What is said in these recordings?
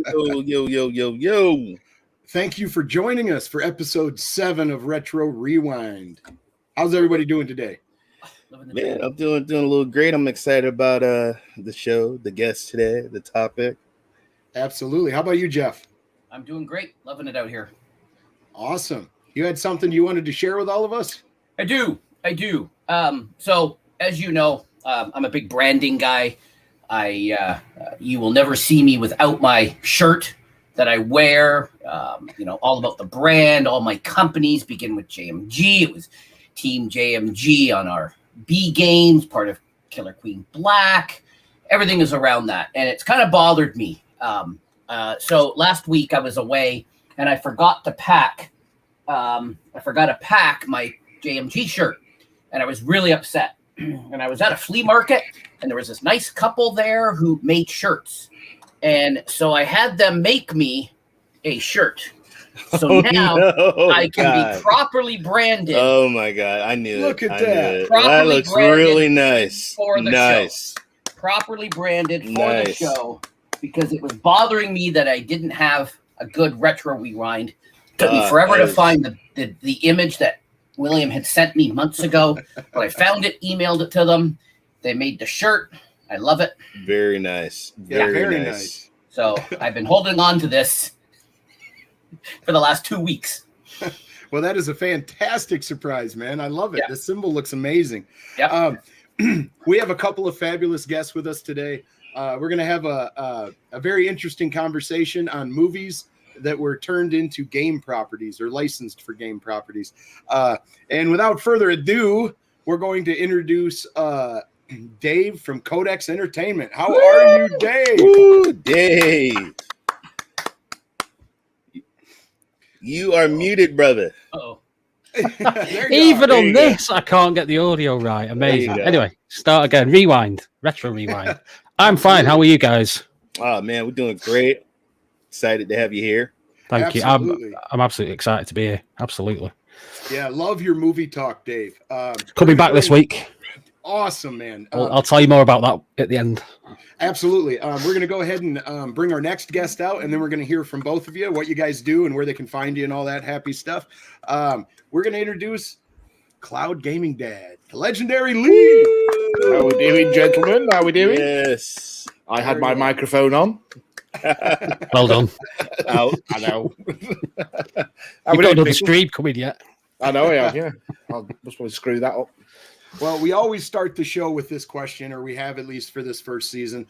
Yo. Thank you for joining us for episode 7 of Retro Rewind. How's everybody doing today? Man, I'm doing a little great. I'm excited about the show, the guests today, the topic. Absolutely. How about you, Jeff? I'm doing great. Loving it out here. Awesome. You had something you wanted to share with all of us? I do. So, as you know, I'm a big branding guy. You will never see me without my shirt that I wear. All about the brand. All my companies begin with JMG. It was Team JMG on our B games, part of Killer Queen Black. Everything is around that, and it's kind of bothered me. So last week I was away, and I forgot to pack. I forgot to pack my JMG shirt, and I was really upset. And I was at a flea market, and there was this nice couple there who made shirts, and so I had them make me a shirt. So now I can be properly branded. Oh my God, I knew it. Look at that. That looks really nice. For the show. Properly branded for the show, because it was bothering me that I didn't have a good retro rewind. It took me forever to find the image that William had sent me months ago, but I found it, emailed it to them. They made the shirt. I love it. Very nice. Very nice. So I've been holding on to this for the last 2 weeks. Well, that is a fantastic surprise, man. I love it. Yeah. The symbol looks amazing. Yep. We have a couple of fabulous guests with us today. We're going to have a very interesting conversation on movies that were turned into game properties or licensed for game properties. And without further ado, we're going to introduce Dave from Codex Entertainment. How are you, Dave? Woo, Dave. You are muted, brother. Uh-oh. Even on this, I can't get the audio right. Amazing. Anyway, start again. Rewind. Retro rewind. I'm fine. How are you guys? Oh, man, we're doing great. Excited to have you here. Thank Absolutely. you. I'm absolutely excited to be here. Absolutely. Yeah, love your movie talk, Dave. Coming back this week. Awesome, man. I'll tell you more about that at the end. Absolutely. We're going to go ahead and bring our next guest out, and then we're going to hear from both of you, what you guys do and where they can find you and all that happy stuff. We're going to introduce Cloud Gaming Dad, the legendary Lee. How we doing, gentlemen? How we doing? Yes. I had my microphone on. Well done. I know. You've got another stream coming yet. I know I have, yeah. I'll just want to screw that up. Well, we always start the show with this question, or we have at least for this first season.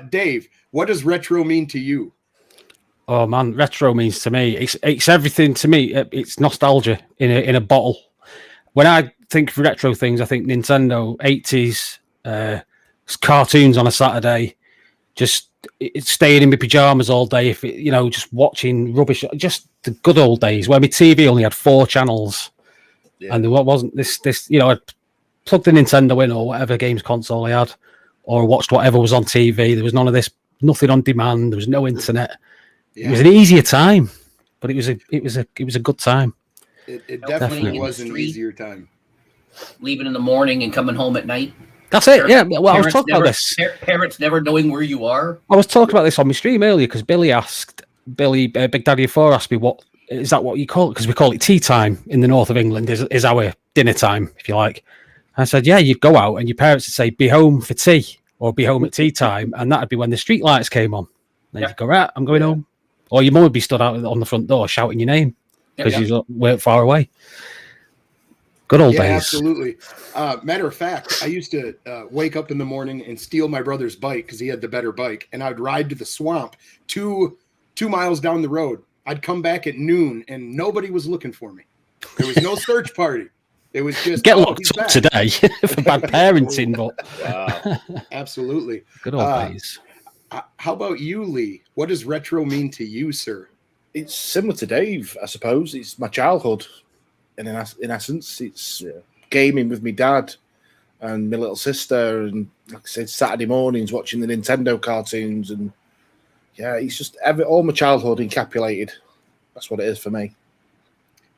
Dave, what does retro mean to you? Oh man, retro means to me, it's everything to me. It's nostalgia in a bottle. When I think of retro things, I think Nintendo, 80s, cartoons on a Saturday, just staying in my pajamas all day, just watching rubbish, just the good old days where my TV only had 4 channels, and there wasn't this. I'd plug the Nintendo in or whatever games console I had, or watched whatever was on TV. There was none of this, nothing on demand. There was no internet. Yeah. It was an easier time, but it was a good time. It definitely was an easier time. Leaving in the morning and coming home at night. That's it. Yeah. Well, I was talking about this. Parents never knowing where you are. I was talking about this on my stream earlier because Big Daddy 4 asked me, what is that? What you call it? Because we call it tea time in the north of England. Is our dinner time, if you like. I said, yeah, you'd go out and your parents would say, be home for tea or be home at tea time. And that'd be when the street lights came on. Then you'd go, right, I'm going home. Or your mum would be stood out on the front door shouting your name because you weren't far away. Good old days. Absolutely. Matter of fact, I used to wake up in the morning and steal my brother's bike because he had the better bike. And I'd ride to the swamp 2 miles down the road. I'd come back at noon and nobody was looking for me. There was no search party. It was just get locked up today for bad parenting, but absolutely good old days. How about you, Lee? What does retro mean to you, sir? It's similar to Dave, I suppose. It's my childhood, and in essence, it's gaming with my dad and my little sister, and like I said, Saturday mornings watching the Nintendo cartoons, and it's just all my childhood encapsulated. That's what it is for me.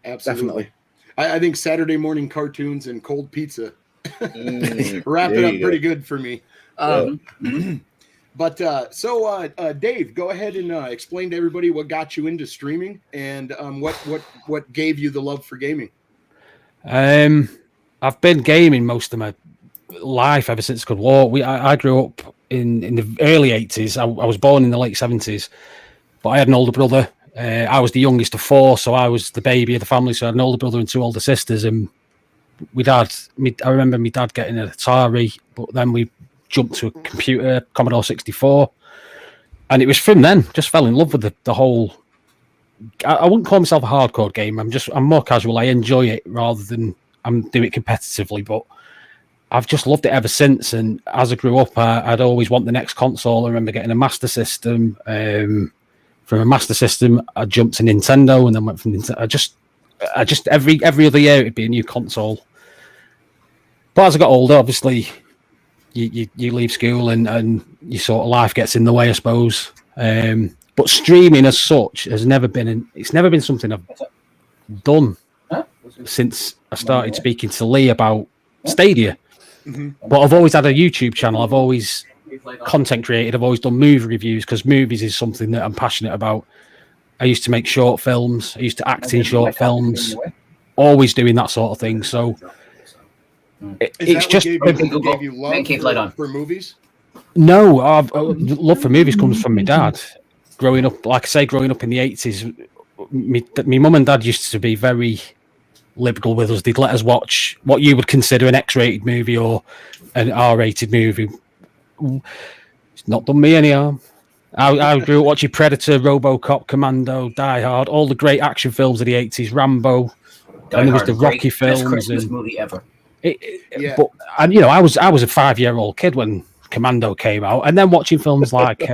Absolutely. Definitely. I think Saturday morning cartoons and cold pizza wrap it up pretty good for me. But Dave, go ahead and explain to everybody what got you into streaming and what gave you the love for gaming. I've been gaming most of my life ever since I could walk. I grew up in the early 80s. I was born in the late 70s, but I had an older brother. I was the youngest of four, so I was the baby of the family. So I had an older brother and two older sisters. And I remember my dad getting an Atari, but then we jumped to a computer, Commodore 64. And it was from then, just fell in love with the whole. I wouldn't call myself a hardcore gamer. I'm more casual. I enjoy it rather than I'm doing it competitively, but I've just loved it ever since. And as I grew up, I'd always want the next console. I remember getting a Master System. From a Master System, I jumped to Nintendo, and then went from Nintendo. I just every other year it'd be a new console. But as I got older, obviously, you leave school and your sort of life gets in the way, I suppose. But streaming as such has never been something I've done since I started speaking to Lee about Stadia. Mm-hmm. But I've always had a YouTube channel. I've always content created. I've always done movie reviews because movies is something that I'm passionate about. I used to make short films. I used to act in short films. Always doing that sort of thing. So it's just gave you love for movies. No, love for movies comes from my dad. Growing up in the 80s, my mum and dad used to be very liberal with us. They'd let us watch what you would consider an X-rated movie or an R-rated movie. It's not done me any harm. I grew up watching Predator, RoboCop, Commando, Die Hard, all the great action films of the 80s, Rambo, and there was the Rocky films. Best Christmas movie ever. But I was a 5-year-old kid when Commando came out, and then watching films like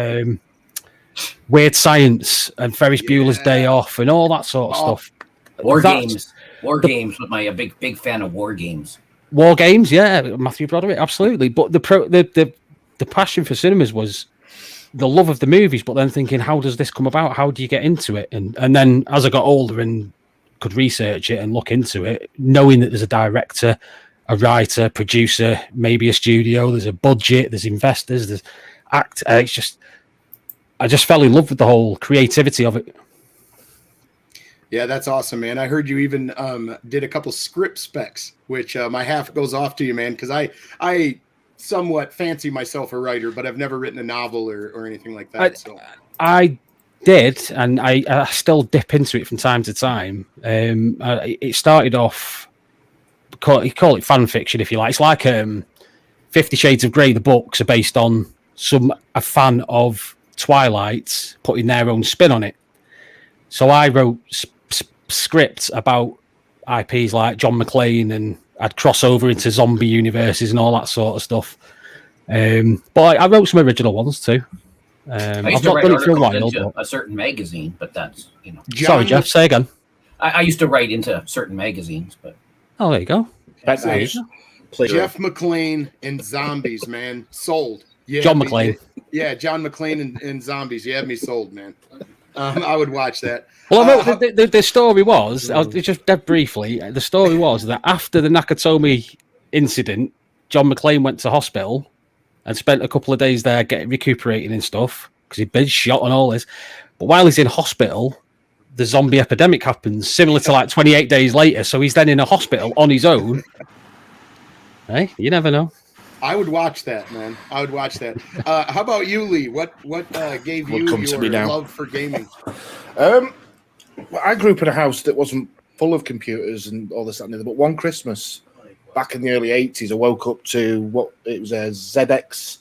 Weird Science and Ferris Bueller's Day Off and all that sort of stuff. War Games. A big fan of War Games. War Games, yeah, Matthew Broderick, absolutely. But the passion for cinemas was the love of the movies, but then thinking, how does this come about? How do you get into it? And then as I got older and could research it and look into it, knowing that there's a director, a writer, producer, maybe a studio, there's a budget, there's investors, there's I just fell in love with the whole creativity of it. Yeah, that's awesome, man. I heard you even did a couple script specs, which my half goes off to you, man, because I somewhat fancy myself a writer, but I've never written a novel or anything like that. I did, and I still dip into it from time to time. It started off, you call it fan fiction if you like. It's like 50 Shades of Grey. The books are based on a fan of Twilight putting their own spin on it. So I wrote scripts about IPs like John McClane, and I'd cross over into zombie universes and all that sort of stuff. But I wrote some original ones too. I've not done it for a while. A certain magazine, but that's Sorry, Jeff. Say again. I used to write into certain magazines, but there you go. That's nice. Jeff McClane and zombies, man, sold. Yeah, John McClane. Yeah, John McClane and zombies. You had me sold, man. I would watch that. Well, the story was, just dead briefly, the story was that after the Nakatomi incident, John McClane went to hospital and spent a couple of days there recuperating and stuff because he'd been shot and all this. But while he's in hospital, the zombie epidemic happens, similar to like 28 days later. So he's then in a hospital on his own. Hey, you never know. I would watch that, man. I would watch that. How about you, Lee? What gave you your love for gaming? I grew up in a house that wasn't full of computers and all this and the other. But one Christmas, back in the early 80s, I woke up to it was a ZX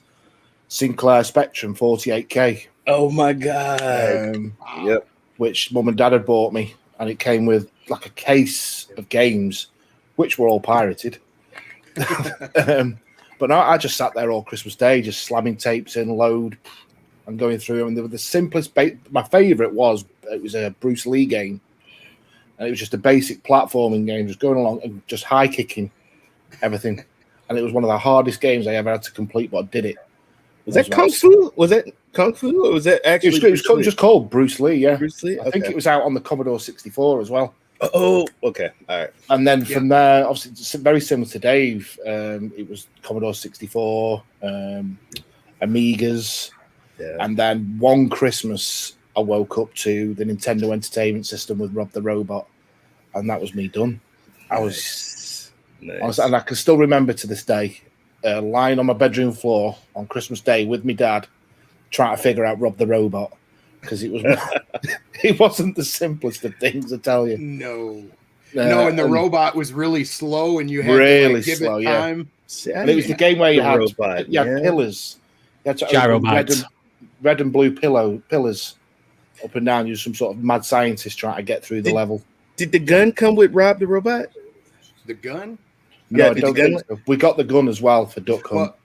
Sinclair Spectrum 48K. Oh my god! Yep. Which mum and dad had bought me, and it came with like a case of games, which were all pirated. But no, I just sat there all Christmas Day, just slamming tapes in, load, and going through them. And they were the simplest. My favourite was a Bruce Lee game, and it was just a basic platforming game, just going along and just high kicking everything. And it was one of the hardest games I ever had to complete, but I did it. Was that Kung Fu? Was it Kung Fu, or was it actually? It was just called Bruce Lee. Yeah, Bruce Lee. I think it was out on the Commodore 64 as well. Oh, okay, all right. And then from there, obviously, very similar to Dave. It was Commodore 64, Amigas, Yeah. And then one Christmas, I woke up to the Nintendo Entertainment System with Rob the Robot, and that was me done. I was, and I can still remember to this day, lying on my bedroom floor on Christmas Day with my dad, trying to figure out Rob the Robot, because it was it wasn't the simplest of things, I tell you. No, and the robot was really slow, and you had really to like, give slow, it time. And it was the game where you had pillars. You had to open red and blue pillars up and down. You're some sort of mad scientist trying to get through the level. Did the gun come with Rob the Robot? The gun? No, I don't think so. We got the gun as well for Duck Hunt. Well,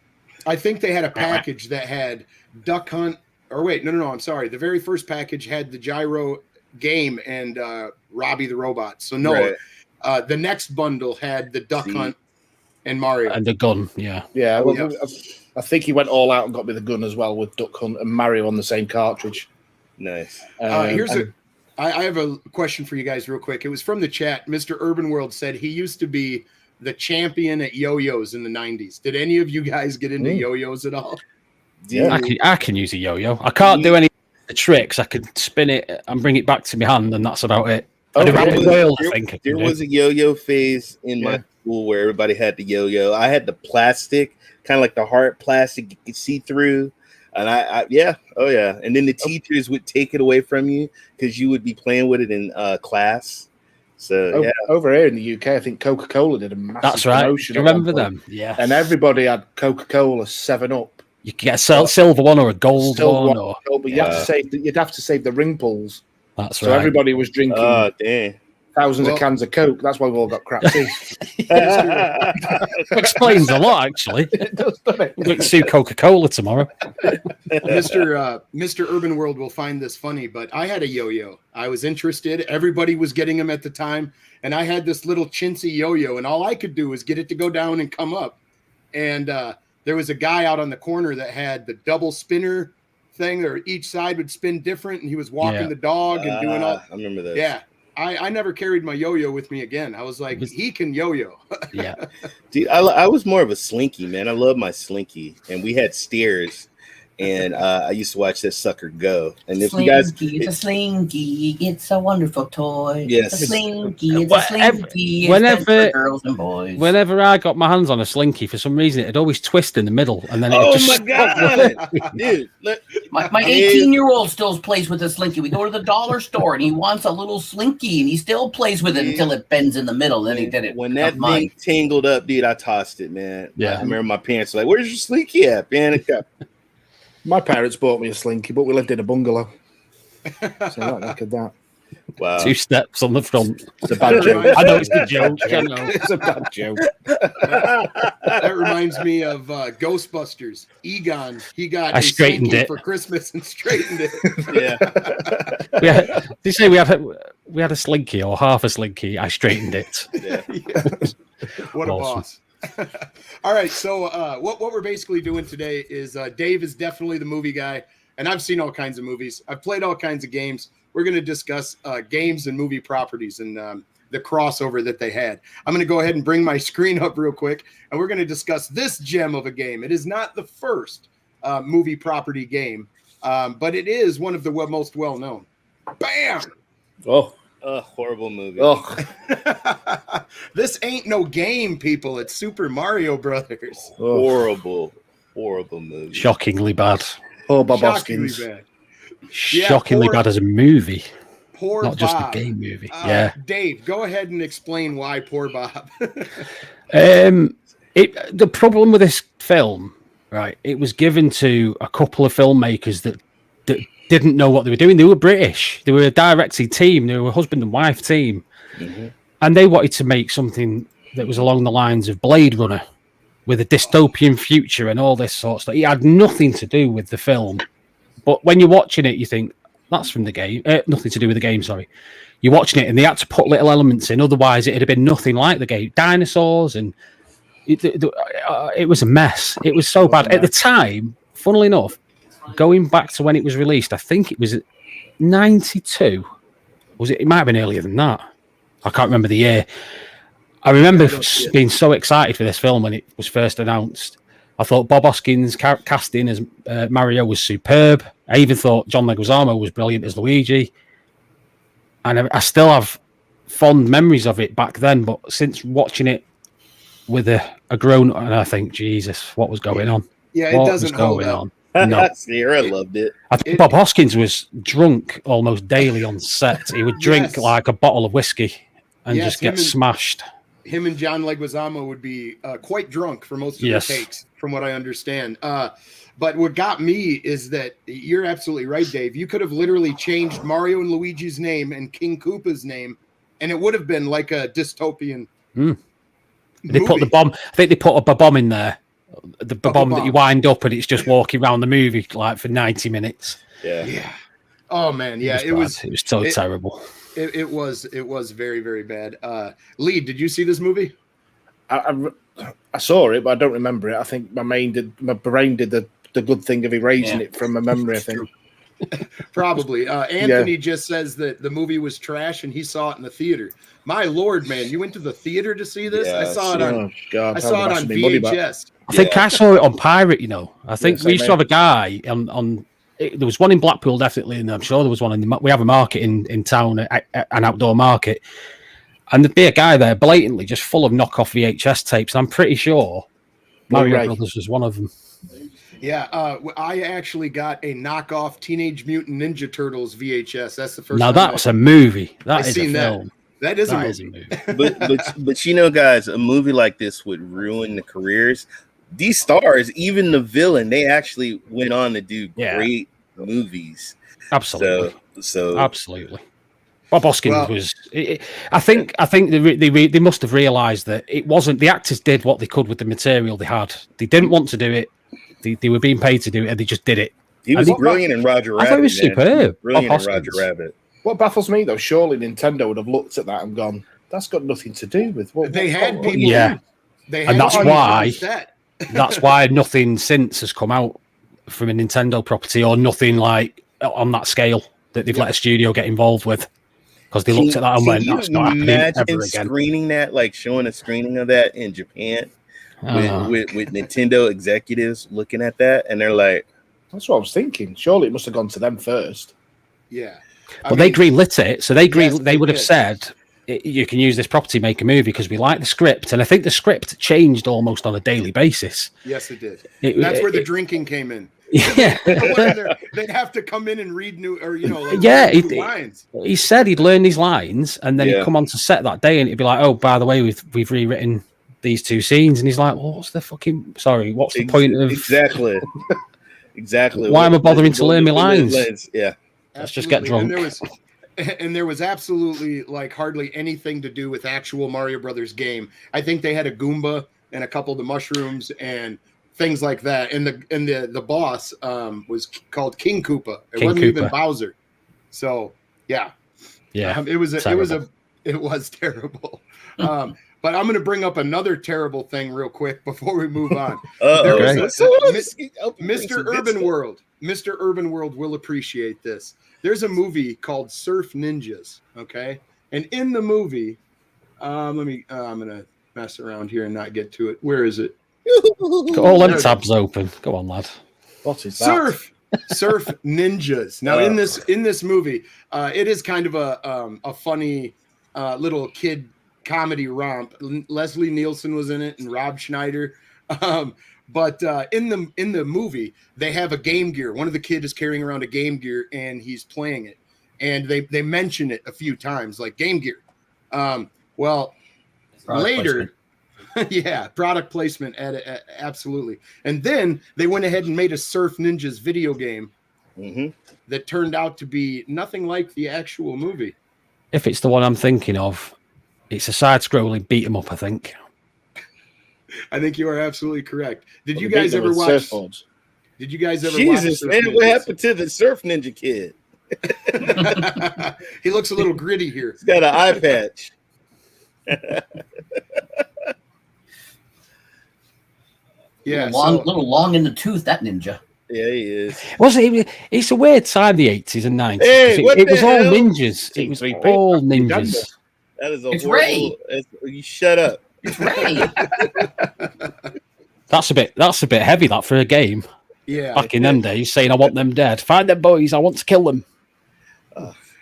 I think they had a package that had Duck Hunt. Or wait, no, I'm sorry. The very first package had the gyro game and Robbie the Robot. So no, the next bundle had the Duck Hunt and Mario. And the gun, yeah. Yeah, well, I think he went all out and got me the gun as well with Duck Hunt and Mario on the same cartridge. Nice. I have a question for you guys real quick. It was from the chat. Mr. Urban World said he used to be the champion at yo-yos in the 90s. Did any of you guys get into yo-yos at all? Yeah, I can use a yo-yo. I can't do any of the tricks. I can spin it and bring it back to my hand, and that's about it. There was a yo-yo phase in my school where everybody had the yo-yo. I had the plastic, kind of like the hard plastic you could see through. And and then the teachers would take it away from you because you would be playing with it in class. So over here in the UK, I think Coca-Cola did a massive promotion. Do you remember them? Yeah, and everybody had Coca-Cola 7-Up. You could get a silver one or a gold one, but you'd have to save the ring pulls. That's so everybody was drinking thousands of cans of Coke. That's why we all got crap teeth. Explains a lot, actually. It does, doesn't it? We're going to sue Coca-Cola tomorrow. Mr. Urban World will find this funny, but I had a yo-yo. I was interested. Everybody was getting them at the time, and I had this little chintzy yo-yo, and all I could do was get it to go down and come up. And there was a guy out on the corner that had the double spinner thing, or each side would spin different, and he was walking the dog and doing all. I remember that. Yeah. I never carried my yo-yo with me again. I was like, he can yo-yo. Yeah. Dude, I was more of a slinky, man. I love my slinky. And we had steers. And I used to watch that sucker go. And if you guys, it's a slinky, it's a wonderful toy. Yes, it's a slinky, it's a slinky. Whenever for girls and boys. Whenever I got my hands on a slinky, for some reason it'd always twist in the middle, and then dude! My 18-year-old still plays with a slinky. We go to the dollar store, and he wants a little slinky, and he still plays with it until it bends in the middle. Then he did it. When that thing tangled up, dude, I tossed it, man. Yeah, I remember my parents were like, "Where's your slinky at, man?" My parents bought me a slinky, but we lived in a bungalow. So look at that. Wow. 2 steps on the front. It's a bad joke. I know it's a joke. I know. It's a bad joke. That reminds me of Ghostbusters. Egon, he got I straightened it for Christmas and straightened it. Yeah. Did you say we had a slinky or half a slinky? I straightened it. Yeah. What a boss. All right, so what we're basically doing today is Dave is definitely the movie guy, and I've seen all kinds of movies. I've played all kinds of games. We're going to discuss games and movie properties and the crossover that they had. I'm going to go ahead and bring my screen up real quick, and we're going to discuss this gem of a game. It is not the first movie property game, but it is one of the most well-known. Bam! Horrible movie. This ain't no game, people. It's Super Mario Brothers. Horrible movie. Shockingly bad. Poor Bob Shockingly Hoskins. bad. Shockingly bad as a movie. Poor not Bob. just a game movie. Yeah. Dave, go ahead and explain why poor Bob. The problem with this film, right? It was given to a couple of filmmakers that didn't know what they were doing. They were British. They were a directing team. They were a husband and wife team. Mm-hmm. And they wanted to make something that was along the lines of Blade Runner with a dystopian future and all this sort of stuff. It had nothing to do with the film. But when you're watching it, you think, that's from the game. Nothing to do with the game, sorry. You're watching it and they had to put little elements in. Otherwise, it would have been nothing like the game. Dinosaurs and it was a mess. It was so bad. At the time, funnily enough, going back to when it was released, I think it was 92. Was it? It might have been earlier than that. I can't remember the year. I remember being so excited for this film when it was first announced. I thought Bob Hoskins' casting as Mario was superb. I even thought John Leguizamo was brilliant as Luigi. And I still have fond memories of it back then, but since watching it with a grown, and I think, Jesus, what was going on? Yeah, it doesn't hold up. No. Sierra loved it. I think Bob Hoskins was drunk almost daily on set. He would drink like a bottle of whiskey and just get smashed. Him and John Leguizamo would be quite drunk for most of their takes, from what I understand. But what got me is that you're absolutely right, Dave. You could have literally changed Mario and Luigi's name and King Koopa's name, and it would have been like a dystopian. They put the bomb. I think they put a bomb in there. The bomb that you wind up and it's just walking around the movie like for 90 minutes. Yeah. Oh man, yeah, it was totally terrible. It was very, very bad. Lee, did you see this movie? I saw it, but I don't remember it. I think my brain did the good thing of erasing it from my memory. I think probably. Anthony just says that the movie was trash and he saw it in the theater. My Lord, man, you went to the theater to see this? I saw it on. I saw it on VHS. I think I saw it on Pirate. I think we used to have a guy on. There was one in Blackpool, definitely, and I'm sure there was one in. We have a market in town, an outdoor market, and there'd be a guy there blatantly just full of knockoff VHS tapes. I'm pretty sure Mario Brothers was one of them. Yeah, I actually got a knockoff Teenage Mutant Ninja Turtles VHS. That's the first. Now that's a movie. That is a film. That is a movie. But guys, a movie like this would ruin the careers. These stars, even the villain, they actually went on to do great movies. Absolutely. So absolutely. Bob Hoskins was. I think they must have realised that it wasn't. The actors did what they could with the material they had. They didn't want to do it. They were being paid to do it, and they just did it. He was brilliant in Roger Rabbit. I thought he was superb. Brilliant in Roger Rabbit. What baffles me though, surely Nintendo would have looked at that and gone, "That's got nothing to do with what they had people." Yeah, and that's why. That's why nothing since has come out from a Nintendo property, or nothing like on that scale that they've let a studio get involved with, because they looked at that and went, "That's not happening ever again." Screening that, like showing a screening of that in Japan with Nintendo executives looking at that, and they're like, "That's what I was thinking. Surely it must have gone to them first." Yeah, but they greenlit it, so they would have said, "You can use this property, make a movie because we like the script." And I think the script changed almost on a daily basis. Yes, it did. That's where the drinking came in. Yeah, they'd have to come in and read new, or lines. He said he'd learn these lines, and then he'd come on to set that day, and it'd be like, "Oh, by the way, we've rewritten these two scenes," and he's like, "Well, what's the point of exactly? Why am I bothering to learn my lines? Yeah, let's just get drunk." And there was absolutely like hardly anything to do with actual Mario Brothers game. I think they had a Goomba and a couple of the mushrooms and things like that. And the boss was called King Koopa. It wasn't even Bowser. So yeah. It was terrible. But I'm going to bring up another terrible thing real quick before we move on. Mr. Urban World. Mr. Urban World will appreciate this. There's a movie called Surf Ninjas, okay? And in the movie, I'm going to mess around here and not get to it. Where is it? Got all them tabs open. Go on, lad. What is that? Surf Ninjas. Now, in this movie, it is kind of a funny little kid comedy romp. Leslie Nielsen was in it and Rob Schneider. But in the movie, they have a Game Gear. One of the kids is carrying around a Game Gear and he's playing it. And they mention it a few times, like Game Gear. Later, product placement, absolutely. And then they went ahead and made a Surf Ninjas video game that turned out to be nothing like the actual movie. If it's the one I'm thinking of, it's a side-scrolling beat 'em up, I think. I think you are absolutely correct. Did you guys ever watch? Did you guys ever watch? Jesus, man, what happened to the Surf Ninja kid? He looks a little gritty here. He's got an eye patch. Yeah, little long in the tooth, that ninja. Yeah, he is. It's a weird time, the 80s and 90s. Hey, it was all ninjas. It was all ninjas. That is a it's horrible. Ray. You shut up. It's Ray. That's a bit heavy, that, for a game. Yeah. Back in them days, saying I want them dead. Find them boys, I want to kill them.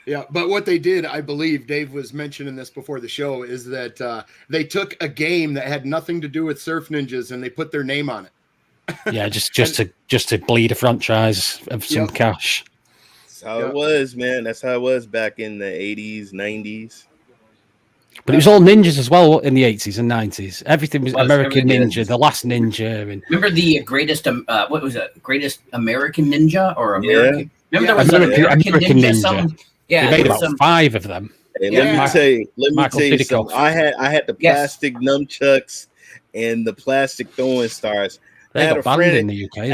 Yeah, but what they did, I believe, Dave was mentioning this before the show, is that they took a game that had nothing to do with Surf Ninjas and they put their name on it. Yeah, just to bleed a franchise of some cash. That's how it was, man. That's how it was back in the 80s, 90s. But it was all ninjas as well in the 80s and 90s. Everything was American Ninja, The Last Ninja. And remember the greatest, what was it? Greatest American Ninja or American? Yeah. Remember there was an American Ninja. They made about 5 of them. Hey, let me tell you something. I had the plastic nunchucks and the plastic throwing stars. They got banned in the UK. I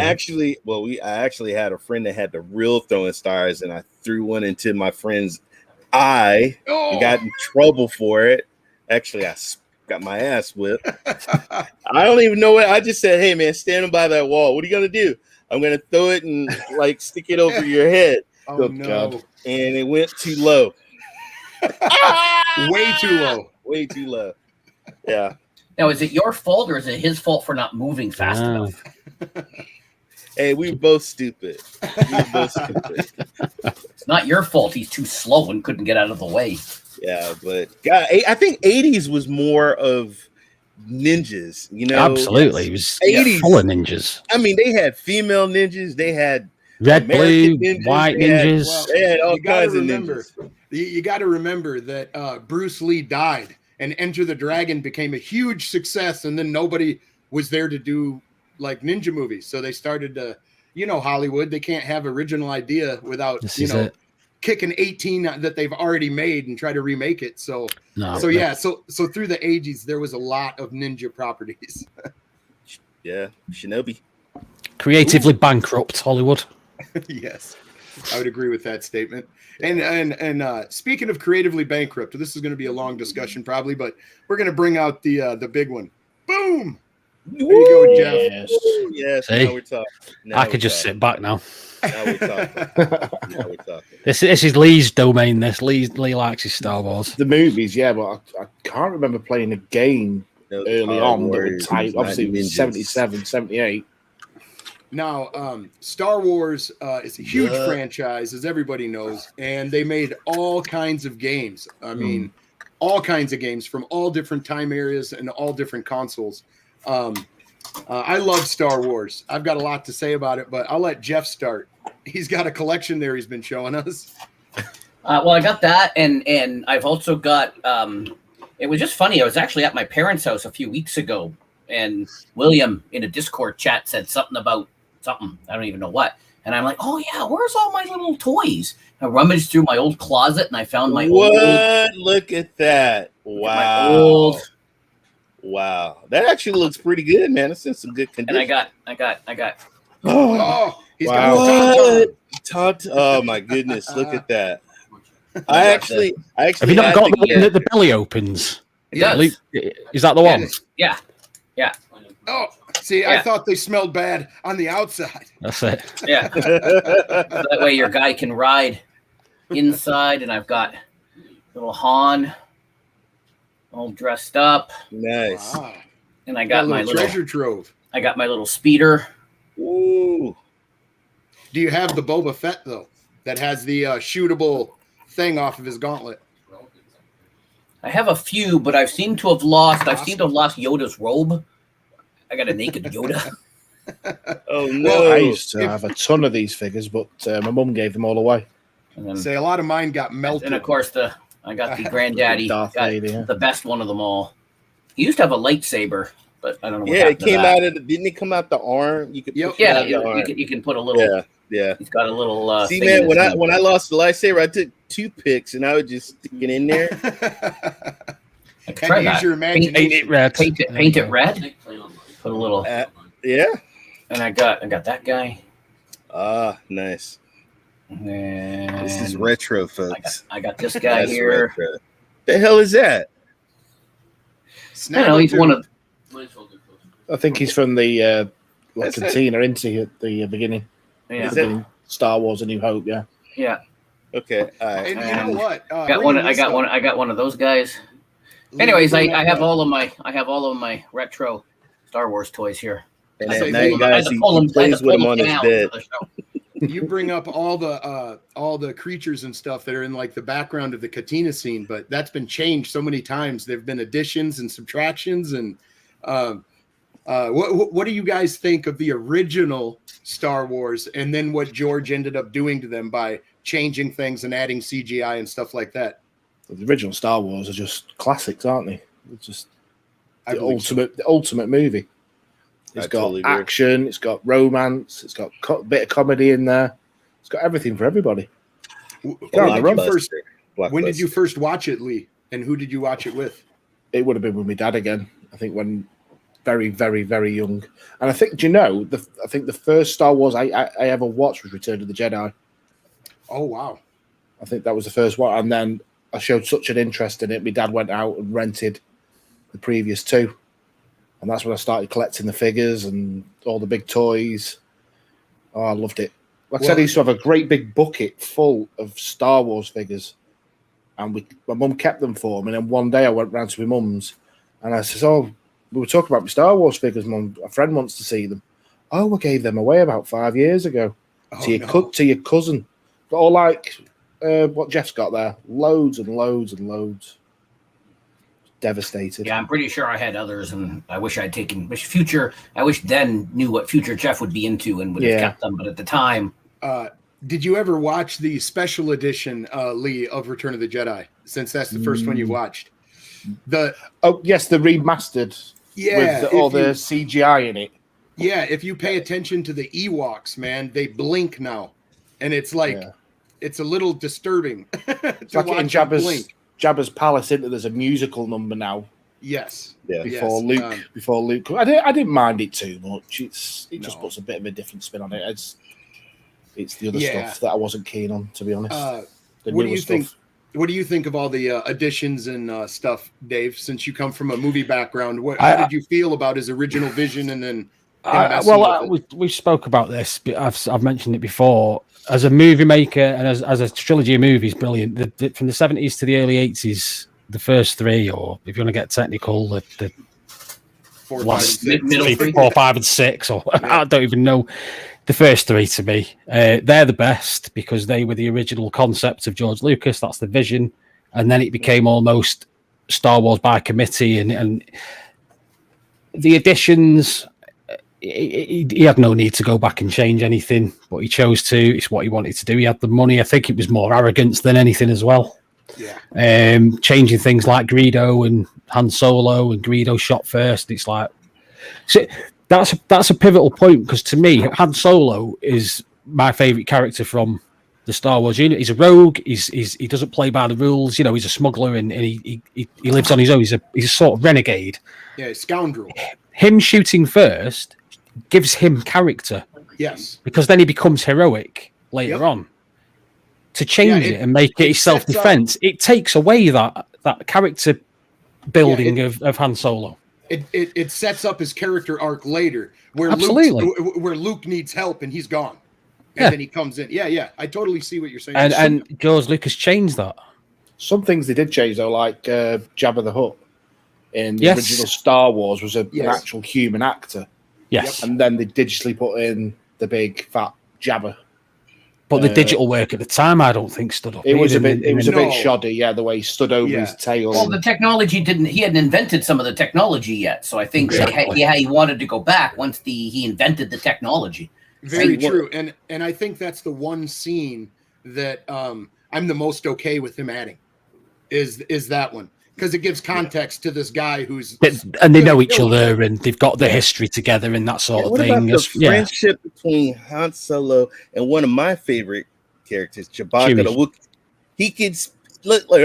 actually had a friend that had the real throwing stars, and I threw one into my friend's eye and got in trouble for it. Actually, I got my ass whipped. I don't even know what. I just said, "Hey, man, stand by that wall. What are you gonna do?" I'm gonna throw it and like stick it over your head. Oh no! God. And it went too low. Way too low. Way too low. Yeah. Now, is it your fault or is it his fault for not moving fast enough? Hey, we were both stupid. It's not your fault. He's too slow and couldn't get out of the way. Yeah, but God, I think 80s was more of ninjas, you know. Absolutely. It was 80s full of ninjas. I mean, they had female ninjas, they had red, blue, white ninjas. They had all kinds of ninjas. You got to remember that Bruce Lee died and Enter the Dragon became a huge success, and then nobody was there to do like ninja movies. So they started to, Hollywood, they can't have original idea without, kicking 18 that they've already made and try to remake it. So through the ages, there was a lot of ninja properties. Yeah, Shinobi. Creatively bankrupt Hollywood. Yes, I would agree with that statement. And speaking of creatively bankrupt, this is going to be a long discussion probably, but we're going to bring out the big one. Boom! There you go, Jeff. Yes. See? Now we're talking. I could just sit back now. Now we're talking. This is Lee's domain. Lee likes his Star Wars. The movies, yeah, but I can't remember playing a game early on that would type. Obviously, it was 77, 78. Now, Star Wars is a huge franchise, as everybody knows, and they made all kinds of games. I mean, all kinds of games from all different time areas and all different consoles. I love Star Wars. I've got a lot to say about it, but I'll let Jeff start. He's got a collection there he's been showing us. Well, I got that, and I've also got. It was just funny. I was actually at my parents' house a few weeks ago, and William in a Discord chat said something about something. I don't even know what. And I'm like, oh yeah, where's all my little toys? I rummaged through my old closet and I found my old. Look at that! Wow. Wow, that actually looks pretty good, man. It's in some good condition. And I got. Oh, he's got oh my goodness! Look at that. I actually. Have you not got the one that the belly opens? Yeah. Is that the one? Yeah. Oh, see, I thought they smelled bad on the outside. That's it. Yeah. So that way your guy can ride inside, and I've got little Han all dressed up. Nice. Wow. And I got my little treasure trove. I got my little speeder. Ooh. Do you have the Boba Fett though? That has the shootable thing off of his gauntlet. I have a few, but I've seemed to have lost Yoda's robe. I got a naked Yoda. Oh no! I used to have a ton of these figures, but my mum gave them all away. And then, say a lot of mine got melted. And of course, I got the granddaddy, Darth Vader, the best one of them all. He used to have a lightsaber, but I don't know. What it came out of. Didn't it come out the arm? You could. You can put a little. Yeah. He's got a little. See, man, when I lost the lightsaber, I took toothpicks and I would just stick it in there. I could try that. Use your imagination. Paint it red. Paint it red. Put a little. Yeah. And I got that guy. Ah, nice. And this is retro, folks. I got this guy here. Retro. The hell is that? I don't know. He's one of. I think he's from the cantina into at the beginning. Yeah. Star Wars: A New Hope. Yeah. Yeah. Okay. All right. And you know what? I got one of those guys. Anyways, I have all of my retro Star Wars toys here. And at night, guys, he plays with him on his bed. You bring up all the creatures and stuff that are in like the background of the Katina scene, but that's been changed so many times. There've been additions and subtractions, and what do you guys think of the original Star Wars, and then what George ended up doing to them by changing things and adding CGI and stuff like that? The original Star Wars are just classics, aren't they? It's just the ultimate movie. It's got totally action, it's got romance, it's got a bit of comedy in there. It's got everything for everybody. When did you first watch it, Lee? And who did you watch it with? It would have been with my dad again. I think when very, very, very young. And I think, do you know, I think the first Star Wars I ever watched was Return of the Jedi. Oh, wow. I think that was the first one. And then I showed such an interest in it. My dad went out and rented the previous two. And that's when I started collecting the figures and all the big toys. Oh, I loved it. Like I said, I used to have a great big bucket full of Star Wars figures. And my mum kept them for me. And then one day I went round to my mum's and I said, oh, we were talking about my Star Wars figures, Mum. A friend wants to see them. Oh, I gave them away about 5 years ago to your cousin. But all like what Jeff's got there. Loads and loads and loads. Devastated. Yeah, I'm pretty sure I had others, and I wish I'd taken I wish then knew what future Jeff would be into and would have kept them. But at the time, did you ever watch the special edition, Lee, of Return of the Jedi? Since that's the first one you watched, the remastered, with all the CGI in it. Yeah, if you pay attention to the Ewoks, man, they blink now, and it's like it's a little disturbing. It's like in Jabba's palace, isn't there? There's a musical number now. Yes. Yeah. Before Luke. I didn't mind it too much. It just puts a bit of a different spin on it. It's the other stuff that I wasn't keen on, to be honest. What do you think? What do you think of all the additions and stuff, Dave? Since you come from a movie background, how did you feel about his original vision and then? We spoke about this, but I've mentioned it before. As a movie maker and as a trilogy of movies, brilliant. From the 70s to the early 80s, the first three, or if you want to get technical, the 4, 5, and 6, or I don't even know. The first three to me, they're the best because they were the original concept of George Lucas. That's the vision, and then it became almost Star Wars by committee, and the additions. He had no need to go back and change anything, but he chose to. It's what he wanted to do. He had the money. I think it was more arrogance than anything as well. Yeah. Changing things like Greedo and Han Solo, and Greedo shot first. It's like, so that's a pivotal point because to me, Han Solo is my favorite character from the Star Wars unit. He's a rogue. He doesn't play by the rules. You know, he's a smuggler and he lives on his own. He's a sort of renegade. Yeah, scoundrel. Him shooting first gives him character. Yes. Because then he becomes heroic later on. To change it and make it self-defense, it takes away that character building of Han Solo. It sets up his character arc later where Luke needs help and he's gone. And then he comes in. Yeah. I totally see what you're saying. And George Lucas changed that. Some things they did change though, like Jabba the Hutt in the original Star Wars was an actual human actor. Yes. And then they digitally put in the big fat Jabba. But the digital work at the time, I don't think stood up. It was a bit shoddy, the way he stood over his tail. Well, the technology he hadn't invented some of the technology yet. So I think he wanted to go back once he invented the technology. Very true. And I think that's the one scene that I'm the most okay with him adding is that one. Because it gives context to this guy and they know each other and they've got the history together and that sort of thing. About the friendship between Han Solo and one of my favorite characters, Chewbacca the Wookiee. He can look like,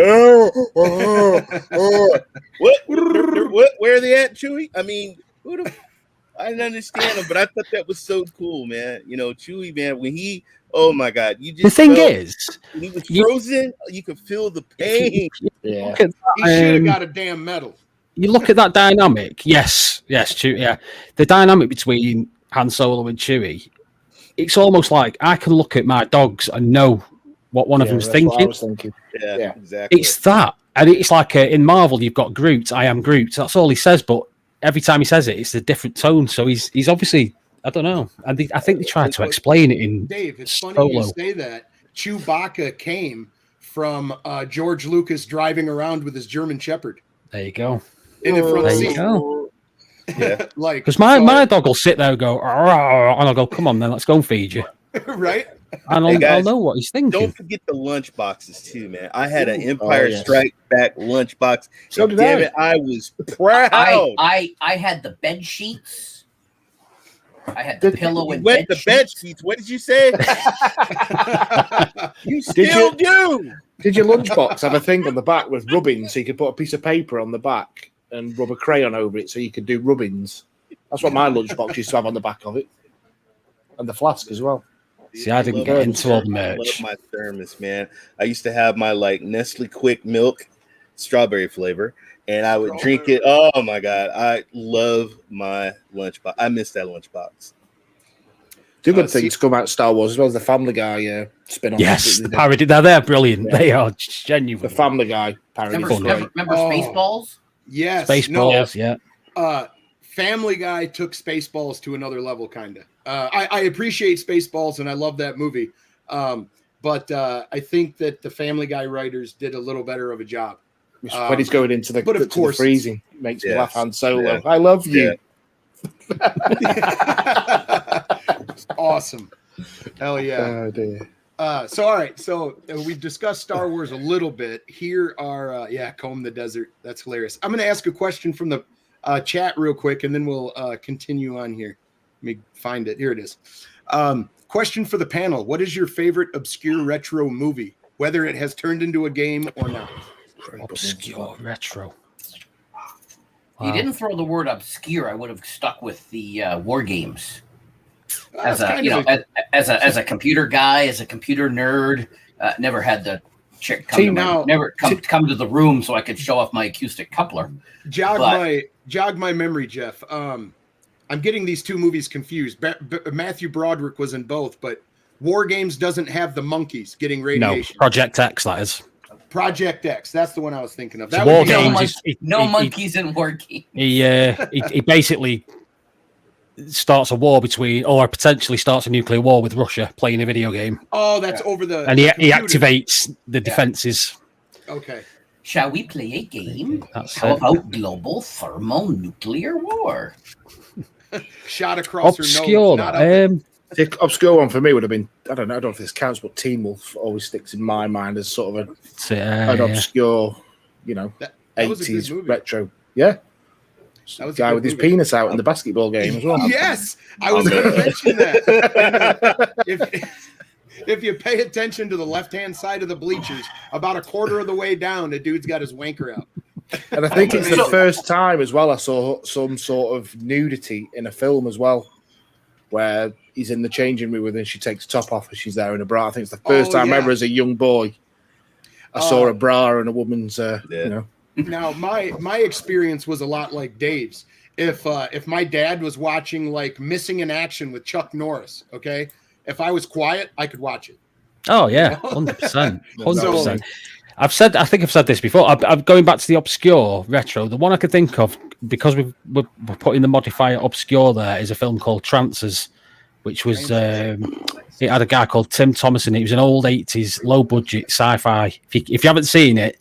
what? Where are they at, Chewie? I mean, I didn't understand him, but I thought that was so cool, man. You know, Chewie, man, when he. Oh my God! The thing is, when he was frozen, you could feel the pain. He should have got a damn medal. You look at that dynamic. Yes, Chewie. Yeah, the dynamic between Han Solo and Chewie. It's almost like I can look at my dogs and know what one of them's thinking. What I was thinking. Yeah, exactly. It's that, and it's like in Marvel, you've got Groot. I am Groot. That's all he says, but every time he says it, it's a different tone. So he's obviously, I don't know. I think they tried to explain it in Dave, it's Solo. funny you say that. Chewbacca came from George Lucas driving around with his German Shepherd. There you go. In the front seat. There you go. Yeah, like because my dog will sit there and go, "Arr," and I'll go, "Come on, then let's go and feed you." Right? And I'll know what he's thinking. Don't forget the lunch boxes too, man. I had an Empire Strike Back lunch box. So did damn it, I was proud. I had the bed sheets. I had the pillow and bed sheets. What did you say? You still do. Did your lunchbox have a thing on the back with rubbing, so you could put a piece of paper on the back and rub a crayon over it, so you could do rubbings? That's what my lunchbox used to have on the back of it, and the flask as well. See, I didn't get into all the merch. I love my thermos, man. I used to have my Nestle Quick Milk, strawberry flavor, and I would drink it. Oh my god, I love my lunchbox. I miss that lunchbox. Two good things come out of Star Wars as well as the Family Guy spin-off. Yes, the parody. They're brilliant. Yeah. They are genuine. The Family Guy parody. Remember Spaceballs? Yes. Spaceballs, yeah. Family Guy took Spaceballs to another level, kind of. I appreciate Spaceballs, and I love that movie. But I think that the Family Guy writers did a little better of a job. When he's going into the freezing, makes me laugh. Han Solo. Yeah. I love you. Awesome. Hell yeah. Oh, dear. So all right, so we've discussed Star Wars a little bit. Here are Comb the Desert. That's hilarious. I'm going to ask a question from the chat real quick, and then we'll continue on here. Let me find it. Here it is. Question for the panel: what is your favorite obscure retro movie, whether it has turned into a game or not? Obscure retro. Wow. You didn't throw the word obscure. I would have stuck with the war games. As a computer guy, as a computer nerd, never had the chick come to the room so I could show off my acoustic coupler. Jog my memory, Jeff. I'm getting these two movies confused. Matthew Broderick was in both, but War Games doesn't have the monkeys getting radiation. No, Project X, that is. Project X. That's the one I was thinking of. That War Games. Monkeys in War Games. He basically starts a war or potentially starts a nuclear war with Russia playing a video game. Oh, that's over the. And he activates the defenses. Okay. Shall we play a game? How about global thermonuclear war? Shot across obscure, her nose. The obscure one for me would have been, I don't know if this counts, but Teen Wolf always sticks in my mind as sort of an obscure, 80s retro. Yeah. That was guy with his penis out in the basketball game as well. Yes, I was going to mention that. If you pay attention to the left-hand side of the bleachers, about a quarter of the way down, the dude's got his wanker out. And I think it's the first time as well I saw some sort of nudity in a film as well, where he's in the changing room with her and she takes top off and she's there in a bra. I think it's the first time ever as a young boy I saw a bra and a woman's, Now, my experience was a lot like Dave's. If my dad was watching like Missing in Action with Chuck Norris, okay, if I was quiet, I could watch it. Oh yeah, 100%, 100%. I think I've said this before. I'm going back to the obscure retro. The one I could think of, because we're putting the modifier obscure there, is a film called Trancers, which was it had a guy called Tim Thomason. It was an old 80s low budget sci-fi. If you haven't seen it,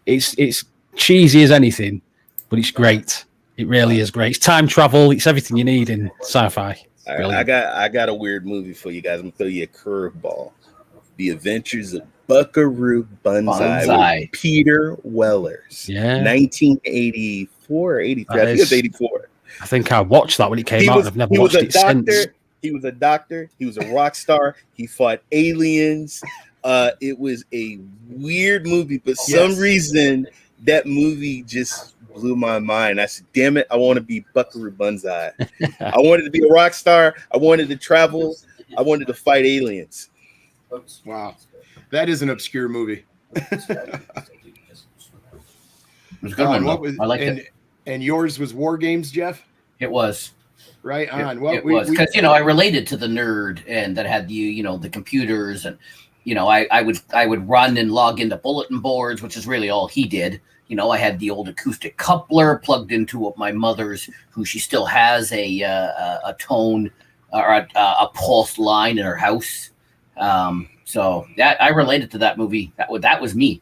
it's cheesy as anything, but it's great. It really is great. It's time travel. It's everything you need in sci-fi. All right, I got a weird movie for you guys. I'm gonna throw you a curveball. The Adventures of Buckaroo Banzai. With Peter Wellers. Yeah. 1984 or 83. I think it's 84. I think I watched that when it came out. And I've never watched it since. He was a doctor. He was a rock star. He fought aliens. It was a weird movie, but some reason that movie just blew my mind. I said, damn it, I want to be Buckaroo Banzai. I wanted to be a rock star. I wanted to travel. I wanted to fight aliens. Wow. That is an obscure movie. I like it. And yours was War Games, Jeff? It was. Right on. It was because I related to the nerd and that had the computers, and I would run and log into bulletin boards, which is really all he did. I had the old acoustic coupler plugged into my mother's, who she still has a tone or a pulse line in her house. So that I related to that movie. That was me.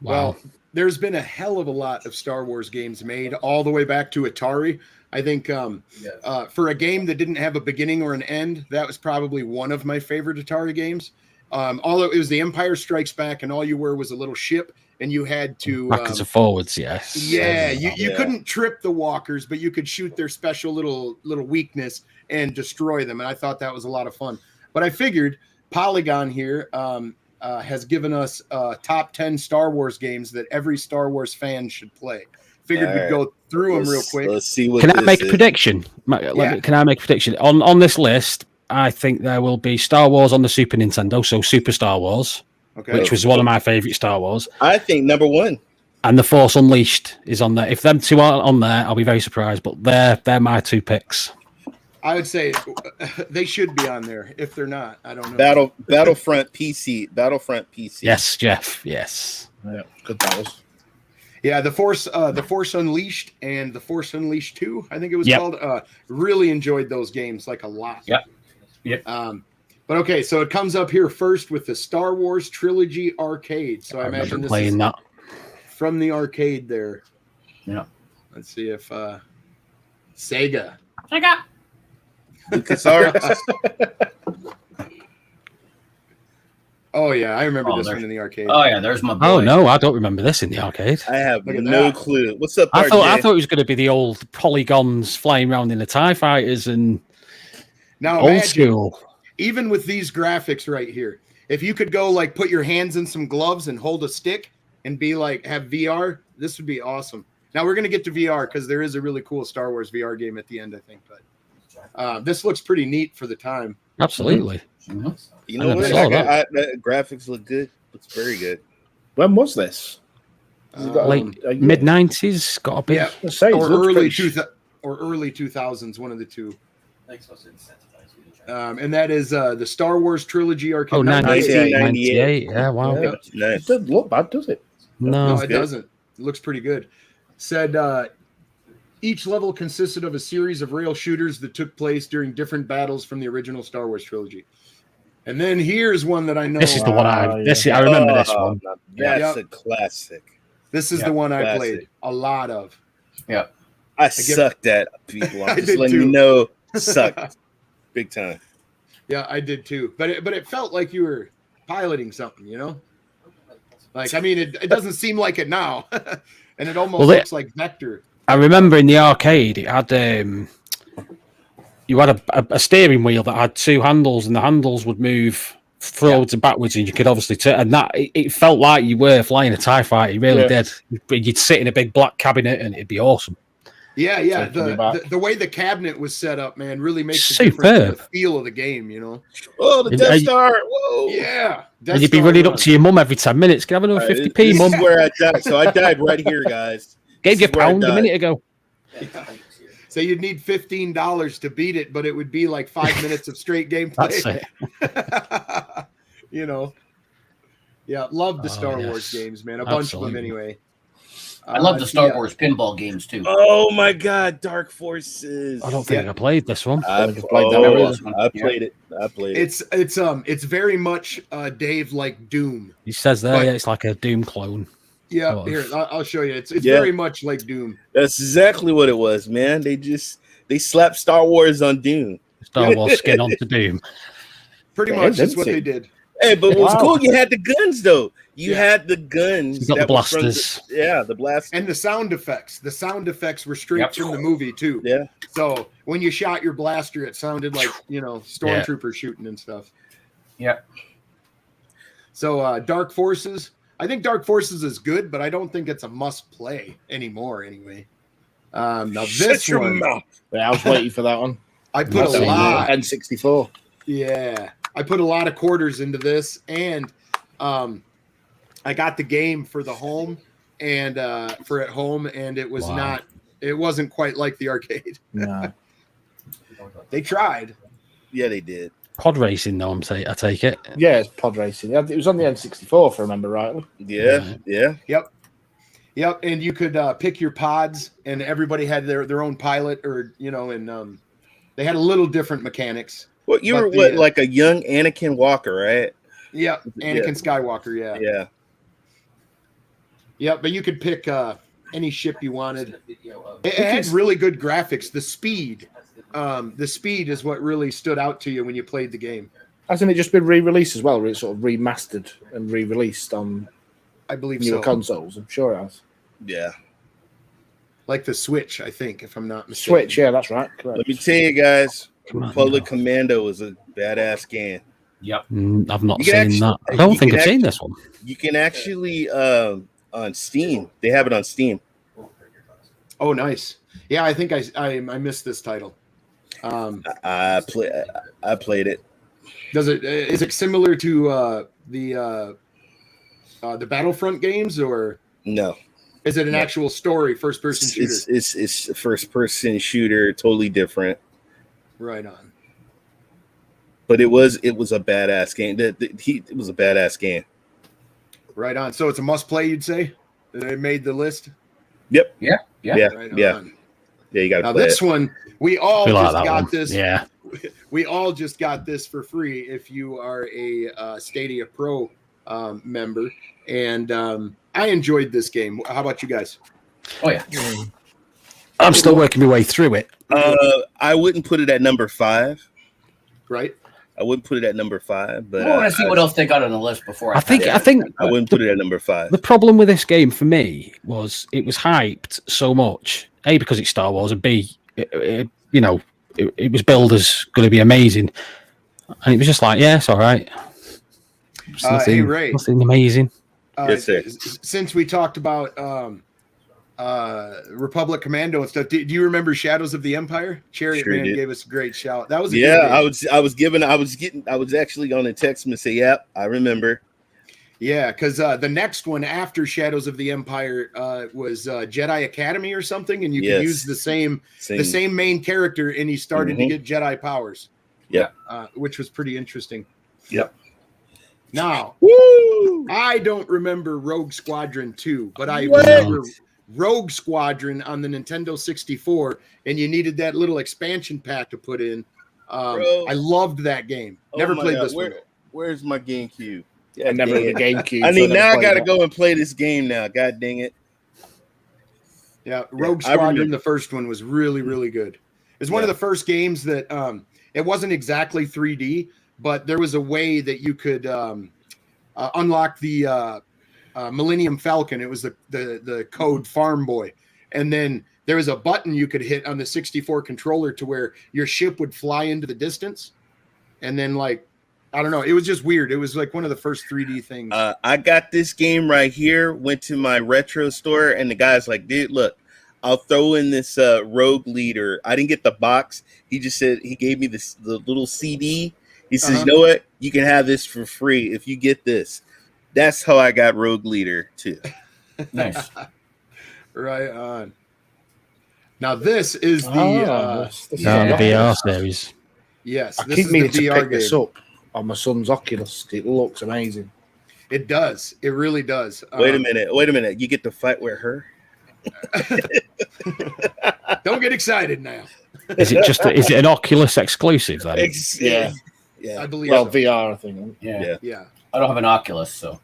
Wow. Well, there's been a hell of a lot of Star Wars games made all the way back to Atari. I think for a game that didn't have a beginning or an end, that was probably one of my favorite Atari games. It was The Empire Strikes Back, and all you were was a little ship, and you had to backwards and forwards. Yes. Yeah, you couldn't trip the walkers, but you could shoot their special little weakness and destroy them. And I thought that was a lot of fun. But I figured Polygon here has given us top 10 Star Wars games that every Star Wars fan should play. Figured we'd go through them real quick. Let's see what. Can I make a prediction? Can I make a prediction on this list? I think there will be Star Wars on the Super Nintendo, so Super Star Wars, which was one of my favorite Star Wars. I think number one. And The Force Unleashed is on there. If them two aren't on there, I'll be very surprised. But they're my two picks. I would say they should be on there. If they're not, I don't know. Battlefront PC. Yes, Jeff. Yes. Yeah, good battles. Yeah, the Force Unleashed and the Force Unleashed 2, I think it was called. Really enjoyed those games a lot. Yep. But okay, so it comes up here first with the Star Wars Trilogy Arcade. So I imagine this is that from the arcade there. Yeah. Let's see if Sega. LucasArts. Oh yeah, I remember this one in the arcade. Oh yeah, there's my boy. Oh no, I don't remember this in the arcade. I have no clue. What's up, I thought it was going to be the old polygons flying around in the TIE fighters and now old imagine, school. even with these graphics right here, if you could go put your hands in some gloves and hold a stick and be have VR, this would be awesome. Now we're going to get to VR because there is a really cool Star Wars VR game at the end, I think. But this looks pretty neat for the time. Absolutely. Mm-hmm. You know what? The graphics look good. Looks very good. When was this? Late mid 90s. Got a bit. Yeah, or early 2000s. One of the two. And that is the Star Wars Trilogy Arcade. Oh, 1998. Yeah, wow. Yeah. Nice. It doesn't look bad, does it? No, it doesn't. It looks pretty good. Said each level consisted of a series of rail shooters that took place during different battles from the original Star Wars trilogy. And then here's one that I know. This is the one I remember this one. That's a classic. This is the one I played a lot of. Yeah. I sucked at people. I'm just letting you know, sucked. Big time. Yeah, I did too. But it felt like you were piloting something, you know? It doesn't seem like it now. And it almost looks like Vector. I remember in the arcade, it had you had a steering wheel that had two handles, and the handles would move forwards and backwards, and you could obviously turn. And that it felt like you were flying a TIE fighter. You really did. You'd sit in a big black cabinet, and it'd be awesome. Yeah. The way the cabinet was set up, man, really makes a difference in the feel of the game. You know. Oh, the Death Star! Whoa. Yeah. And you'd be running up to your mum every 10 minutes. Can I have another 50p, mum? This is where I died. So I died right here, guys. Gave you £1 a minute ago. So you'd need $15 to beat it, but it would be 5 minutes of straight gameplay. That's it. You know. Yeah, love the Star Wars games, man. Bunch of them anyway. I love the Star Wars pinball games too. Oh my God, Dark Forces! I don't think I played this one. I played it. It's very much Dave like Doom. He says there, it's like a Doom clone. Yeah, here I'll show you. It's very much like Doom. That's exactly what it was, man. They slapped Star Wars on Doom. Star Wars skin onto Doom. Pretty much that's what they did. Hey, but what was cool, you had the guns though. You had the guns. You got the blasters. The blasters. And the sound effects. The sound effects were straight from the movie too. Yeah. So when you shot your blaster, it sounded like, stormtroopers shooting and stuff. Yeah. So Dark Forces. I think Dark Forces is good, but I don't think it's a must play anymore anyway. Now this one. I was waiting for that one. I put a lot. N64. Yeah. I put a lot of quarters into this, and I got the game for the home and for at home, and it was it wasn't quite like the arcade. No. They tried. Yeah, they did. pod racing, though. I take it. Yeah, it's pod racing. It was on the N64, if I remember rightly. Yeah. Yep. And you could pick your pods, and everybody had their own pilot, or and they had a little different mechanics. Well, you were like a young Anakin Walker, right? Yeah, Anakin Skywalker. Yeah. Yeah. Yeah, but you could pick any ship you wanted. It had really good graphics. The speed is what really stood out to you when you played the game. Hasn't it just been re-released as well? Where it's sort of remastered and re-released on, I believe, newer consoles. I'm sure it has. Yeah. Like the Switch, I think, if I'm not mistaken. Switch, yeah, that's right. Correct. Let me tell you guys, Republic Commando is a badass game. Yep. I've not seen that. I don't think I've seen this one. You can actually on Steam. They have it on Steam. Oh, nice. Yeah, I think I missed this title. I played it. Is it similar to the Battlefront games, or no? Is it an actual story, first person shooter? It's a first person shooter, totally different. Right on. But it was a badass game. It was a badass game. Right on. So it's a must play, you'd say? They made the list? Yep. Yeah. Right on. Yeah, you got to play this one, we all just got this. Yeah. We all just got this for free if you are a Stadia Pro member. And I enjoyed this game. How about you guys? Oh, yeah. I'm still working my way through it. I wouldn't put it at number 5. Right. I wouldn't put it at number 5, but I want to see what else they got on the list before. I think I wouldn't put it at number 5. The problem with this game for me was it was hyped so much. A, because it's Star Wars, and B, it was billed as going to be amazing, and it was just like, yeah, it's all right. Hey, Ray, nothing amazing. Yes, sir. Since we talked about Republic Commando and stuff, do you remember Shadows of the Empire? Chariot Man gave us a great shout. That was a good game. I was actually going to text him and say, "Yep, I remember." Yeah, because the next one after Shadows of the Empire was Jedi Academy or something, and you could use the same main character, and he started to get Jedi powers. Yeah, which was pretty interesting. Yep. Now, I don't remember Rogue Squadron 2, but I remember Rogue Squadron on the Nintendo 64, and you needed that little expansion pack to put in. I loved that game. Never played this one. Where's my GameCube? Yeah, I never had the GameCube. Now I got to go and play this game now. God dang it. Yeah, Rogue Squadron, the first one, was really, really good. It's one of the first games that it wasn't exactly 3D, but there was a way that you could unlock the Millennium Falcon. It was the code Farm Boy. And then there was a button you could hit on the 64 controller to where your ship would fly into the distance. And then, I don't know. It was just weird. It was like one of the first 3D things. I got this game right here, went to my retro store, and the guy's like, dude, look, I'll throw in this Rogue Leader. I didn't get the box. He just said, he gave me the little CD. He says, you know what? You can have this for free if you get this. That's how I got Rogue Leader, too. Nice. Right on. Now, this is the VR series. Yes, I this keep is meaning the to VR pick this game. up on my son's Oculus. It looks amazing. It does. It really does. Wait a minute. You get to fight with her? Don't get excited now. Is it an Oculus exclusive then? Yeah. I believe Well, so. VR, I think. Yeah. I don't have an Oculus, so.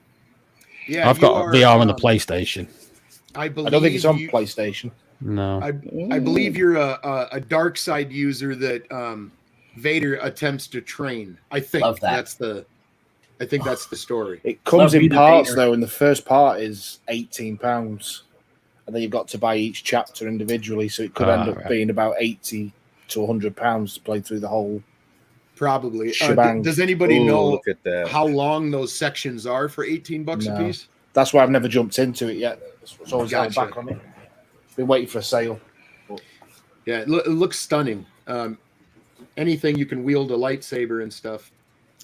Yeah, I've got VR on the PlayStation. I don't think it's on PlayStation. No. I believe you're a dark side user that Vader attempts to train. I think Love that. I think that's the story. It comes Love in Vader. parts, though, and the first part is £18. And then you've got to buy each chapter individually, so it could end up being about £80 to £100 to play through the whole probably shebang. Does anybody know look at that. how long those sections are for $18 a piece? That's why I've never jumped into it yet. It's always held Gotcha. back on it. Been waiting for a sale. Yeah, it looks stunning. Anything you can wield a lightsaber and stuff.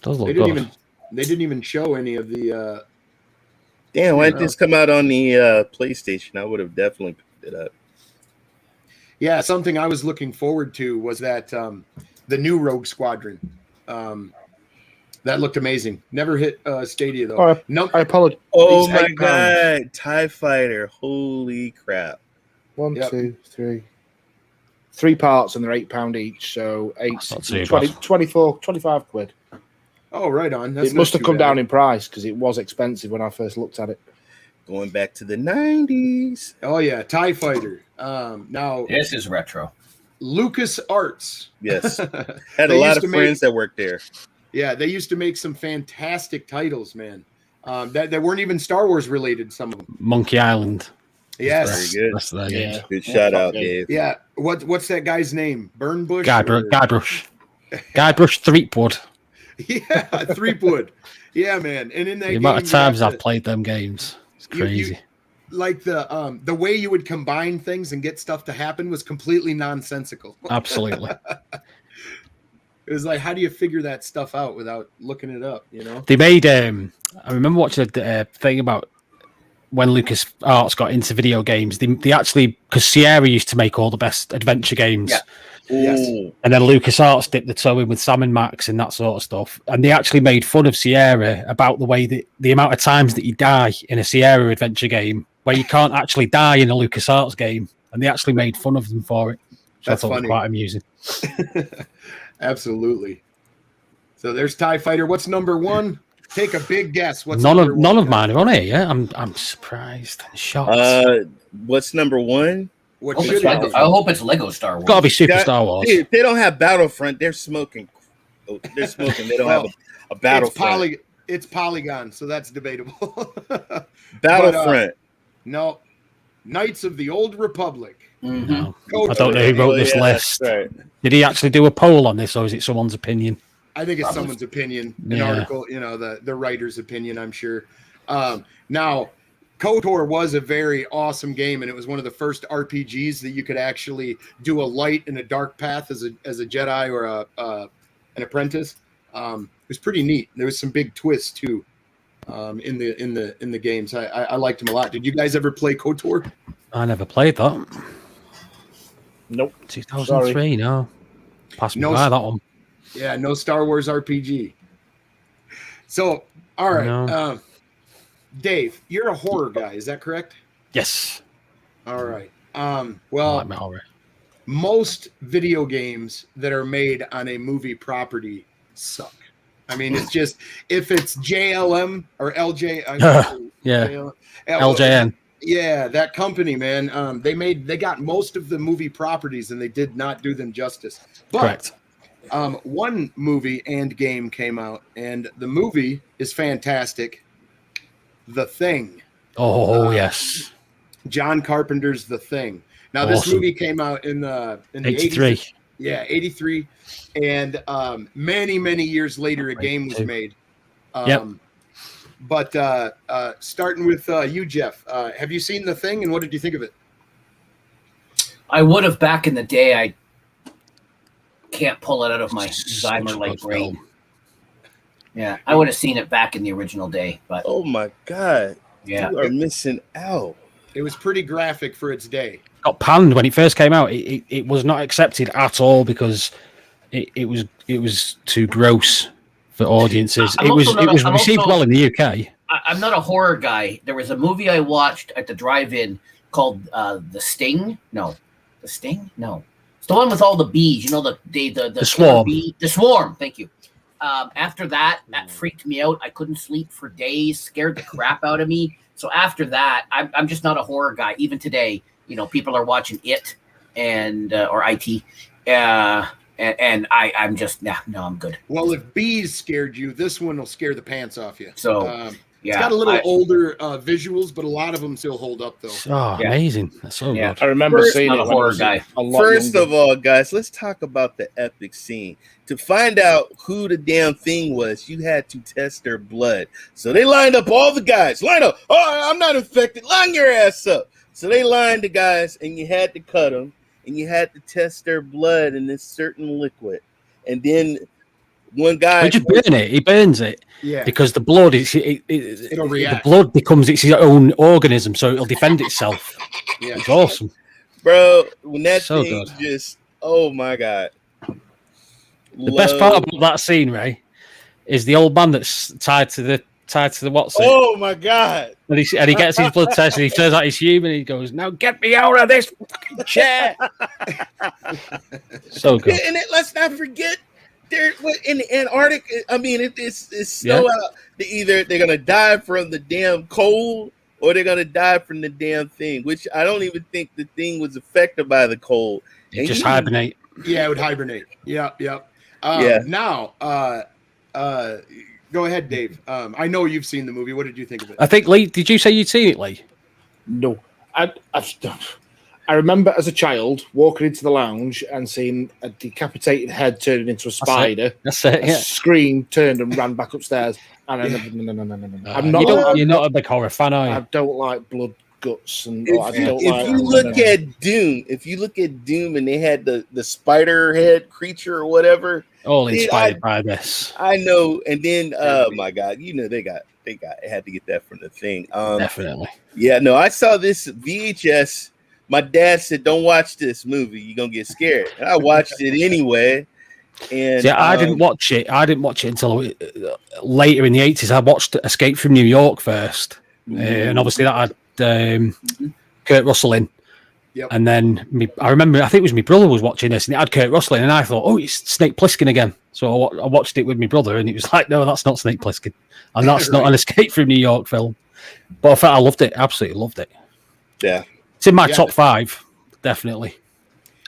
Does look They good. didn't even show any of the. Damn, why didn't this come out on the PlayStation? I would have definitely picked it up. Yeah, something I was looking forward to was that the new Rogue Squadron. That looked amazing. Never hit Stadia though. Oh, No, I apologize. Oh It's my £8. god, TIE Fighter! Holy crap! 1, Yep. 2, 3. 3 parts and they're £8 each, so That's not too 20, bad. 24, 25 quid. Oh, right on. That's It must not have too come bad. down in price because it was expensive when I first looked at it. Going back to the 90s. Oh yeah, TIE Fighter. Now This is retro. Lucas Arts. Yes, had They a lot used of to friends that worked there. Yeah, they used to make some fantastic titles, man. That weren't even Star Wars related. Some of them. Monkey Island. Yes. Very good. That's their games. Good shout out, Yeah. Dave. Yeah. What's that guy's name? Burnbush. Guybrush. Guybrush Threepwood. Yeah, Threepwood. Yeah, man. And in that The amount of game, times I've played them games, it's you- crazy. like the way you would combine things and get stuff to happen was completely nonsensical. Absolutely. It was like, how do you figure that stuff out without looking it up? You know? They made. I remember watching a thing about when Lucas Arts got into video games. They actually, because Sierra used to make all the best adventure games. Yeah. Yes. Ooh. And then LucasArts dipped the toe in with Sam and Max and that sort of stuff. And they actually made fun of Sierra about the way that the amount of times that you die in a Sierra adventure game where you can't actually die in a LucasArts game. And they actually made fun of them for it. So That's I thought funny. it was quite amusing. Absolutely. So there's TIE Fighter. What's number one? Take a big guess. What's None number of one? mine are on here. Yeah, I'm surprised and shocked. What's number one? What I hope, should it's it Lego, be? I hope it's Lego Star Wars. Got to be Super That- Star Wars. Dude, they don't have Battlefront. They're smoking. Oh, they're smoking. They don't have a Battlefront. It's Polygon, so that's debatable. Battlefront. No. Knights of the Old Republic. Mhm. No. KOTOR. I don't know who wrote this yeah, list. that's right. Did he actually do a poll on this, or is it someone's opinion? I think it's Probably. someone's opinion, an Yeah. article, the writer's opinion, I'm sure. Now, KOTOR was a very awesome game, and it was one of the first RPGs that you could actually do a light and a dark path as a Jedi or an apprentice. It was pretty neat. There was some big twists too in the games. I liked them a lot. Did you guys ever play KOTOR? I never played that. Nope. 2003, no. Passed me No, by that one. Yeah, no Star Wars RPG. So, all right, No. Dave, you're a horror guy. Is that correct? Yes. All right. I Well, like metal horror. most video games that are made on a movie property suck. I mean, it's just if it's JLM or LJ, Yeah. JLM, LJN. yeah, that company, man. They got most of the movie properties and they did not do them justice. But Correct. one movie and game came out, and the movie is fantastic. The Thing. Oh, yes. John Carpenter's The Thing. Now, this Awesome. movie came out in the 83. 80s. Yeah, 83. And many years later, a game was made. Yep. But starting with you, Jeff, have you seen The Thing, and what did you think of it? I would have back in the day. I can't pull it out of my Such a Zymer-like good brain. film. Yeah, I would have seen it back in the original day, but Oh my God. yeah. You are missing out. It was pretty graphic for its day. Got panned when it first came out. It was not accepted at all because it was too gross for audiences. I'm It was also not- it was I'm received also- well in the UK. I'm not a horror guy. There was a movie I watched at the drive-in called The Sting. No, The Sting. No, it's the one with all the bees. You know the Swarm. Bee, the Swarm. Thank you. After that freaked me out. I couldn't sleep for days. Scared the crap out of me. So after that, I'm just not a horror guy. Even today, people are watching It and or IT. And I'm just no, I'm good. Well, if bees scared you, this one will scare the pants off you. So It's got a little older visuals, but a lot of them still hold up, though. Oh, Yeah. amazing. That's so Yeah. good. I remember First, seeing not it a when I horror was guy. a lot First younger. of all, guys, let's talk about the epic scene. To find out who the damn thing was, you had to test their blood. So they lined up all the guys. Line up. Oh, I'm not infected. Line your ass up. So they lined the guys, and you had to cut them, and you had to test their blood in this certain liquid. And then one guy... He just burn it. He burns it Yeah. because the blood is It'll the react. blood becomes its own organism, so it'll defend itself. Yeah. It's awesome. Bro, when that So thing good. just... Oh, my God. The best part about that scene, Ray, is the old man that's tied to the what's it? Oh my god! And he gets his blood test and he turns out he's human. And he goes, "Now get me out of this fucking chair." So good. And let's not forget, they're in the Antarctic. I mean, it's snow out. They're gonna die from the damn cold, or they're gonna die from the damn thing. Which I don't even think the thing was affected by the cold. It just hibernate. Yeah, it would hibernate. Yep. Now, go ahead, Dave. I know you've seen the movie. What did you think of it? I think Lee. Did you say you'd seen it, Lee? No, I remember as a child walking into the lounge and seeing a decapitated head turning into a spider. That's it. Yeah. Screamed, turned, and ran back upstairs. And I never, no. You're not a big horror fan, are you? I don't like blood, guts, and if you look at Doom, and they had the spider head creature or whatever. All inspired by this. I know. And then, oh my god, they had to get that from the thing. Definitely. Yeah, no, I saw this VHS. My dad said, "Don't watch this movie. You're gonna get scared." And I watched it anyway. And I didn't watch it. I didn't watch it until later in the 80s. I watched Escape from New York first, and obviously that had Kurt Russell in. Yep. And then I remember, I think it was my brother was watching this, and it had Kurt Russell in, and I thought, "Oh, it's Snake Plissken again." So I watched it with my brother, and he was like, "No, that's not Snake Plissken, and that's not an Escape from New York film." But I loved it. Absolutely loved it. Yeah, it's in my top 5, definitely,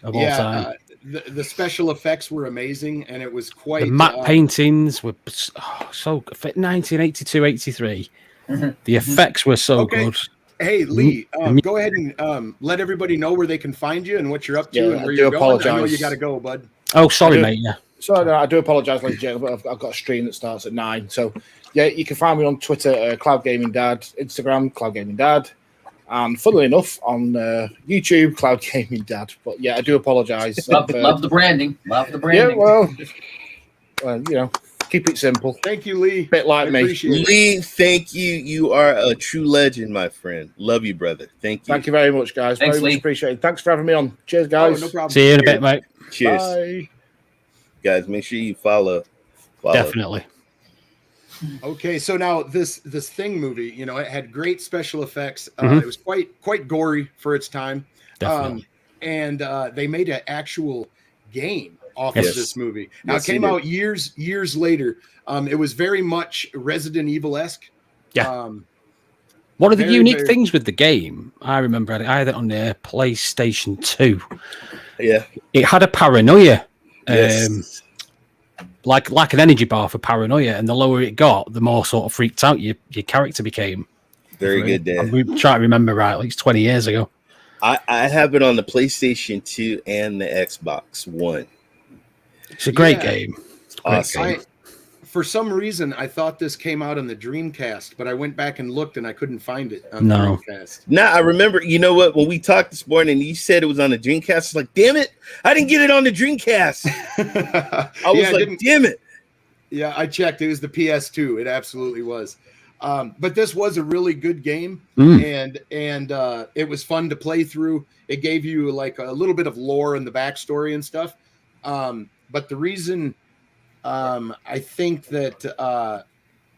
of all time. The special effects were amazing, and it was quite. The matte paintings were so good. 1982, 83. The effects were so good. Hey, Lee, go ahead and let everybody know where they can find you and what you're up to and where you're going. I know you got to go, bud. Oh, sorry, mate. Yeah. So I do apologise, ladies and gentlemen, but I've got a stream that starts at 9. So, yeah, you can find me on Twitter, Cloud Gaming Dad, Instagram, Cloud Gaming Dad, and funnily enough, on YouTube, Cloud Gaming Dad. But yeah, I do apologise. Love the branding. Love the Yeah, branding. well, keep it simple. Thank you, Lee. Bit like me. Lee, thank you. You are a true legend, my friend. Love you, brother. Thank you. Thank you very much, guys. Thanks, very Lee. much appreciated. Thanks for having me on. Cheers, guys. No problem. See you in a bit, mate. Cheers. Bye. Guys, make sure you follow. Definitely. Okay, so now this Thing movie, it had great special effects. It was quite gory for its time. Definitely. And they made an actual game off of this movie. Now it came out years later. It was very much Resident Evil-esque. Yeah. One of the unique things with the game, I remember I had it on the PlayStation 2. Yeah. It had a paranoia. Yes. Like an energy bar for paranoia, and the lower it got, the more sort of freaked out your character became. Very good, Dan. I'm trying to remember right, like it's 20 years ago. I have it on the PlayStation 2 and the Xbox One. It's a great game. Awesome. For some reason, I thought this came out on the Dreamcast, but I went back and looked and I couldn't find it on the Dreamcast. I remember, you know what, when we talked this morning, you said it was on the Dreamcast. I was like, damn it, I didn't get it on the Dreamcast. I was damn it. Yeah, I checked. It was the PS2. It absolutely was. But this was a really good game, and it was fun to play through. It gave you like a little bit of lore and the backstory and stuff. But the reason I think that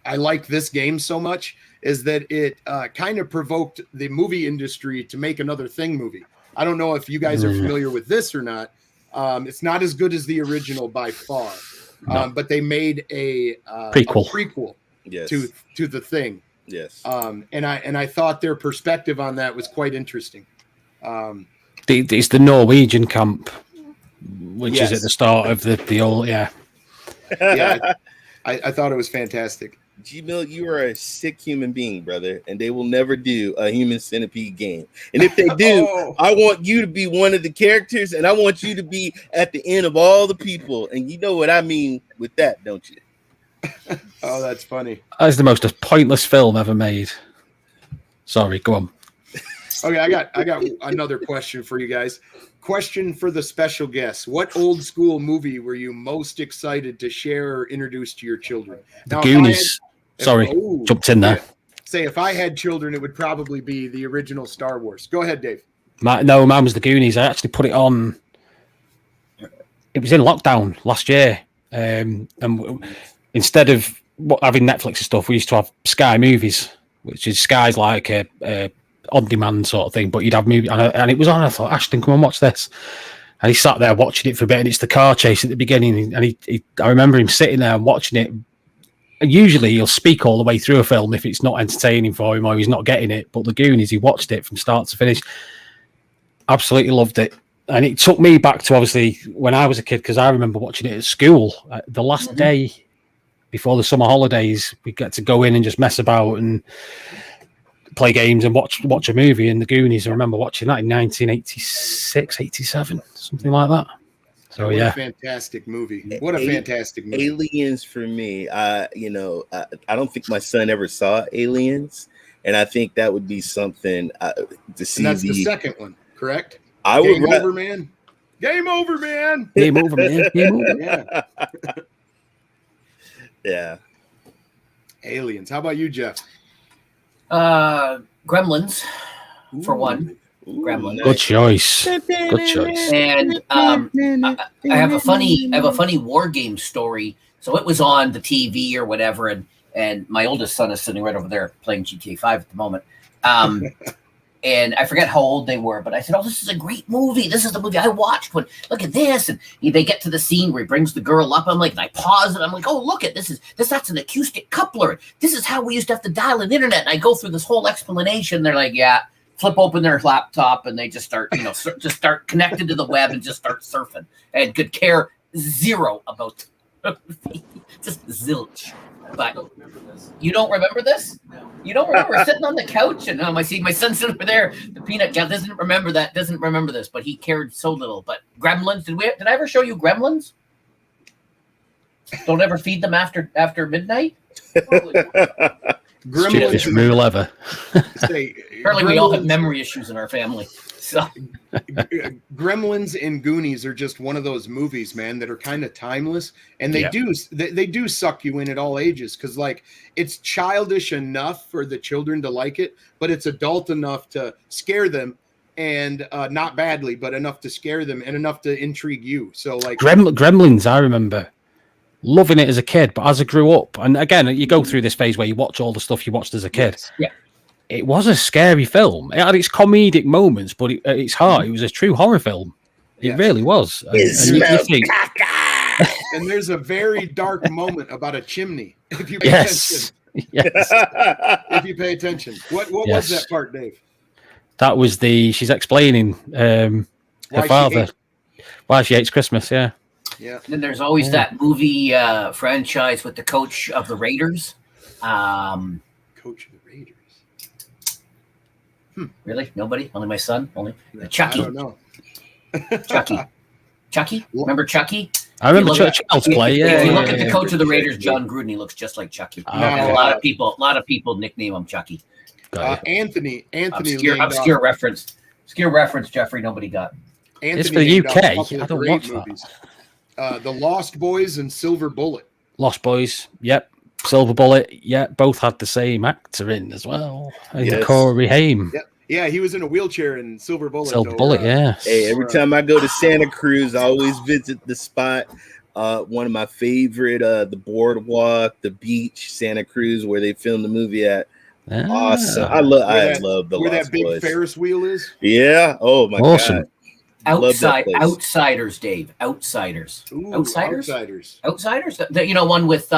I like this game so much is that it kind of provoked the movie industry to make another Thing movie. I don't know if you guys are familiar with this or not. It's not as good as the original by far, but they made a prequel to the Thing. Yes. And I thought their perspective on that was quite interesting. It's the Norwegian camp, which is at the start of the old I thought it was fantastic. G-Mill, you are a sick human being, brother, and they will never do a Human Centipede game. And if they do, I want you to be one of the characters, and I want you to be at the end of all the people. And you know what I mean with that, don't you? Oh, that's funny. That's the most pointless film ever made. Sorry, go on. Okay, I got another question for you guys. Question for the special guests. What old school movie were you most excited to share or introduce to your children? The Goonies. Jumped in there. Say, if I had children, it would probably be the original Star Wars. Go ahead, Dave. Mine was the Goonies. I actually put it on. It was in lockdown last year. And instead of having Netflix and stuff, we used to have Sky Movies, which is Sky's like a on-demand sort of thing. But you'd have movie, and it was on. I thought, Ashton, come and watch this. And he sat there watching it for a bit, and it's the car chase at the beginning. And I remember him sitting there and watching it. And usually he'll speak all the way through a film if it's not entertaining for him or he's not getting it. But the Goonies, he watched it from start to finish. Absolutely loved it. And it took me back to obviously when I was a kid, because I remember watching it at school. The last day before the summer holidays, we get to go in and just mess about and play games and watch a movie. And the Goonies, I remember watching that in 1986, 87, something like that. So what a fantastic movie! What a fantastic movie! Aliens for me. I don't think my son ever saw Aliens, and I think that would be something to see. And that's the second one, correct? Game over, man. Game over, man. Game over, man. Game over. Yeah. Yeah. Aliens. How about you, Jeff? Gremlins, for one. Gremlins. Good choice. Good choice. And I have a funny war game story. So it was on the TV or whatever, and my oldest son is sitting right over there playing GTA 5 at the moment. And I forget how old they were, but I said, "Oh, this is a great movie. This is the movie I watched. When look at this." And they get to the scene where he brings the girl up. I'm like, and I pause it. I'm like, "Oh, look at this! That's an acoustic coupler. This is how we used to have to dial an internet." And I go through this whole explanation. They're like, "Yeah." Flip open their laptop and they just start, just start connected to the web and just start surfing, and could care zero about just zilch. But you don't remember this? No. You don't remember sitting on the couch and I see my son sitting over there. The peanut guy doesn't remember this, but he cared so little. But Gremlins, did I ever show you Gremlins? Don't ever feed them after midnight. Stupidest rule ever. Apparently, we all have memory issues in our family. So, Gremlins and Goonies are just one of those movies, man, that are kind of timeless, and they do suck you in at all ages, because like it's childish enough for the children to like it, but it's adult enough to scare them, and not badly, but enough to scare them and enough to intrigue you. So like Gremlins, I remember loving it as a kid, but as I grew up, and again, you go through this phase where you watch all the stuff you watched as a kid. Yeah. It was a scary film. It had its comedic moments, but at its heart, it was a true horror film. It really was. And there's a very dark moment about a chimney. If you pay attention. Yes. If you pay attention. What was that part, Dave? That was she's explaining her father why she hates Christmas. Yeah. Yeah. And then there's always that movie franchise with the coach of the Raiders. Coach of the Raiders. Really? Nobody? Only my son? Only Chucky. I don't know. Chucky? Remember Chucky? I remember Child's Play. Yeah. If you look at the coach of the Raiders, John Gruden, he looks just like Chucky. A lot of people nickname him Chucky. Anthony. Obscure reference. Obscure reference. Jeffrey, nobody got. Anthony, it's for the UK. I don't watch movies. The Lost Boys and Silver Bullet. Lost Boys. Yep. Silver Bullet. Yeah. Both had the same actor in as well. Corey Haim. Yep. Yeah, he was in a wheelchair in Silver Bullet. Yeah. Hey, every time I go to Santa Cruz, I always visit the spot. One of my favorite, the boardwalk, the beach, Santa Cruz, where they filmed the movie at. Awesome. I love the where Lost that big Boys. Ferris wheel is. Yeah. Oh my God. Outsiders, Dave. Outsiders. Ooh, Outsiders. Outsiders. One with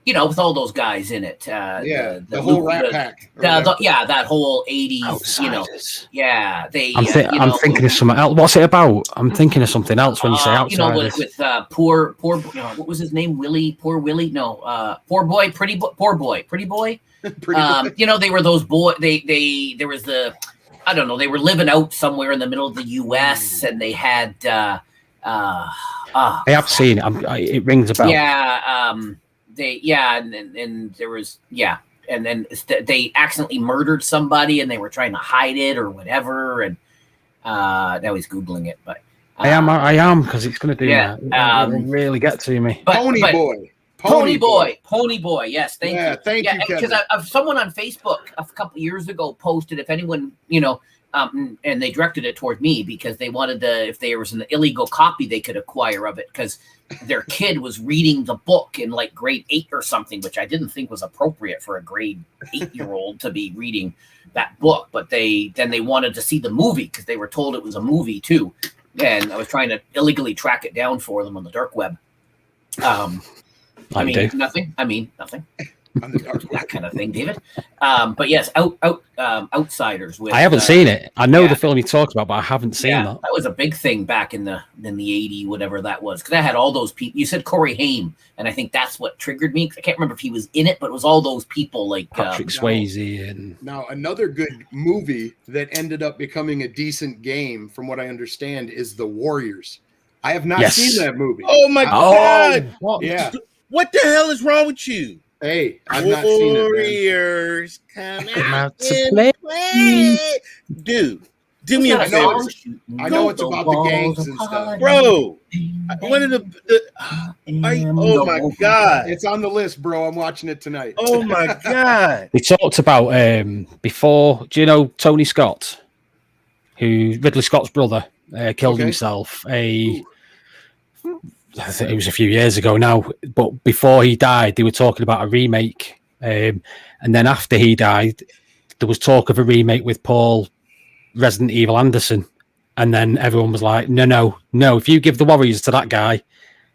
with all those guys in it. The whole Rat Pack. That whole 80s. Outsiders. I'm thinking of something else. What's it about? I'm thinking of something else when you say Outsiders. With poor. What was his name? Willie. Poor Willie. No. Poor boy. Pretty boy. Poor boy. Pretty boy. They were those boy. There was the. I don't know. They were living out somewhere in the middle of the U.S. and they had. I have seen it. It rings a bell. Yeah. And there was and then they accidentally murdered somebody and they were trying to hide it or whatever. And now he's Googling it, but I am because it's going to do that. It will really get to me. Pony Boy. Pony Boy. Yes, thank you. Thank you, because someone on Facebook a couple years ago posted, if anyone, and they directed it toward me because they wanted to, if there was an illegal copy they could acquire of it, because their kid was reading the book in like grade 8 or something, which I didn't think was appropriate for a grade 8-year-old to be reading that book. But they wanted to see the movie because they were told it was a movie too, and I was trying to illegally track it down for them on the dark web. Nothing. On the dark web. That kind of thing, David. But yes, Outsiders. With, I haven't seen it. I know the film you talked about, but I haven't seen that. That was a big thing back in the 80s, whatever that was, because I had all those people. You said Corey Haim, and I think that's what triggered me. I can't remember if he was in it, but it was all those people like Patrick Swayze. And now another good movie that ended up becoming a decent game, from what I understand, is The Warriors. I have not seen that movie. Oh my God! What? Yeah. What the hell is wrong with you? Hey, I've not seen it. Warriors come out to play. Dude, do me a favor. I know it's about the gangs and stuff. Bro, one of oh my God. It's on the list, bro. I'm watching it tonight. Oh my God. They talked about before, do you know Tony Scott, who Ridley Scott's brother killed himself? I think it was a few years ago now, but before he died, they were talking about a remake. And then after he died, there was talk of a remake with Paul Resident Evil Anderson. And then everyone was like, no. If you give the Warriors to that guy,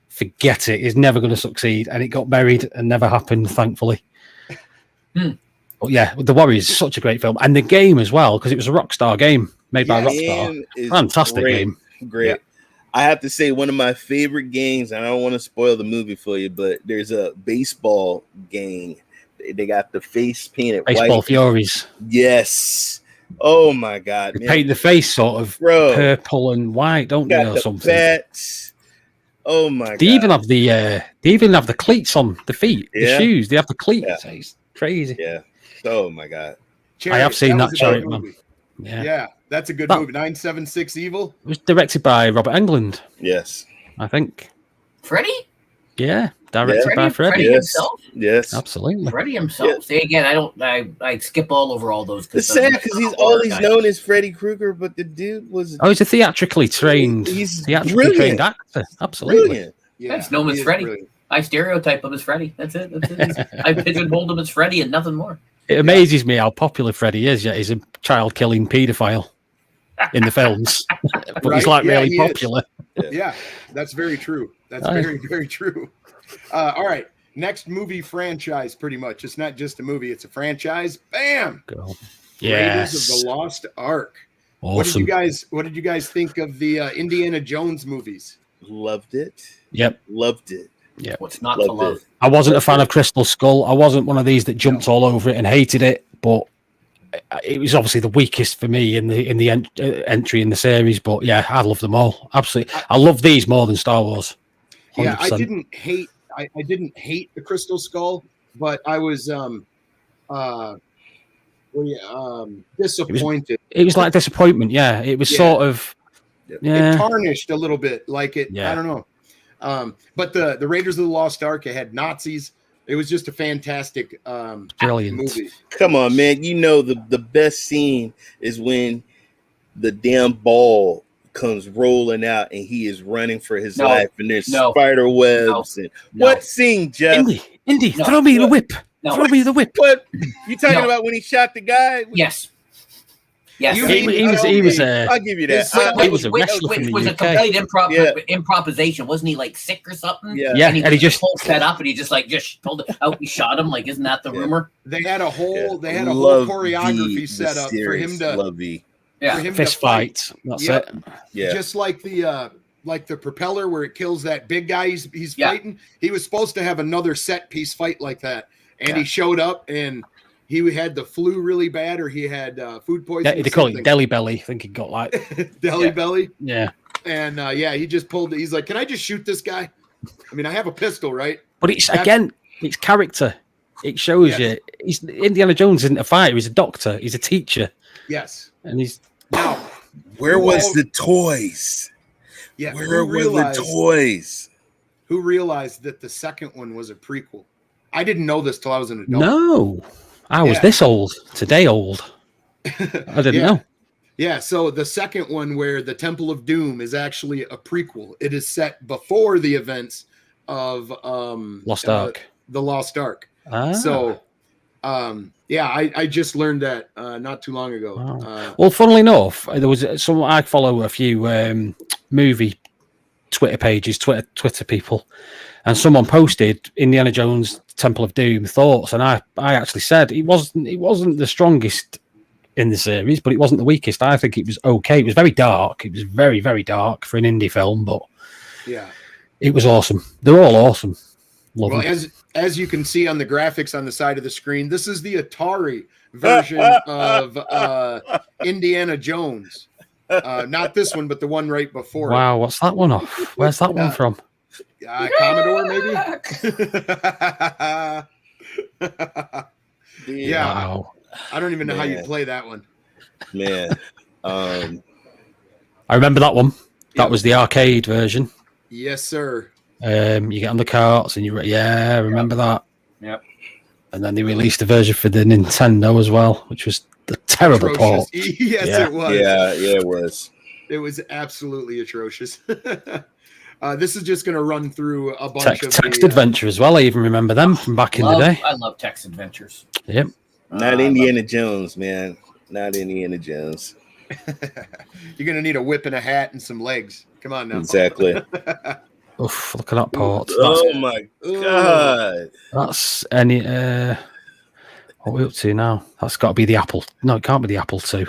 forget it. He's never going to succeed. And it got buried and never happened, thankfully. But yeah, The Warriors is such a great film. And the game as well, because it was a Rockstar game made by Rockstar. Fantastic game. Great. Yeah. I have to say, one of my favorite games, and I don't want to spoil the movie for you, but there's a baseball game. They got the face painted white. Baseball Furies. Yes. Oh my God. They paint the face sort of purple and white, don't they, or something? Bats. Oh my God. They even have the cleats on the feet, the shoes. They have the cleats. Yeah. It's crazy. Yeah. Oh my God. Chariot, I have seen that Chariot Man. Yeah, that's a good movie. 976 Evil. It was directed by Robert Englund. Yes. I think. Freddie? Yeah. Directed by Freddie. Himself? Yes. Absolutely. Freddie himself. Yes. See, again, I skip all over all those. It's sad because he's always known as Freddy Krueger, but the dude was... Oh, he's a theatrically trained trained actor. Absolutely. Brilliant. Yeah, it's known as Freddie. Brilliant. I stereotype him as Freddie. That's it. I pigeonholed him as Freddie and nothing more. It amazes me how popular Freddie is, yet he's a child-killing paedophile in the films. But he's really popular. Yeah, that's very true. That's very, very true. All right, next movie franchise, pretty much. It's not just a movie, it's a franchise. Bam! Yes. Raiders of the Lost Ark. Awesome. What did you guys think of the Indiana Jones movies? Loved it. Yep. Loved it. Yeah, what's not to love? I wasn't a fan of Crystal Skull. I wasn't one of these that jumped all over it and hated it, but it was obviously the weakest for me in the entry in the series. But yeah, I love them all. Absolutely, I love these more than Star Wars. 100%. Yeah, I didn't hate the Crystal Skull, but I was disappointed. It was like disappointment. Yeah, it was sort of. Yeah. It tarnished a little bit, like it. Yeah. I don't know. But the Raiders of the Lost Ark, it had Nazis. It was just a fantastic brilliant movie. Come on, man. You know the best scene is when the damn ball comes rolling out and he is running for his life and there's spider webs and what scene, Jeff? Indy, throw me the whip. Throw me the whip. What you talking about when he shot the guy? Yes. Yes, he was. I'll give you that. It was a wrestler from the was UK. A complete improvisation. Wasn't he like sick or something? Yeah. And he just pulled that up and he just pulled it out. He shot him. Like, isn't that the rumor? They had a whole choreography set up for him to fist fight. That's it. Yeah, just like the propeller where it kills that big guy he's fighting. He was supposed to have another set piece fight like that, and he showed up and. He had the flu really bad, or he had food poisoning. Yeah, they call it Deli Belly. I think he got like Deli Belly. Yeah. And he just pulled it. He's like, "Can I just shoot this guy? I mean, I have a pistol, right?" But it's character. It shows you. Indiana Jones isn't a fighter. He's a doctor. He's a teacher. Yes. And he's now. Where was the toys? Yeah. Where were the toys? who realized that the second one was a prequel? I didn't know this till I was an adult. No, I was this old, today old. I didn't know. Yeah, so the second one, where the Temple of Doom is actually a prequel. It is set before the events of Lost Ark. The Lost Ark. Ah. So, I just learned that not too long ago. Wow. Well, funnily enough, there was I follow a few movie Twitter pages, Twitter people, and someone posted Indiana Jones Temple of Doom thoughts, and I actually said it wasn't the strongest in the series, but it wasn't the weakest. I think it was okay. It was very dark. It was very, very dark for an indie film, but yeah, it was awesome. They're all awesome. Love well, them. as you can see on the graphics on the side of the screen, this is the Atari version of Indiana Jones. Not this one, but the one right before. Wow, what's that one off? Where's that one from? Commodore, maybe? Yeah. Wow. I don't even know how you play that one. Man. I remember that one. That was the arcade version. Yes, sir. You get on the carts and I remember that. Yep. And then they released a version for the Nintendo as well, which was the terrible port. Yes, Yeah. it was. Yeah, it was. It was absolutely atrocious. This is just going to run through a bunch of Text Adventure as well. I even remember them from back in the day. I love Text Adventures. Yep. Not Indiana Jones, man. Not Indiana Jones. You're going to need a whip and a hat and some legs. Come on now. Exactly. Oof, look at that port. Oh my God. That's any. What are we up to now? That's got to be the Apple. No, it can't be the Apple II.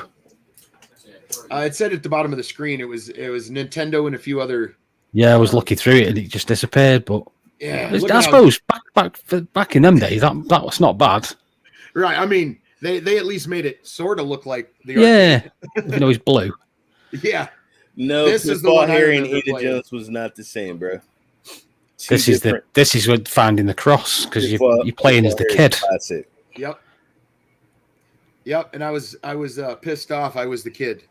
It said at the bottom of the screen it was Nintendo and a few other. Yeah, I was looking through it and it just disappeared. But yeah, I suppose back in them days that was not bad. Right. I mean, they at least made it sort of look like the arcade. Even though he's blue. Yeah. No, this is the one Harry and Indiana Jones was not the same, bro. This is what finding the cross because you're playing as the kid. Classic. Yep, and I was pissed off. I was the kid.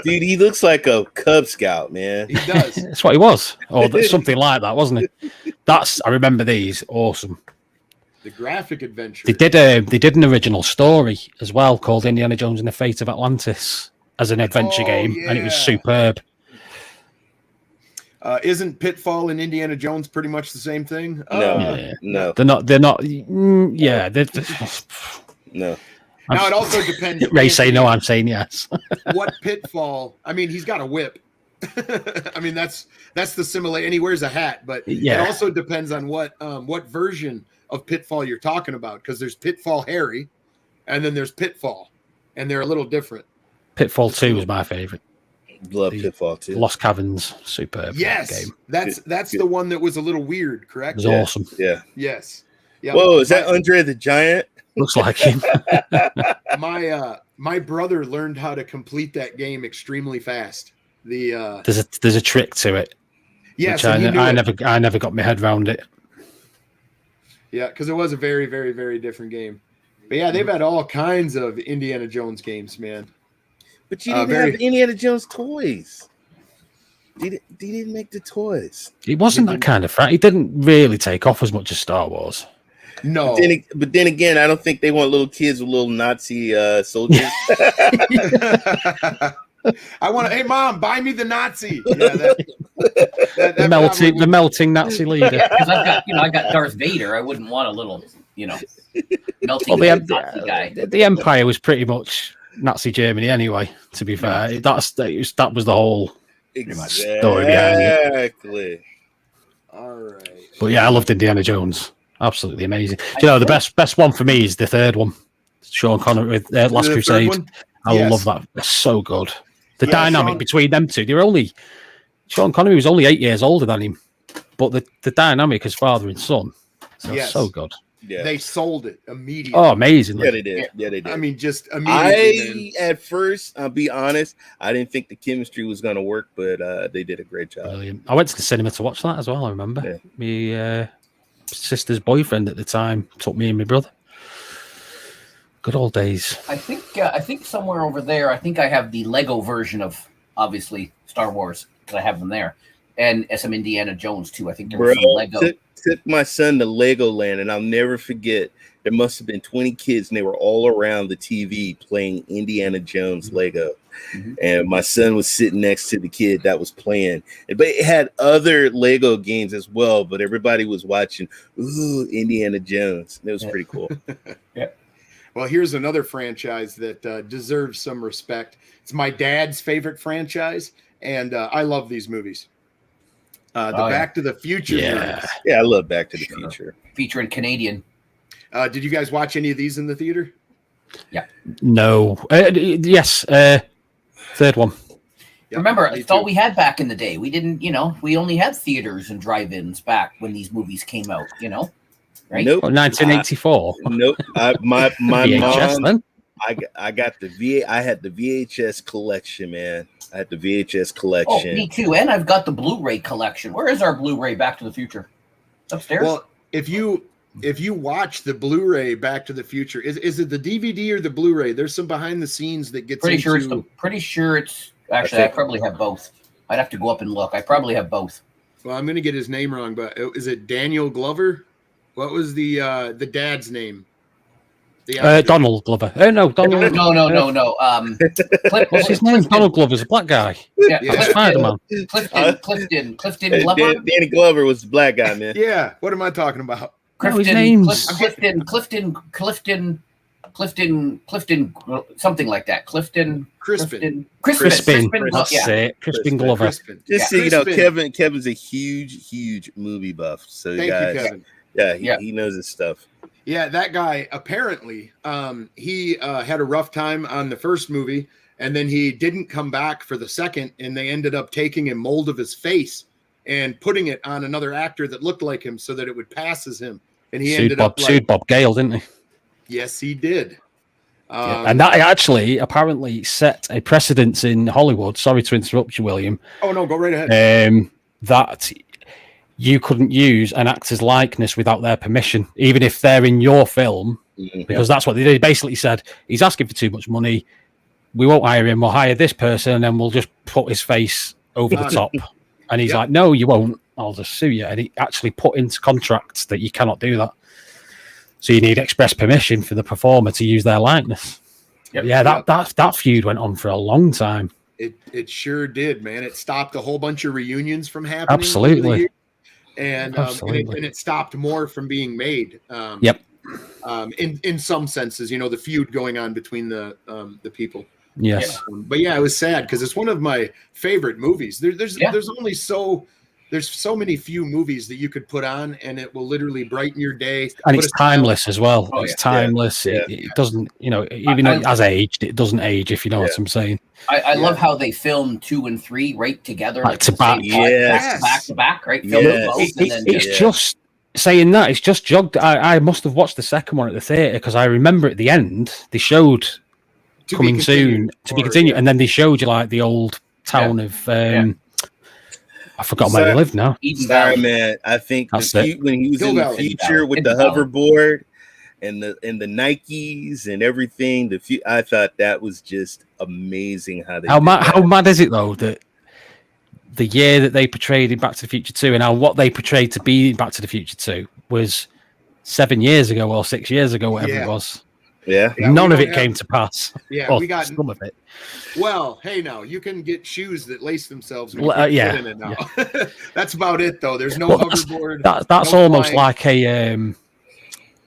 Dude, he looks like a Cub Scout, man. He does. That's what he was. Or something like that, wasn't it? I remember these. Awesome. The graphic adventure. They did an original story as well called Indiana Jones and the Fate of Atlantis as an adventure game, and it was superb. Isn't Pitfall and Indiana Jones pretty much the same thing? No. They're not. Yeah. No. Now it also depends. Ray say no, I'm saying yes. What Pitfall? I mean, he's got a whip. I mean, that's the simile, and he wears a hat. But it also depends on what version of Pitfall you're talking about, because there's Pitfall Harry, and then there's Pitfall, and they're a little different. Pitfall 2 was my favorite. Love Pitfall 2. Lost Caverns, superb game. That's the one that was a little weird, correct? It was awesome. Yeah. Yes. Yeah. Whoa, is that Andre the Giant? Looks like him. My brother learned how to complete that game extremely fast. There's a trick to it. Yes, I never got my head around it. Yeah, because it was a very, very, very different game. But yeah, they've had all kinds of Indiana Jones games, man. But you didn't have Indiana Jones toys. They didn't make the toys. He wasn't that kind of fan. He didn't really take off as much as Star Wars. No. But then again, I don't think they want little kids with little Nazi soldiers. I want to. Hey, Mom, buy me the Nazi. Yeah, the melting Nazi leader. Because I got Darth Vader. I wouldn't want a little, melting Nazi guy. The Empire was pretty much Nazi Germany anyway. To be fair, that was the whole story behind it. Exactly. All right. But yeah, I loved Indiana Jones. Absolutely amazing. The best one for me is the third one, Sean Connery with Last Crusade. I love that. They're so good. The dynamic between them two. Sean Connery was only 8 years older than him, but the dynamic as father and son. So good. Yeah. They sold it immediately. Oh, amazingly. Yeah, they did. I mean, just immediately. At first, I'll be honest, I didn't think the chemistry was going to work, but they did a great job. Brilliant. I went to the cinema to watch that as well, I remember. My sister's boyfriend at the time took me and my brother. Good old days. I think somewhere over there, I think I have the Lego version of, obviously, Star Wars, because I have them there. and some Indiana Jones too. I think there Bro, was some Lego. took my son to Legoland, and I'll never forget. There must have been 20 kids, and they were all around the TV playing Indiana Jones Lego. Mm-hmm. And my son was sitting next to the kid that was playing. But it had other Lego games as well, but everybody was watching Indiana Jones. It was pretty cool. Yeah. Well, here's another franchise that deserves some respect. It's my dad's favorite franchise, and I love these movies. Back to the Future movies. Yeah, I love Back to the Future. Featuring Canadian. Did you guys watch any of these in the theater? Yeah. No. Yes. Third one. Yep, remember, it's all we had back in the day. We didn't, we only had theaters and drive-ins back when these movies came out, right? Nope. 1984. Nope. My VHS, mom. Then? I got I had the VHS collection, man. I had the VHS collection. Oh, me too. And I've got the Blu-ray collection. Where is our Blu-ray Back to the Future? It's upstairs. Well, if you watch the Blu-ray Back to the Future, is it the DVD or the Blu-ray? There's some behind the scenes that gets pretty sure it's actually I probably have both. I'd have to go up and look. I probably have both. Well, I'm going to get his name wrong, but is it Daniel Glover? What was the dad's name? Donald Glover. No, Donald. No. What's his name? Donald Glover's a black guy. Yeah. Spider-Man. Clifton Glover. Danny Glover was the black guy, man. Yeah. What am I talking about? His name's Clifton, something like that. Crispin. That's it. Crispin Glover. Just so you know, Kevin's a huge movie buff. So Thank you, Kevin. Yeah, he knows his stuff. Yeah, that guy apparently he had a rough time on the first movie, and then he didn't come back for the second, and they ended up taking a mold of his face and putting it on another actor that looked like him so that it would pass as him. And he ended up sued Bob Gale, didn't he? Yes, he did. And that actually apparently set a precedence in Hollywood. Sorry to interrupt you, William. Oh no, go right ahead. That you couldn't use an actor's likeness without their permission, even if they're in your film, because that's what they did. They basically said, he's asking for too much money. We won't hire him. We'll hire this person, and then we'll just put his face over the top. And he's like, no, you won't. I'll just sue you. And he actually put into contracts that you cannot do that. So you need express permission for the performer to use their likeness. That feud went on for a long time. It sure did, man. It stopped a whole bunch of reunions from happening. Absolutely. And it stopped more from being made. In some senses, the feud going on between the people. Yes. But it was sad because it's one of my favorite movies. There's only so many few movies that you could put on and it will literally brighten your day. And it's timeless as well. It's timeless. Yeah. It doesn't, even though it has aged, it doesn't age, if you know what I'm saying. I love how they filmed 2 and 3 right together. Back to back. Back to back, right? It's just saying that, it's just jogged. I must have watched the second one at the theatre because I remember at the end, they showed coming soon to be continued. And then they showed you like the old town of... I forgot where they live now. Sorry, man. I think when he was in the future with the hoverboard and the Nikes and everything, I thought that was just amazing how they. How mad is it though that the year that they portrayed in Back to the Future 2 and now what they portrayed to be in Back to the Future 2 was 7 years ago or 6 years ago, whatever it was. Yeah. None of it came to pass. Yeah, we got some of it. Well, hey, now you can get shoes that lace themselves. In it now. That's about it, though. There's no hoverboard. That's almost like a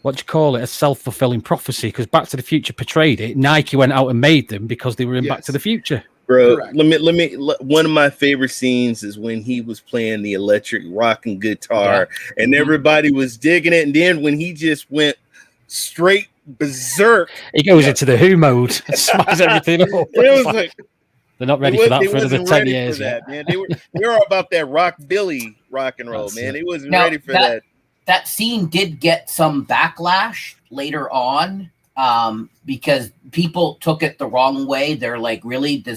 what do you call it? A self-fulfilling prophecy. Because Back to the Future portrayed it. Nike went out and made them because they were in Back to the Future. Bro, let me. One of my favorite scenes is when he was playing the electric rocking guitar, and everybody was digging it. And then when he just went straight berserk, he goes into the Who mode and smashes everything up. It was like they're not ready for that for another 10 years. Man. They were about that rockabilly rock and roll, man. They wasn't ready for that. That scene did get some backlash later on, because people took it the wrong way. They're like, really, the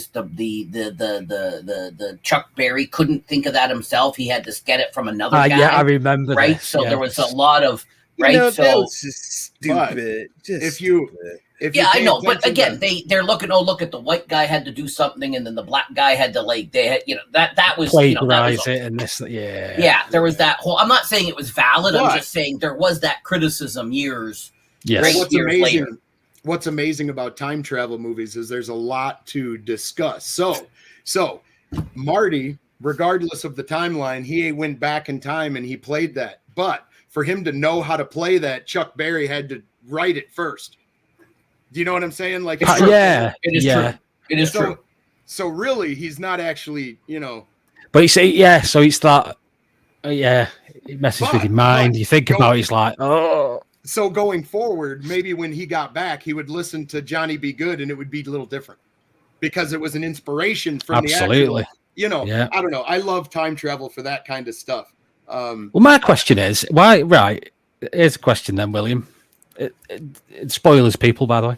Chuck Berry couldn't think of that himself. He had to get it from another guy. Yeah, I remember. Right, this. so there was a lot of right? That was just stupid. I know, but again, they're looking. Oh, look at the white guy had to do something, and then the black guy had to that was plagiarize it and this. Yeah, there was that whole. I'm not saying it was valid. I'm just saying there was that criticism years. Yes. Years later. What's amazing about time travel movies is there's a lot to discuss. So Marty, regardless of the timeline, he went back in time and he played that. But for him to know how to play that, Chuck Berry had to write it first. Do you know what I'm saying? Like, it is true. It is true. So really, he's not actually, But you see, so it's that. It messes with your mind. You think about it, it's like, oh. So going forward, maybe when he got back, he would listen to Johnny Be Good, and it would be a little different because it was an inspiration from the actual. I don't know. I love time travel for that kind of stuff. Well, my question is, why? Right, here's a question then, William. It spoilers, people, by the way.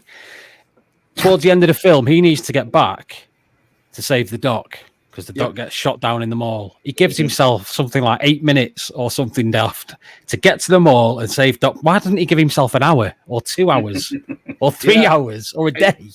Towards the end of the film, he needs to get back to save the doc because the doc gets shot down in the mall. He gives himself something like 8 minutes or something daft to get to the mall and save doc. Why doesn't he give himself an hour or 2 hours or 3 hours or a day?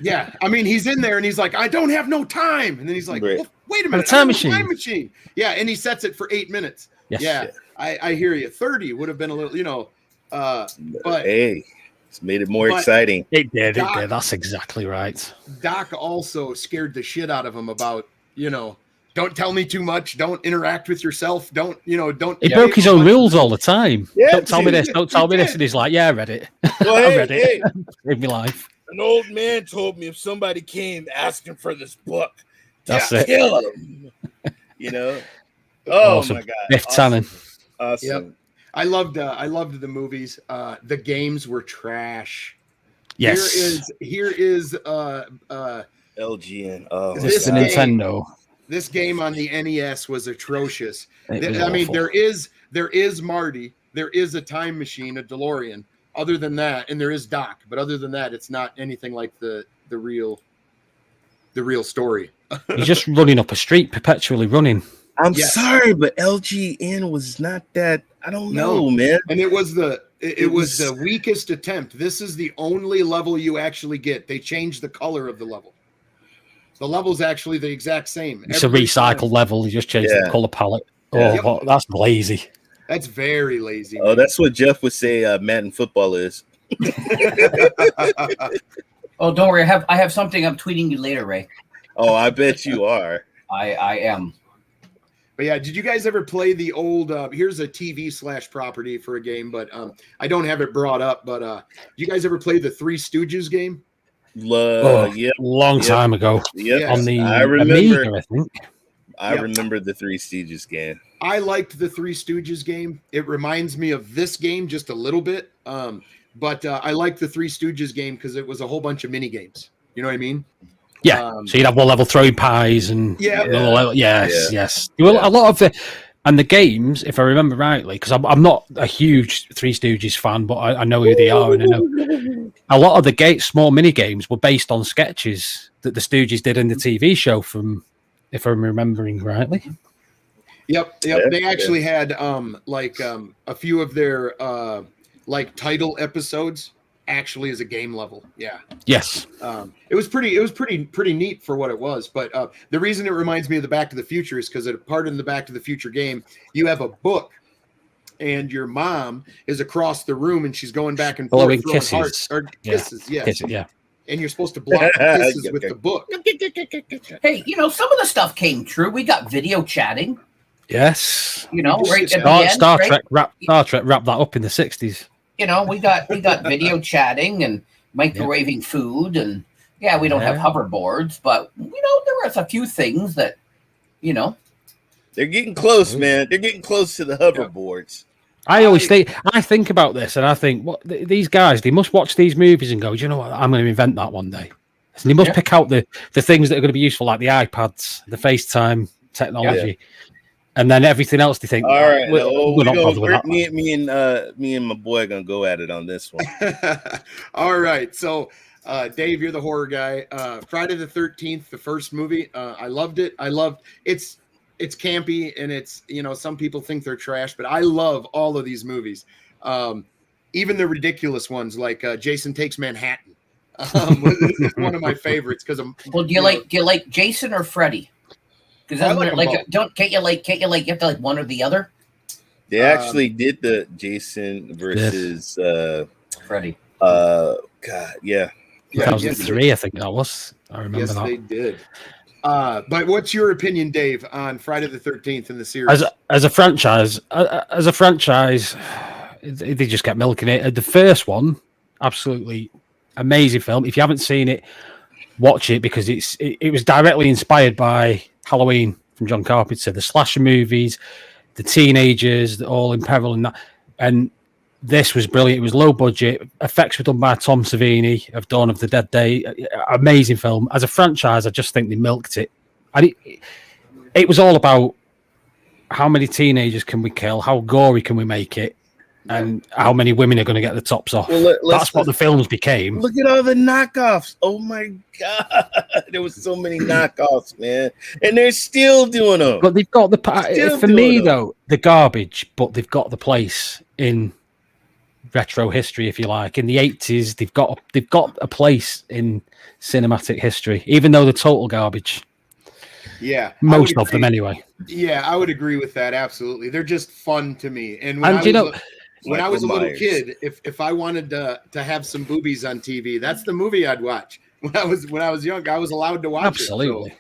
Yeah, I mean, he's in there and he's like, I don't have no time. And then he's like, well, wait a minute. Time machine. Yeah, and he sets it for 8 minutes. Yes. Yeah, I hear you. 30 would have been a little, but hey, it's made it more exciting. It did. That's exactly right. Doc also scared the shit out of him about, don't tell me too much. Don't interact with yourself. Don't. He broke his own rules all the time. Yeah, don't tell me this. Don't tell me this. And he's like, yeah, I read it. Well, I read it. Saved my life. An old man told me if somebody came asking for this book, that's it. Kill him. Oh awesome. My God. Biff Tannen. Awesome. Yep. I loved the movies. The games were trash. Yes. Here is LGN. Oh, this is the Nintendo. This game on the NES was atrocious. Was there is Marty, there is a time machine, a DeLorean. Other than that, and there is Doc, but other than that, it's not anything like the real story. He's just running up a street, perpetually running. I'm sorry, but LGN was not that. I don't know, man. And it was the weakest attempt. This is the only level you actually get. They changed the color of the level. The level's actually the exact same. It's a recycled level. You just changed the color palette. Oh, that's lazy. That's very lazy. Oh, man. That's what Jeff would say Madden football is. Oh, don't worry. I have something I'm tweeting you later, Ray. Oh, I bet you are. I am. But yeah, did you guys ever play the old? Here's a TV / property for a game, but I don't have it brought up. But did you guys ever play the Three Stooges game? Long time ago. Yep. On the I remember. Amiga, I think. I remember the Three Stooges game. I liked the Three Stooges game. It reminds me of this game just a little bit. But I liked the Three Stooges game because it was a whole bunch of mini games. You know what I mean? Yeah. So you'd have one level throwing pies and another level. Yes. Well, a lot of the games, if I remember rightly, because I'm not a huge Three Stooges fan, but I know who they are, and I know a lot of the small mini games were based on sketches that the Stooges did in the TV show from, if I'm remembering rightly. Yep. They actually had a few of their title episodes actually as a game level. Yeah. Yes. It was pretty neat for what it was. But the reason it reminds me of the Back to the Future is because at a part in the Back to the Future game, you have a book and your mom is across the room and she's going back and forth throwing hearts or kisses. Yes. Yeah. And you're supposed to block kisses with the book. Hey, some of the stuff came true. We got video chatting. Yes. Right at the end, Star Trek wrapped that up in the 60s. We got video chatting and microwaving food, and we don't have hoverboards, but there was a few things that they're getting close, man. They're getting close to the hoverboards. I always think about this, and I think these guys, they must watch these movies and go, do you know what? I'm going to invent that one day. And they must pick out the things that are going to be useful, like the iPads, the FaceTime technology. Yeah. And then everything else, they think. All right, we're not bothered with that. Me and my boy are gonna go at it on this one. All right, so Dave, you're the horror guy. Friday the 13th, the first movie. I loved it. It's campy and it's some people think they're trash, but I love all of these movies. even the ridiculous ones like Jason Takes Manhattan. Is one of my favorites because I'm. Well, do you like Jason or Freddy? Because can't you have to like one or the other? They actually did the Jason versus Freddy. God, yeah. 2003, I think that was. I remember yes, that. They did. But what's your opinion, Dave, on Friday the 13th in the series? As a franchise, they just kept milking it. The first one, absolutely amazing film. If you haven't seen it, watch it because it was directly inspired by Halloween from John Carpenter. The slasher movies, the teenagers, all in peril, and this was brilliant. It was low budget. Effects were done by Tom Savini of Dawn of the Dead Day. Amazing film. As a franchise, I just think they milked it. And it was all about how many teenagers can we kill, how gory can we make it, and how many women are going to get the tops off. Well, that's what the films became. Look at all the knockoffs. Oh my God. There was so many knockoffs, man. And they're still doing them. But they've got the garbage, but they've got the place in retro history, if you like. In the 80s, they've got a place in cinematic history, even though they're total garbage. Yeah. Most of them anyway. Yeah, I would agree with that. Absolutely. They're just fun to me. And when I was a little kid, if I wanted to have some boobies on TV, that's the movie I'd watch. When I was young, I was allowed to watch Absolutely. It.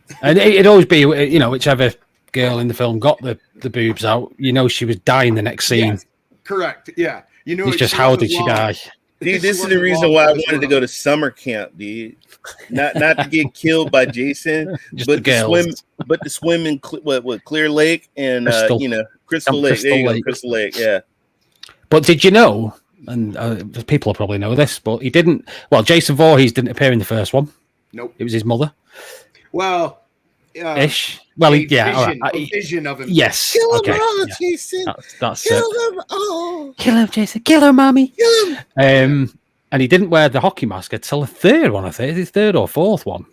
So. And it'd always be, whichever girl in the film got the boobs out, she was dying the next scene. Yes, correct. Yeah. It's just how did she die? Dude, this is the reason why I wanted to go to summer camp, dude. Not to get killed by Jason, but to swim in Clear Lake and Crystal Lake. Crystal Lake, yeah. But did you know? And people probably know this, but he didn't. Well, Jason Voorhees didn't appear in the first one. Nope. It was his mother. Well, ish. Well, a vision of him. Yes. Kill him all, Jason. That's Kill it. him all. Kill him, Jason. Kill her, mommy. Kill him. And he didn't wear the hockey mask until the third one. I think the third or fourth one.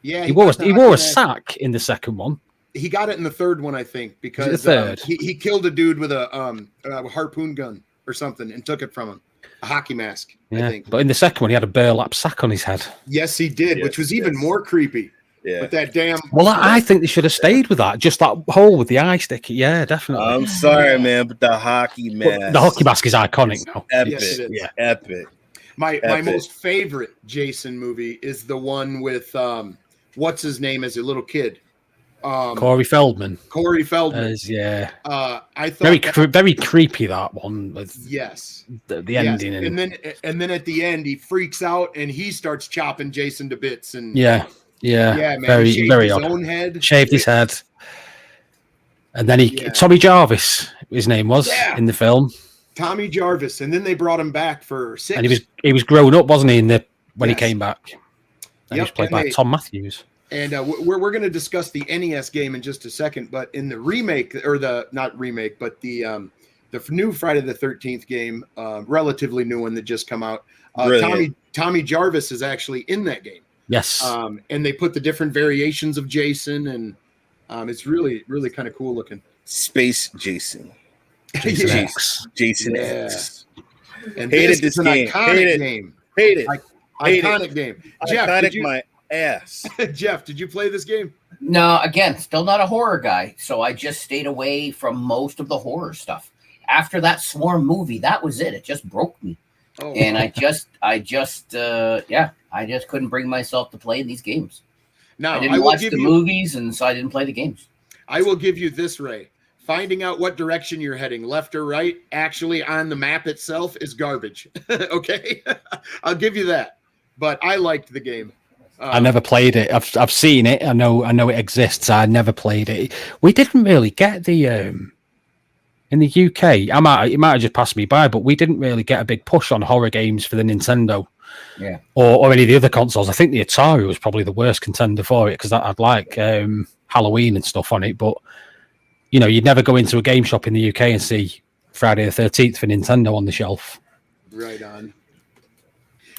Yeah, he wore a sack in the second one. He got it in the third one, I think, because he killed a dude with a harpoon gun or something and took it from him. A hockey mask, yeah, I think. But in the second one, he had a burlap sack on his head. Yes, he did, which was even more creepy. Yeah. With that damn. Well, I think they should have stayed with that. Just that hole with the eye stick. Yeah, definitely. I'm sorry, man, but the hockey mask. The hockey mask is iconic now. Epic. Yes, it is. Yeah, epic. My most favorite Jason movie is the one with what's his name as a little kid. Corey Feldman. Yeah. I thought very creepy, that one with the ending. And then at the end he freaks out and he starts chopping Jason to bits and yeah, man. Very odd. Own head. Shaved his head. And then Tommy Jarvis, his name was in the film. Tommy Jarvis, and then they brought him back for 6. And he was grown up, wasn't he? When he came back, and he was played by Tom Matthews. And we're going to discuss the NES game in just a second, but in the remake, or the new Friday the 13th game, relatively new one that just come out. Tommy Jarvis is actually in that game. Yes. And they put the different variations of Jason, and it's really, really kind of cool looking. Space Jason. Jason X. And hated this game. Iconic game. Hated. Iconic game. Jeff, iconic my ass. Jeff, did you play this game? No, again, still not a horror guy, so I just stayed away from most of the horror stuff. After that Swarm movie, that was it. It just broke me. Oh, and I just couldn't bring myself to play these games. Now, I didn't watch the movies, and so I didn't play the games. I will give you this, Ray. Finding out what direction you're heading, left or right, actually on the map itself is garbage. Okay? I'll give you that. But I liked the game. I never played it. I've seen it. I know it exists. I never played it. We didn't really get the in the UK. It might have just passed me by, but we didn't really get a big push on horror games for the Nintendo. Yeah. Or any of the other consoles. I think the Atari was probably the worst contender for it because I'd like Halloween and stuff on it, but you'd never go into a game shop in the UK and see Friday the 13th for Nintendo on the shelf. Right on.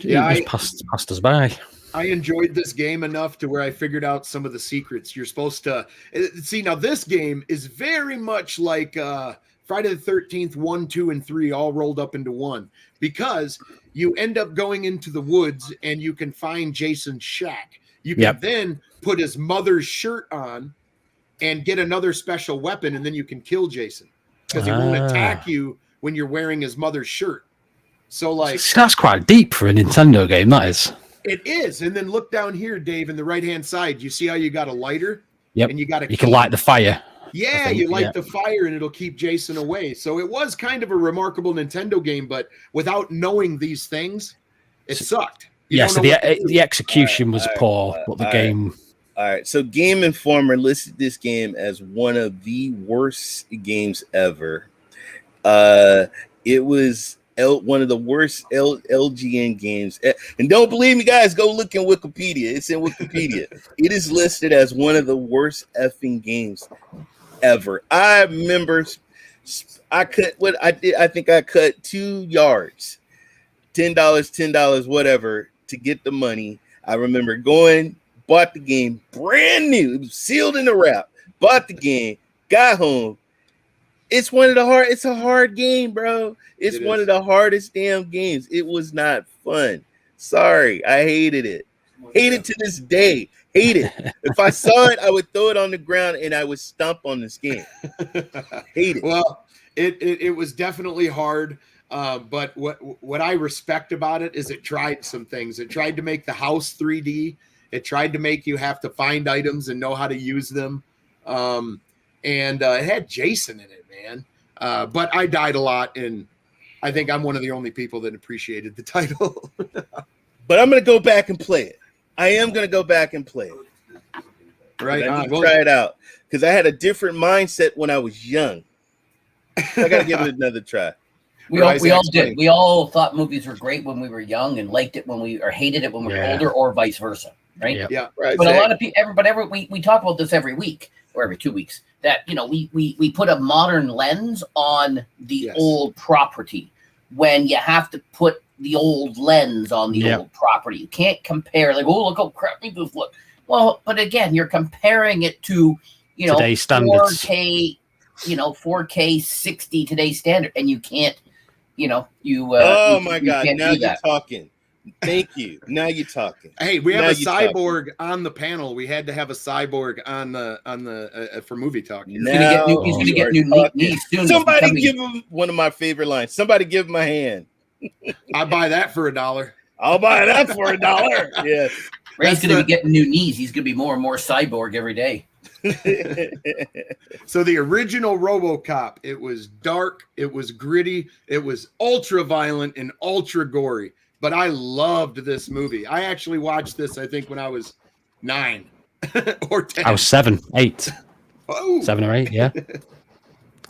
It just passed us by. I enjoyed this game enough to where I figured out some of the secrets. You're supposed to see now. This game is very much like Friday the 13th, 1, 2, and 3 all rolled up into one, because you end up going into the woods and you can find Jason's shack. You can then put his mother's shirt on and get another special weapon, and then you can kill Jason, because he won't attack you when you're wearing his mother's shirt. So, like, that's quite deep for a Nintendo game, that is. It is. And then look down here, Dave, in the right-hand side. You see how you got a lighter? Yep. And you got you can light the fire. Yeah, you light the fire and it'll keep Jason away. So it was kind of a remarkable Nintendo game, but without knowing these things, it sucked. So the execution was poor, but the game... All right, so Game Informer listed this game as one of the worst games ever. It was one of the worst LGN games. And don't believe me, guys, go look in Wikipedia. It's in Wikipedia. It is listed as one of the worst effing games ever. I remember I think I cut 2 yards, $10, whatever, to get the money. I remember bought the game brand new. It was sealed in the wrap. Bought the game, got home. It's a hard game, bro. It's one of the hardest damn games. It was not fun. Sorry, I hated it. Hate it to this day. Hate it. If I saw it, I would throw it on the ground and I would stomp on this game. Hate it. Well, it was definitely hard. But what I respect about it is it tried some things. It tried to make the house 3D. It tried to make you have to find items and know how to use them. And it had Jason in it, man. But I died a lot, and I think I'm one of the only people that appreciated the title. But I'm going to go back and play it. I am going to go back and play it. Right. Try it out, because I had a different mindset when I was young. I got to give it another try. We all did. We all thought movies were great when we were young and liked it or hated it when we were older, or vice versa. Right. Yeah. Right. But a lot of people, we talk about this every week or every 2 weeks, that, we put a modern lens on the old property when you have to put the old lens on the old property. You can't compare, like, oh, look how crappy this look. Well, but again, you're comparing it to, today's standards. 4K, 4K 60 today's standard, and you can't, oh my God! Now you're talking. Thank you. Now you're talking. Hey, we have a cyborg on the panel. We had to have a cyborg on the for movie talk. He's gonna get new knees soon. Somebody give him one of my favorite lines. Somebody give him a hand. I buy that for $1. I'll buy that for $1. Yes. Ray's gonna be getting new knees. He's gonna be more and more cyborg every day. So the original RoboCop, it was dark, it was gritty, it was ultra violent and ultra gory. But I loved this movie. I actually watched this, I think, when I was 9 or 10. I was 7, 8. Oh. 7 or 8, yeah.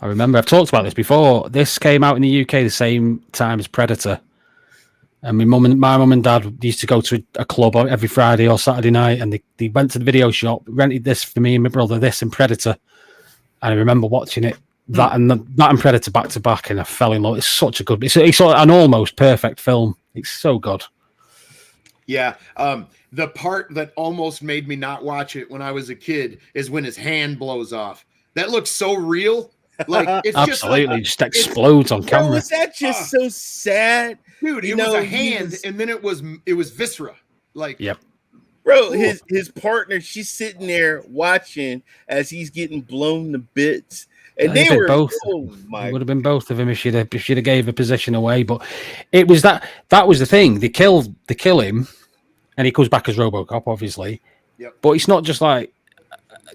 I remember. I've talked about this before. This came out in the UK the same time as Predator. And my mum and dad used to go to a club every Friday or Saturday night, and they went to the video shop, rented this for me and my brother, this and Predator. And I remember watching it, that and Predator back to back, and I fell in love. It's such a good, it's an almost perfect film. It's so good. Yeah. The part that almost made me not watch it when I was a kid is when his hand blows off. That looks so real. Like, it's absolutely just explodes on camera. Bro, is that just so sad? Dude, it was a hand, and then it was viscera. Like, yep. Bro, his partner, she's sitting there watching as he's getting blown to bits. And they were both. Oh my! It would have been both of them if she'd have gave a position away. But it was that was the thing. They kill him, and he comes back as RoboCop, obviously. Yep. But it's not just like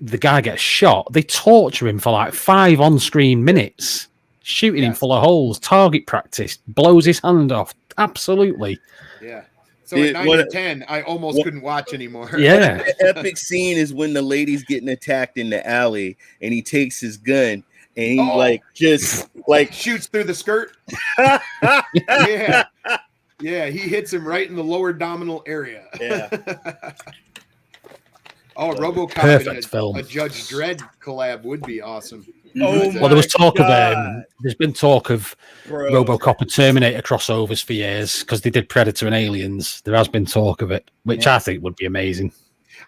the guy gets shot. They torture him for like 5 on-screen minutes, shooting him full of holes. Target practice, blows his hand off. Absolutely. Yeah. So at 9 to 10, I almost couldn't watch anymore. Yeah. The epic scene is when the lady's getting attacked in the alley, and he takes his gun. And he just shoots through the skirt. Yeah. Yeah, he hits him right in the lower abdominal area. Yeah. RoboCop perfect film. A Judge Dredd collab would be awesome. Oh, well, there was talk God. of there's been talk of RoboCop and Terminator crossovers for years because they did Predator and Aliens. There has been talk of it, which I think would be amazing.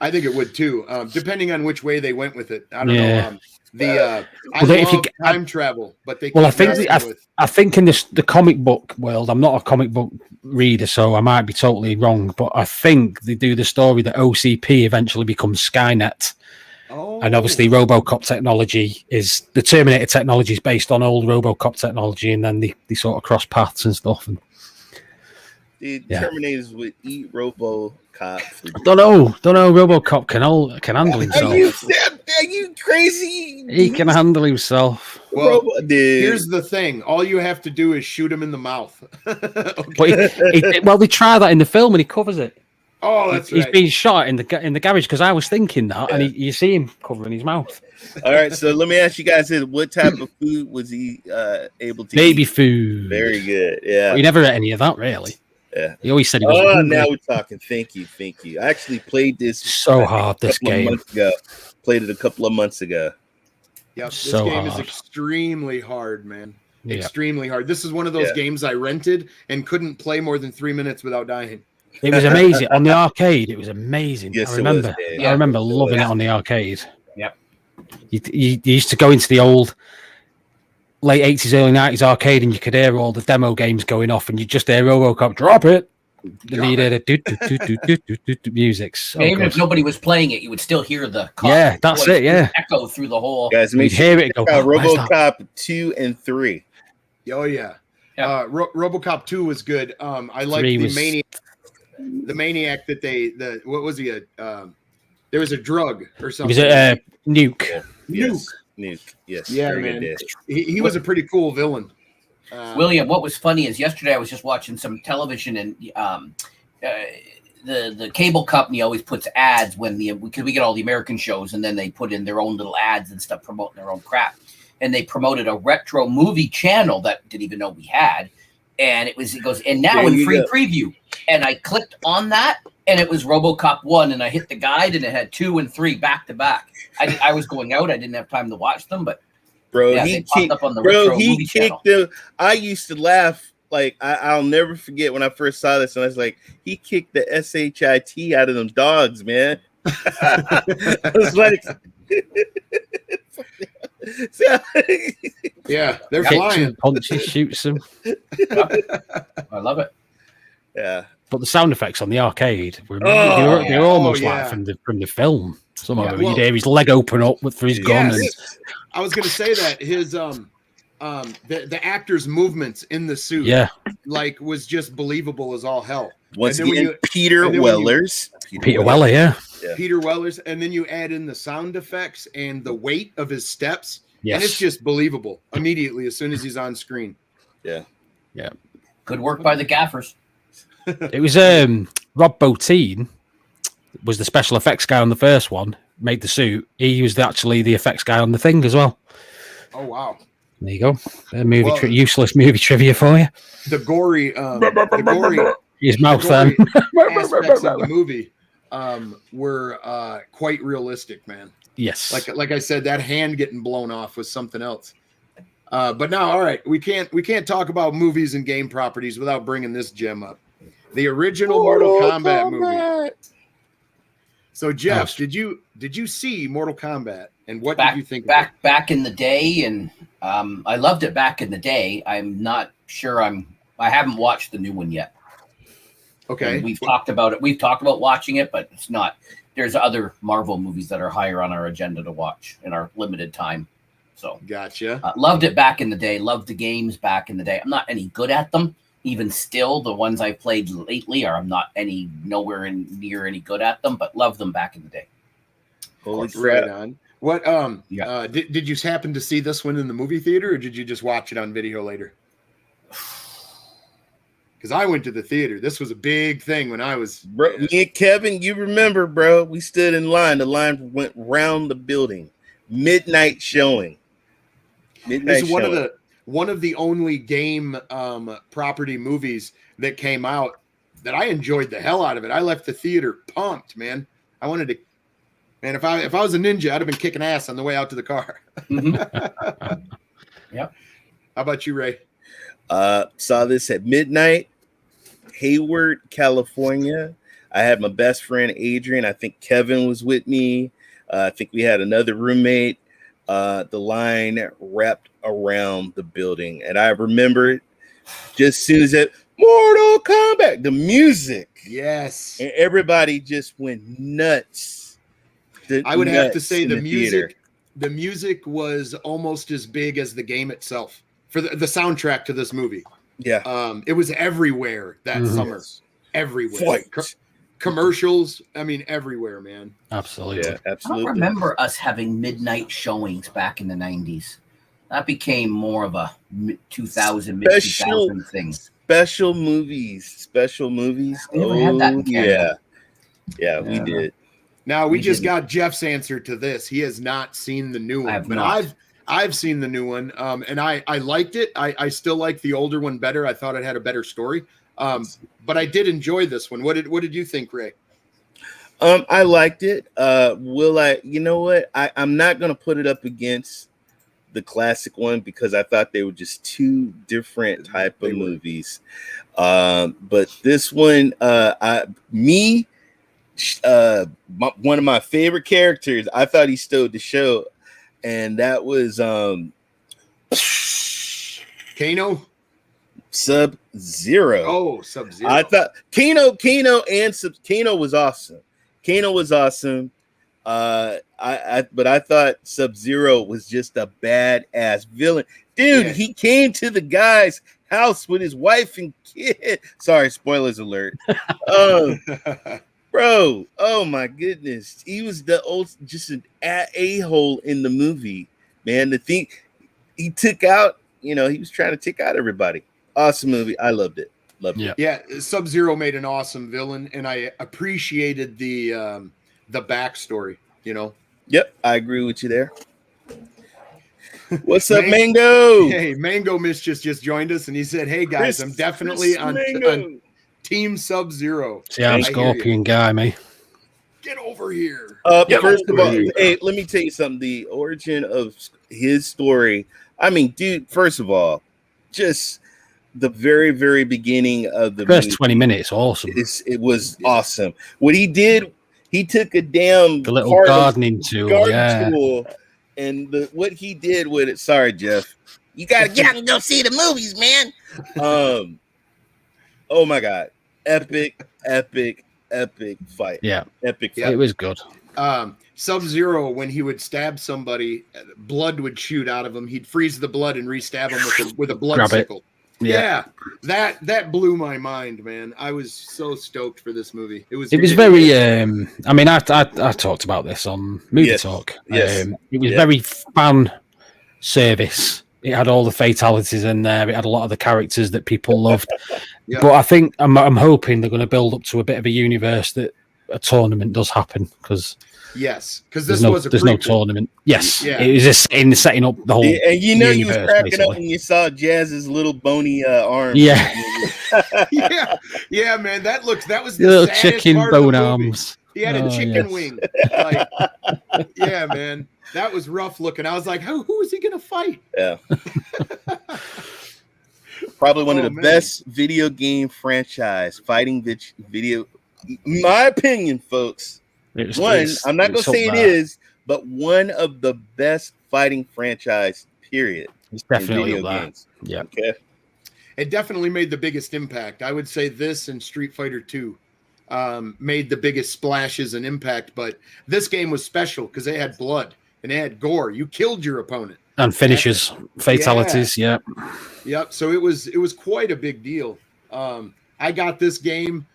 I think it would too, depending on which way they went with it. I don't know. I if love time travel, but they I think in the comic book world, I'm not a comic book reader, so I might be totally wrong, but I think they do the story that OCP eventually becomes Skynet. Oh. And obviously RoboCop technology is the Terminator technology is based on old RoboCop technology, and then they sort of cross paths and stuff. And Terminators would eat RoboCop. Don't know. RoboCop can handle himself. Are you crazy? He can handle himself. Well, here's the thing: all you have to do is shoot him in the mouth. Okay. But they try that in the film, and he covers it. Oh, that's He's being shot in the garage, because I was thinking that, and you see him covering his mouth. All right, so let me ask you guys this: what type of food was he able to Baby eat? food. Very good. Yeah. Well, he never ate any of that, really. Yeah. He always said he was hungry. Now we're talking. Thank you. I actually played this hard, this game. Played it a couple of months ago. Yeah, this game is extremely hard, man. Yeah. Extremely hard. This is one of those games I rented and couldn't play more than 3 minutes without dying. It was amazing. On the arcade, it was amazing. Yes, I remember. I remember loving it on the arcade. Yep. You used to go into the old late 80s, early 90s arcade, and you could hear all the demo games going off, and you just hear RoboCop, drop it. And you'd hear the music. So even if nobody was playing it, you would still hear the that's it. Yeah, echo through the whole. Guys, make sure hear it go. RoboCop 2 and 3. Oh yeah. RoboCop 2 was good. I like the Maniac that what was he? There was a drug or something. Was it Nuke? Nuke. Yes. Yeah, man. He was a pretty cool villain. William, what was funny is yesterday I was just watching some television, and the cable company always puts ads because we get all the American shows, and then they put in their own little ads and stuff promoting their own crap. And they promoted a retro movie channel that didn't even know we had. And it goes, and now in free preview. And I clicked on that, and it was RoboCop 1, and I hit the guide, and it had 2 and 3 back to back. I was going out. I didn't have time to watch them, but he kicked them. I used to laugh. Like, I'll never forget when I first saw this, and I was like, he kicked the SHIT out of them dogs, man. I was like, yeah, they're flying. Punches, shoots them. I love it. Yeah, but the sound effects on the arcade they're almost like from the film. Some of them, you'd hear his leg open up for his gun. And I was going to say that his the actor's movements in the suit, was just believable as all hell. Once again, Peter Wellers, Peter Weller, Peter Wellers, and then you add in the sound effects and the weight of his steps, and it's just believable immediately as soon as he's on screen. Yeah. Good work by the gaffers. It was Rob Bottin was the special effects guy on the first one, made the suit. He was actually the effects guy on the Thing as well. Oh wow! There you go. Useless movie trivia for you. The gory his mouth then aspects of the movie were quite realistic, man. Yes. Like I said, that hand getting blown off was something else. But now, all right, we can't talk about movies and game properties without bringing this gem up. The original Mortal Kombat movie. So Jeff, did you see Mortal Kombat, and what did you think? Back in the day, and I loved it back in the day. I'm not sure I haven't watched the new one yet. Okay, and we've talked about it. We've talked about watching it, but it's not. There's other Marvel movies that are higher on our agenda to watch in our limited time. So gotcha. Loved it back in the day. Loved the games back in the day. I'm not any good at them. Even still, the ones I've played lately I'm not nowhere near any good at them, but love them back in the day. Holy right on. What did you happen to see this one in the movie theater, or did you just watch it on video later? Because I went to the theater. This was a big thing when I was. Bro, me and Kevin, you remember, bro? We stood in line. The line went round the building. Midnight showing. This is one of the only game property movies that came out that I enjoyed the hell out of it. I left the theater pumped, man. I wanted to. Man, if I was a ninja, I'd have been kicking ass on the way out to the car. Mm-hmm. Yep. How about you, Ray? Saw this at midnight, Hayward, California. I had my best friend Adrian. I think Kevin was with me. I think we had another roommate. The line wrapped around the building, and I remember just as soon as it Mortal Kombat, the music, yes, and everybody just went nuts. I would have to say the music. The music was almost as big as the game itself for the soundtrack to this movie. Yeah, it was everywhere that summer, everywhere. Commercials, I mean, everywhere, man. Absolutely. Yeah, absolutely. I don't remember us having midnight showings back in the 90s. That became more of a 2000 thing. Special movies. We never had that in Canada. Yeah, we did. Now we just got Jeff's answer to this. He has not seen the new one, but I've seen the new one, and I liked it. I still like the older one better. I thought it had a better story, but I did enjoy this one. What did you think, Ray? I liked it. Will I? You know what? I'm not gonna put it up against the classic one because I thought they were just two different type of movies. But this one, one of my favorite characters, I thought he stole the show, and that was Kano? Sub-Zero. Oh, Sub-Zero. I thought Kano was awesome. But I thought Sub-Zero was just a badass villain. Dude, He came to the guy's house with his wife and kid. Sorry, spoilers alert. Bro, oh my goodness. He was just an a-hole in the movie, man. The thing he took out, he was trying to take out everybody. Awesome movie. I loved it. Yeah, Sub-Zero made an awesome villain, and I appreciated the backstory, Yep, I agree with you there. What's up, Mango? Hey, Mango Mischief just joined us, and he said, "Hey guys, I'm definitely on Team Sub-Zero." See, I'm Scorpion guy, me. Get over here. First of all, hey, let me tell you something. The origin of his story. I mean, dude. First of all, just the very, very beginning of the first movie, 20 minutes, awesome. It was awesome. What he did, he took the little gardening tool, and what he did with it. Sorry, Jeff. You gotta get out and go see the movies, man. Oh my god, epic fight. Yeah, epic fight. It was good. Sub-Zero, when he would stab somebody, blood would shoot out of him. He'd freeze the blood and re-stab him with a blood sickle. Yeah, that blew my mind, man. I was so stoked for this movie. It was very. I mean, I talked about this on Movie Talk. Yes. It was very fan service. It had all the fatalities in there. It had a lot of the characters that people loved. But I think I'm hoping they're going to build up to a bit of a universe that a tournament does happen because. Yes, because there's no tournament. Yes, it was just setting up the whole. And you was cracking up when you saw Jazz's little bony arms. Yeah, yeah, man. That was the little chicken bone arms. He had a chicken wing. Yeah, man, that was rough looking. I was like, who is he gonna fight? Yeah. Probably one of the best video game franchise fighting video. In my opinion, folks. I'm not going to say it is, but one of the best fighting franchise, period. It's definitely video games. Yeah. Okay. It definitely made the biggest impact. I would say this and Street Fighter 2 made the biggest splashes and impact, but this game was special because they had blood and they had gore. You killed your opponent. And finishes, fatalities, Yep. So it was quite a big deal. I got this game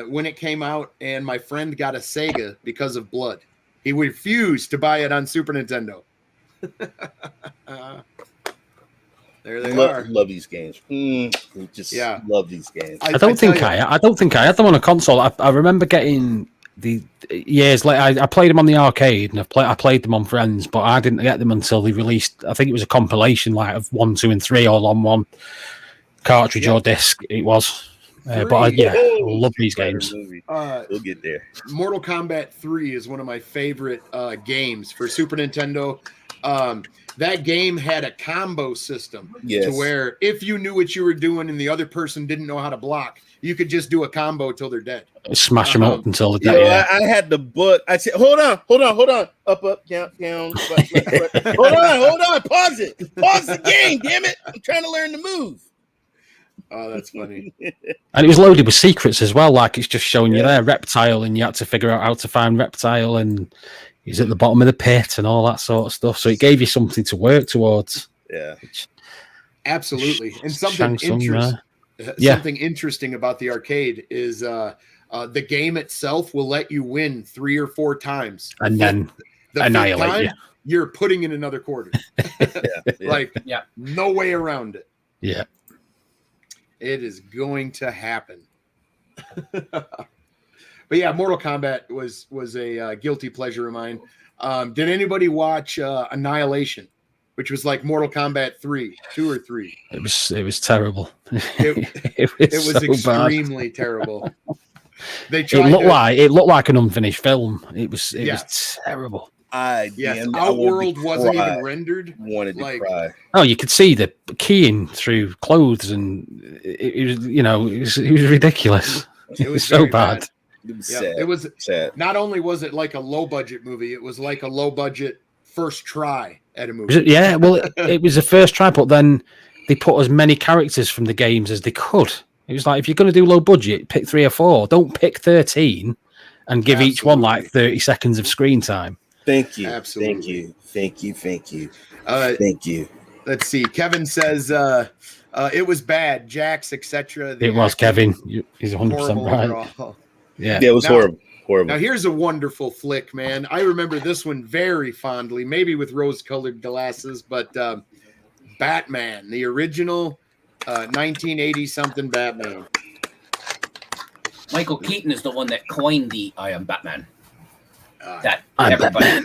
when it came out, and my friend got a Sega because of blood. He refused to buy it on Super Nintendo. There they are. Love these games. Love these games. I don't think I had them on a console. I remember getting the years later. I played them on the arcade, and I played them on Friends, but I didn't get them until they released. I think it was a compilation of 1, 2, and 3 all on one cartridge or disc. It was. But I love these games. We'll get there. Mortal Kombat 3 is one of my favorite games for Super Nintendo. That game had a combo system Yes. to where if you knew what you were doing and the other person didn't know how to block, you could just do a combo till they're dead. Smash them up until they're You know, dead. I had the book. I said, hold on. Up, down. Hold on. Pause it. Pause the game, damn it. I'm trying to learn the move. Oh, that's funny. And it was loaded with secrets as well. Like it's just showing you there, Reptile, and you had to figure out how to find Reptile, and he's at the bottom of the pit and all that sort of stuff. So it gave you something to work towards. Yeah. Absolutely. And something interesting about the arcade is the game itself will let you win 3 or 4 times. And then annihilate you. You're putting in another quarter. No way around it. Yeah. It is going to happen. But yeah, Mortal Kombat was a guilty pleasure of mine. Did anybody watch Annihilation, which was like Mortal Kombat 2 or 3? It was terrible. It was so extremely bad. terrible. It looked like an unfinished film. It was terrible. Outworld wasn't even rendered. Wanted to cry. Oh, you could see the keying through clothes, and it was ridiculous. It was so bad. It was sad. It was sad. Not only was it like a low budget movie, it was like a low budget first try at a movie. Yeah, well, it was the first try, but then they put as many characters from the games as they could. It was like, if you're going to do low budget, pick 3 or 4. Don't pick 13 and give each one like 30 seconds of screen time. Thank you. Absolutely. Thank you. Thank you. Let's see. Kevin says it was bad. Jax, etc. It was Kevin. He's 100% right. Overall. Yeah, it was horrible. Now here's a wonderful flick, man. I remember this one very fondly, maybe with rose-colored glasses, but Batman, the original 1980-something Batman. Michael Keaton is the one that coined the "I am Batman."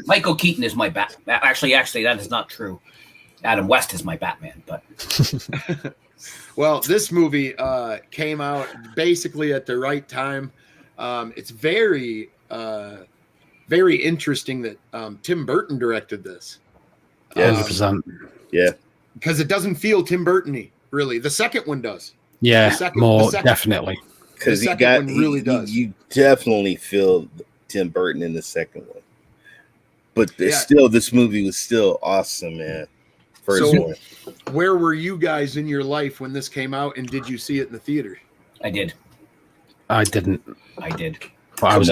Michael Keaton is my Bat. Actually, that is not true. Adam West is my Batman, but well, this movie came out basically at the right time. It's very, very interesting that Tim Burton directed this. Yeah, 100%. Yeah, because it doesn't feel Tim Burton-y, really. The second one does. Yeah, definitely. Because you definitely feel Tim Burton in the second one, but still, this movie was still awesome, man. First one. Where were you guys in your life when this came out, and did you see it in the theater? I did. I didn't. I did. Well, I was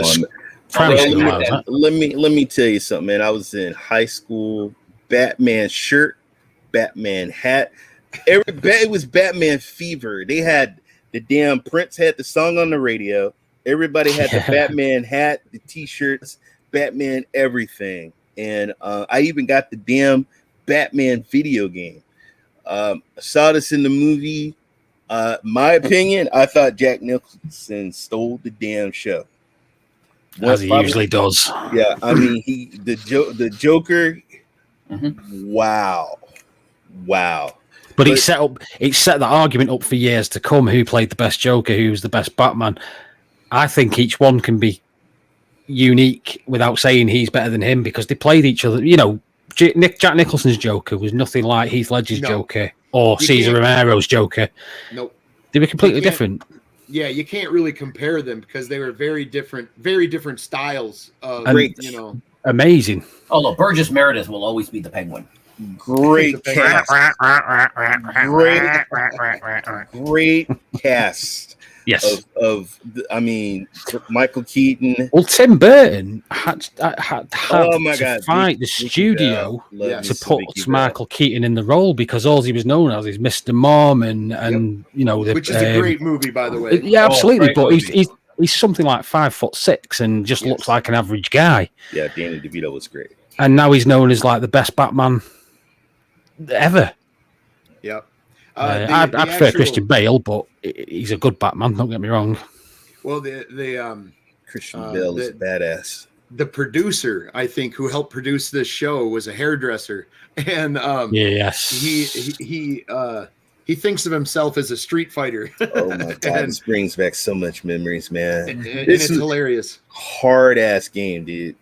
let me tell you something, man. I was in high school. Batman shirt, Batman hat. It was Batman fever. They had the damn Prince had the song on the radio. Everybody had the Batman hat, the T-shirts, Batman everything, and I even got the damn Batman video game. Saw this in the movie. My opinion, I thought Jack Nicholson stole the damn show. As he usually does. Yeah, I mean, the Joker. Mm-hmm. Wow. But he set the argument up for years to come. Who played the best Joker? Who was the best Batman? I think each one can be unique without saying he's better than him because they played each other. You know, Jack Nicholson's Joker was nothing like Heath Ledger's Joker or Cesar Romero's Joker. Nope. They were completely different. Yeah, you can't really compare them because they were very different styles of, amazing. Although Burgess Meredith will always be the Penguin. Great cast. Great cast. Yes. I mean, Michael Keaton. Well, Tim Burton had to fight the studio to put Michael Keaton in the role because all he was known as is Mr. Mom and which is a great movie, by the way. Yeah, absolutely. But he's something like 5'6" and just looks like an average guy. Yeah, Danny DeVito was great. And now he's known as like the best Batman ever. Yep. I prefer Christian Bale, but he's a good Batman. Don't get me wrong. Well, Christian Bale is badass. The producer, I think, who helped produce this show was a hairdresser, and he thinks of himself as a street fighter. Oh my god, this brings back so much memories, man. It's hilarious. Hard ass game, dude.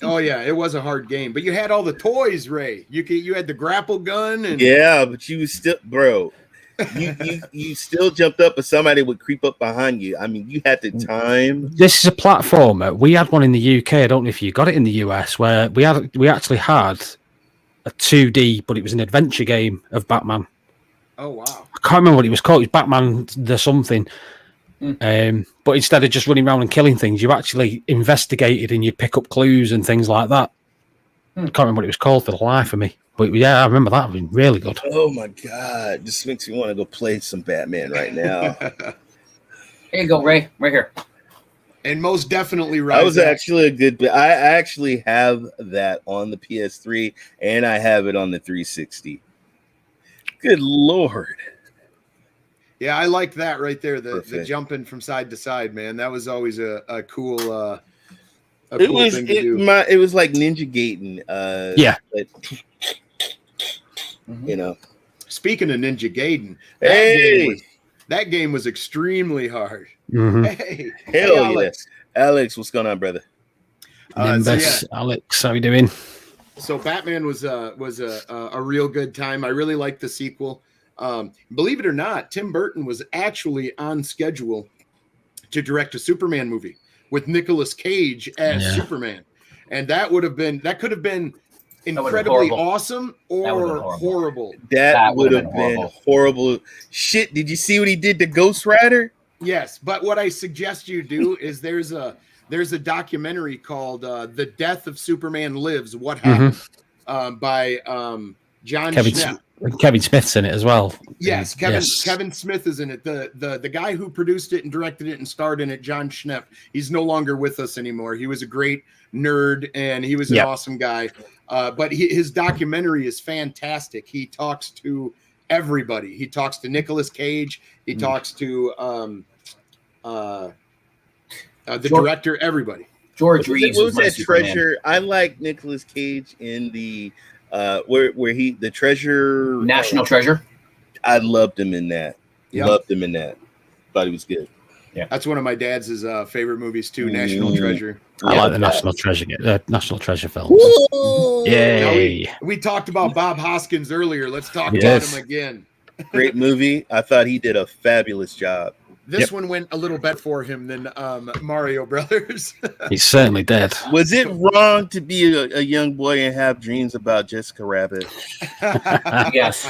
Oh yeah, it was a hard game, but you had all the toys, Ray. You had the grapple gun, and yeah, but you still, bro. You still jumped up, but somebody would creep up behind you. I mean, you had the time. This is a platformer. We had one in the UK. I don't know if you got it in the US, where we actually had a 2D, but it was an adventure game of Batman. Oh wow! I can't remember what it was called. It was Batman the something. But instead of just running around and killing things, you actually investigated and you pick up clues and things like that. I can't remember what it was called for the life of me. But yeah, I remember that being really good. Oh my god, this makes me want to go play some Batman right now. Here you go, Ray. Right here. And most definitely right. That was actually a good. I actually have that on the PS3 and I have it on the 360. Good lord. Yeah, I like that right there. The jumping from side to side, man. That was always a cool thing to do. It was like Ninja Gaiden. Yeah. But, you know. Speaking of Ninja Gaiden, that game was extremely hard. Mm-hmm. Hey, Alex. Alex, what's going on, brother? Nimbus, Alex, how you doing? So Batman was a real good time. I really liked the sequel. Believe it or not, Tim Burton was actually on schedule to direct a Superman movie with Nicolas Cage as Superman, and that could have been incredibly awesome or horrible. That would have been horrible. Shit, did you see what he did to Ghost Rider? Yes, but what I suggest you do is there's a documentary called "The Death of Superman Lives: What Happened" by John Schnepp. Kevin Smith's in it as well. Yes, Kevin Smith is in it. The guy who produced it and directed it and starred in it, John Schnepp, he's no longer with us anymore. He was a great nerd and he was an awesome guy. But his documentary is fantastic. He talks to everybody. He talks to Nicolas Cage. He talks to the director, everybody. George Reeves. What was that Treasure? I like Nicolas Cage in the where he the Treasure National Treasure. I loved him in that. Loved him in that. Thought he was good. Yeah, that's one of my dad's favorite movies too. National Treasure. I like the National Treasure films. Yay! We talked about Bob Hoskins earlier. Let's talk about him again. Great movie. I thought he did a fabulous job. This one went a little better for him than Mario Brothers. He's certainly dead. Was it wrong to be a young boy and have dreams about Jessica Rabbit? Yes.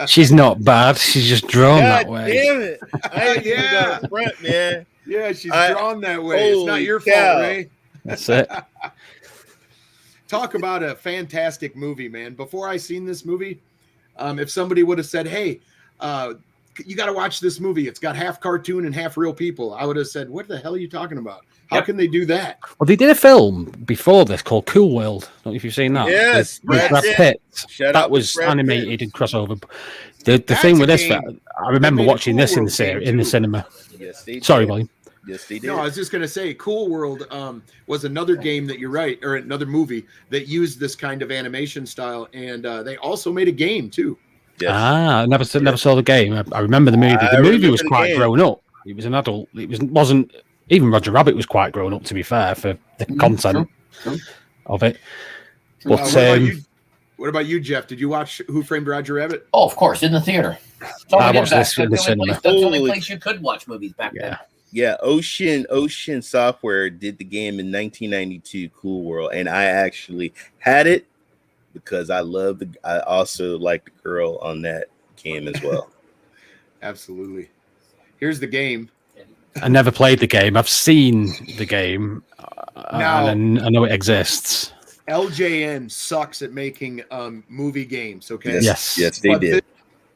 She's not bad. She's just drawn that way. Damn it! I front, man. Yeah, she's drawn that way. It's not your fault, Ray. That's it. Talk about a fantastic movie, man. Before I seen this movie, if somebody would have said, "Hey, you got to watch this movie. It's got half cartoon and half real people," I would have said, "What the hell are you talking about? How can they do that?" Well, they did a film before this called Cool World. I don't know if you've seen that. Yes, with Brad Pitt. That was animated and crossover. The thing with this, I remember watching this in the cinema. Yes, they did. Sorry, William. Yes, they did. No, I was just going to say, Cool World was another game that you're right, or another movie that used this kind of animation style, and they also made a game too. Yes. I never saw the game. I remember the movie. The movie was quite grown up. It was an adult. It wasn't even Roger Rabbit was quite grown up, to be fair, for the content of it. But what about you, Jeff? Did you watch Who Framed Roger Rabbit? Oh, of course, in the theater. I watched this in the cinema. That's the only place you could watch movies back then. Yeah, Ocean Software did the game in 1992, Cool World, and I actually had it because I also liked the girl on that game as well. Absolutely. Here's the game. I never played the game. I've seen the game, and I know it exists. LJN sucks at making movie games. Okay. Yes, they did.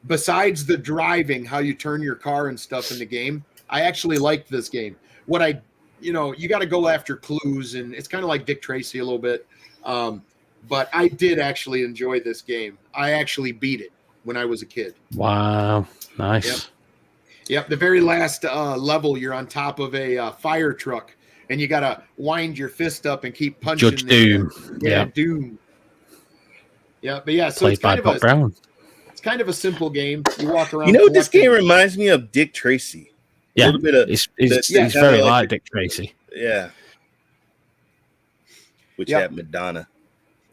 Besides the driving, how you turn your car and stuff in the game, I actually liked this game. You got to go after clues, and it's kind of like Dick Tracy a little bit. But I did actually enjoy this game. I actually beat it when I was a kid. Wow, nice. Yep. The very last level, you're on top of a fire truck, and you got to wind your fist up and keep punching. Judge Doom. Doom. Yeah, but yeah, so played by Bob Brown. It's kind of a simple game. You walk around. You know what this game reminds me of? Dick Tracy. Yeah, a little bit of. He's very like Dick Tracy. Yeah. which had Madonna.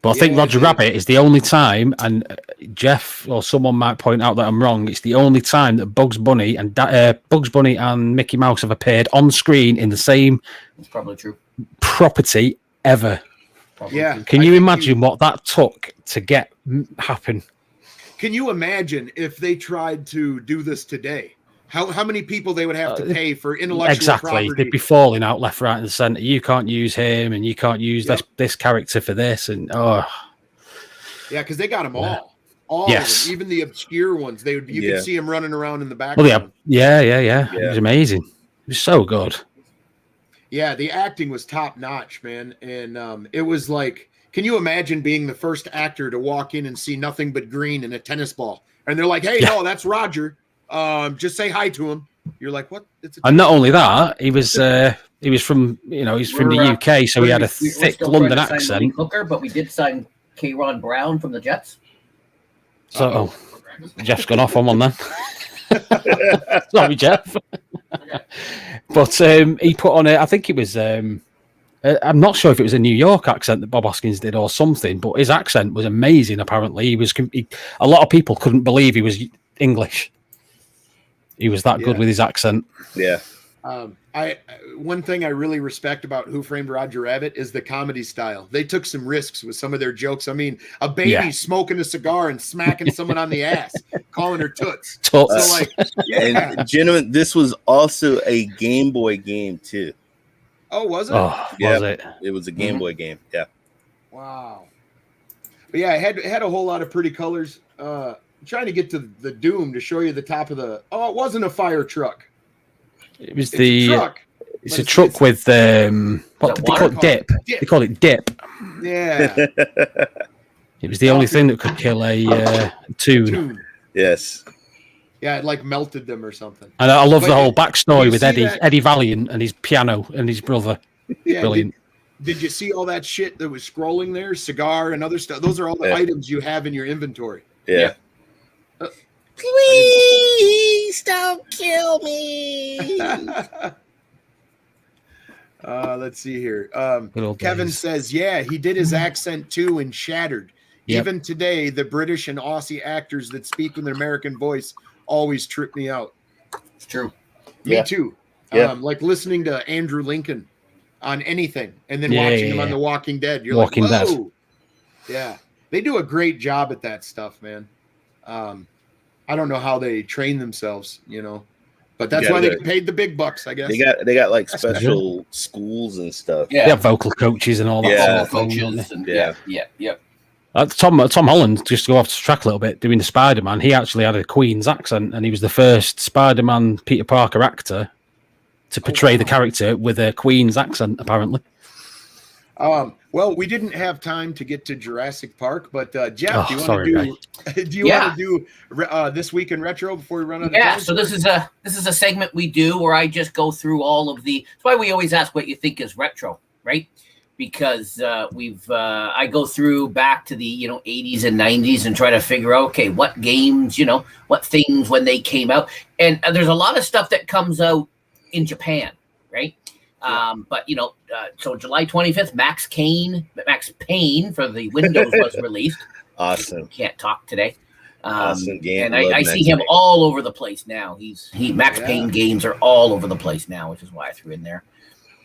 But I think Roger Rabbit is the only time, and Jeff or someone might point out that I'm wrong. It's the only time that Bugs Bunny and Mickey Mouse have appeared on screen in the same. It's probably true. Property ever. Probably true. Can you imagine what that took to get happen? Can you imagine if they tried to do this today? How many people they would have to pay for intellectual property? They'd be falling out left, right, and centre. You can't use him, and you can't use this character for this, and yeah, because they got them all of them, even the obscure ones. You could see them running around in the background. Well, yeah. It was amazing. It was so good. Yeah, the acting was top notch, man, and it was like, can you imagine being the first actor to walk in and see nothing but green and a tennis ball, and they're like, "Hey, no, that's Roger. Just say hi to him." You're like, what? And not only that, he was from he's from the UK, so he had a thick London accent. Hooker, but we did sign K-Ron Brown from the Jets. So Jeff's gone off on one then. Sorry, Jeff. But he put on I think it was. I'm not sure if it was a New York accent that Bob Hoskins did or something, but his accent was amazing. Apparently, a lot of people couldn't believe he was English. He was that good with his accent. Yeah. One thing I really respect about Who Framed Roger Rabbit is the comedy style. They took some risks with some of their jokes. I mean, a baby smoking a cigar and smacking someone on the ass, calling her toots. So and gentlemen, this was also a Game Boy game too. Oh, was it? Oh, was it? It was a Game Boy game. Yeah. Wow. But yeah, it had a whole lot of pretty colors. Trying to get to the Doom to show you the top of the. Oh, it wasn't a fire truck. It was a truck. It's a truck with what did they call it? Dip. They call it dip. Yeah. It was the only thing that could kill a tune. Yes. Yeah, it like melted them or something. And I love the whole backstory with Eddie Valiant and his piano and his brother. Yeah, brilliant. Did you see all that shit that was scrolling there? Cigar and other stuff. Those are all the items you have in your inventory. Yeah. Please don't kill me. Let's see here. Kevin says, he did his accent too in Shattered. Yep. Even today, the British and Aussie actors that speak with an American voice always trip me out. It's true. Me too. Like listening to Andrew Lincoln on anything and then watching him on The Walking Dead. You're Walking like, whoa. Dead. Yeah. They do a great job at that stuff, man. I don't know how they train themselves, but that's why they get paid the big bucks, I guess. They got like special schools and stuff. Yeah, they have vocal coaches and all that. Yeah, coaches. And yeah. Tom Holland, just to go off the track a little bit, doing the Spider-Man, he actually had a Queen's accent, and he was the first Spider-Man Peter Parker actor to portray the character with a Queen's accent, apparently. Well, we didn't have time to get to Jurassic Park, but Jeff, do you want to do this week in retro before we run out of time? Yeah, so this is a segment we do where I just go through all of the. That's why we always ask what you think is retro, right? Because I go through back to the 80s and 90s and try to figure out what games, what things when they came out, and there's a lot of stuff that comes out in Japan, right? But so July 25th, Max Payne for the Windows was released. Awesome. Can't talk today. Awesome game. And I see him all over the place now. Max Payne games are all over the place now, which is why I threw in there.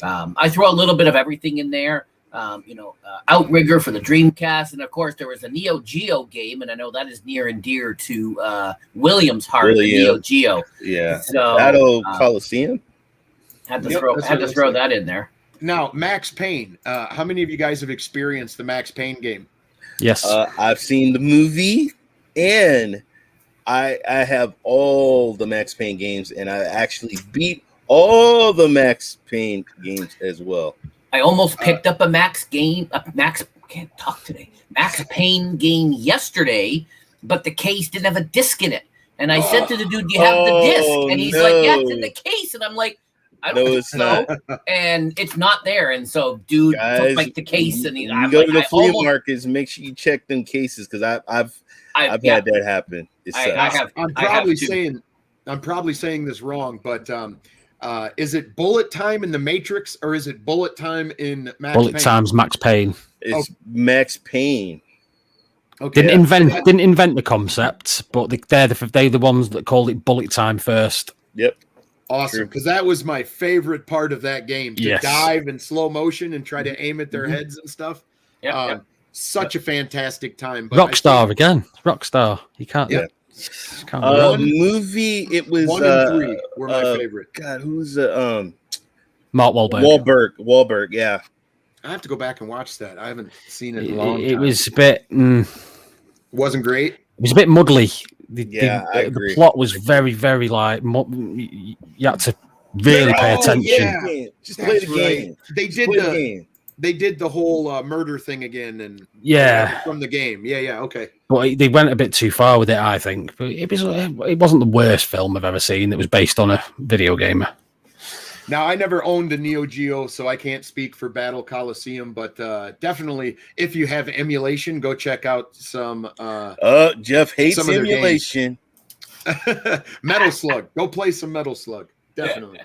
I throw a little bit of everything in there. Outrigger for the Dreamcast, and of course there was a Neo Geo game, and I know that is near and dear to William's heart. Neo Geo. Yeah. So Battle Coliseum. Had to throw that in there. Now, Max Payne. How many of you guys have experienced the Max Payne game? Yes. I've seen the movie, and I have all the Max Payne games, and I actually beat all the Max Payne games as well. I almost picked up a Max Payne game yesterday, but the case didn't have a disc in it. And I said to the dude, "Do you have the disc?" And he's like, "Yeah, it's in the case." And I'm like, "I don't think so." And it's not there. And so, dude, took like the case, and you go to the flea markets. Make sure you check them cases because I've had that happen. I'm probably saying this wrong, but Is it bullet time in the Matrix or is it bullet time in Max Bullet Payne? time's Max Payne. It's Max Payne. Okay. Didn't invent the concept, but they're the ones that called it bullet time first. Yep. Awesome, because that was my favorite part of that game, to dive in slow motion and try to aim at their heads and stuff. Such a fantastic time. But Rockstar again. Rockstar. You can't. Yeah. Movie. It was 1 and 3 were my favorite. God, who's Mark Wahlberg. Wahlberg. Yeah. I have to go back and watch that. I haven't seen it in a long time. It was a bit. Wasn't great. It was a bit muddly. I agree. The plot was very, very like you had to really pay attention. Yeah. Just play the game. They did the whole murder thing again, and from the game. Yeah, okay. But they went a bit too far with it, I think. But it wasn't the worst film I've ever seen that was based on a video game. Now, I never owned a Neo Geo, so I can't speak for Battle Coliseum, but definitely, if you have emulation, go check out some. Jeff hates emulation. Metal Slug. Go play some Metal Slug. Definitely.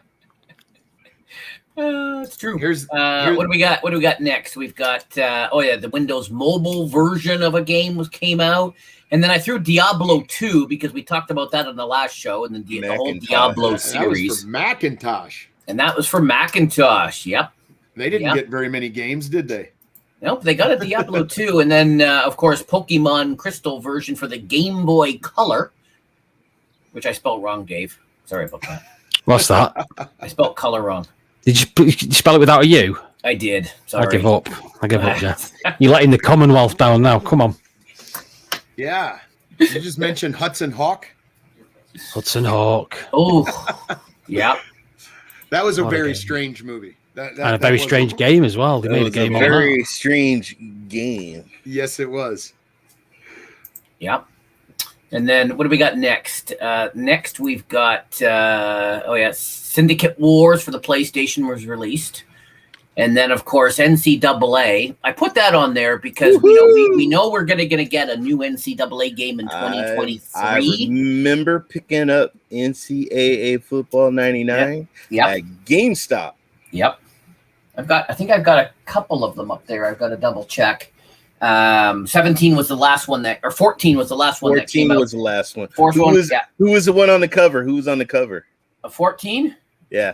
It's true. Here's what do we got? What do we got next? We've got the Windows Mobile version of a game came out, and then I threw Diablo 2 because we talked about that on the last show, and then the whole Diablo series. That was for Macintosh. And that was for Macintosh. Yep. They didn't get very many games, did they? Nope. They got a Diablo 2. And then, of course, Pokemon Crystal version for the Game Boy Color, which I spelled wrong, Dave. Sorry about that. What's that? I spelled color wrong. Did you spell it without a U? I did. Sorry. I give up, Jeff. You're letting the Commonwealth down now. Come on. Yeah. Did you just mention Hudson Hawk? Hudson Hawk. Oh, yeah. That was a very strange movie. And a very strange game as well. They made a game on that. Very strange game. Yes, it was. Yep. And then what do we got next? Next, we've got Syndicate Wars for the PlayStation was released. And then, of course, NCAA. I put that on there because we know we're going to get a new NCAA game in 2023. I remember picking up NCAA Football 99 at GameStop. Yep. I think I've got a couple of them up there. I've got to double check. 17 was the last one or 14 was the last one that came out. 14 was the last one. Who was the one on the cover? Who was on the cover? 14? Yeah.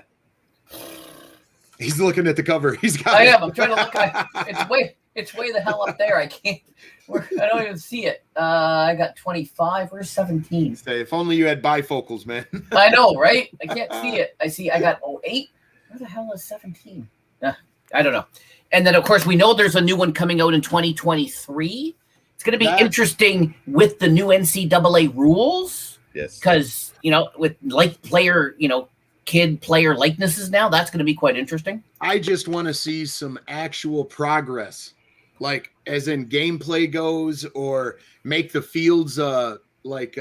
He's looking at the cover. I am. I'm trying to look. It's way the hell up there. I can't. I don't even see it. I got 25. Where's 17? Say, if only you had bifocals, man. I know, right? I can't see it. I got 8. Where the hell is 17? I don't know. And then, of course, we know there's a new one coming out in 2023. It's going to be interesting with the new NCAA rules. Yes. Because, with player, kid player likenesses now, that's going to be quite interesting. I just want to see some actual progress, like as in gameplay goes, or make the fields like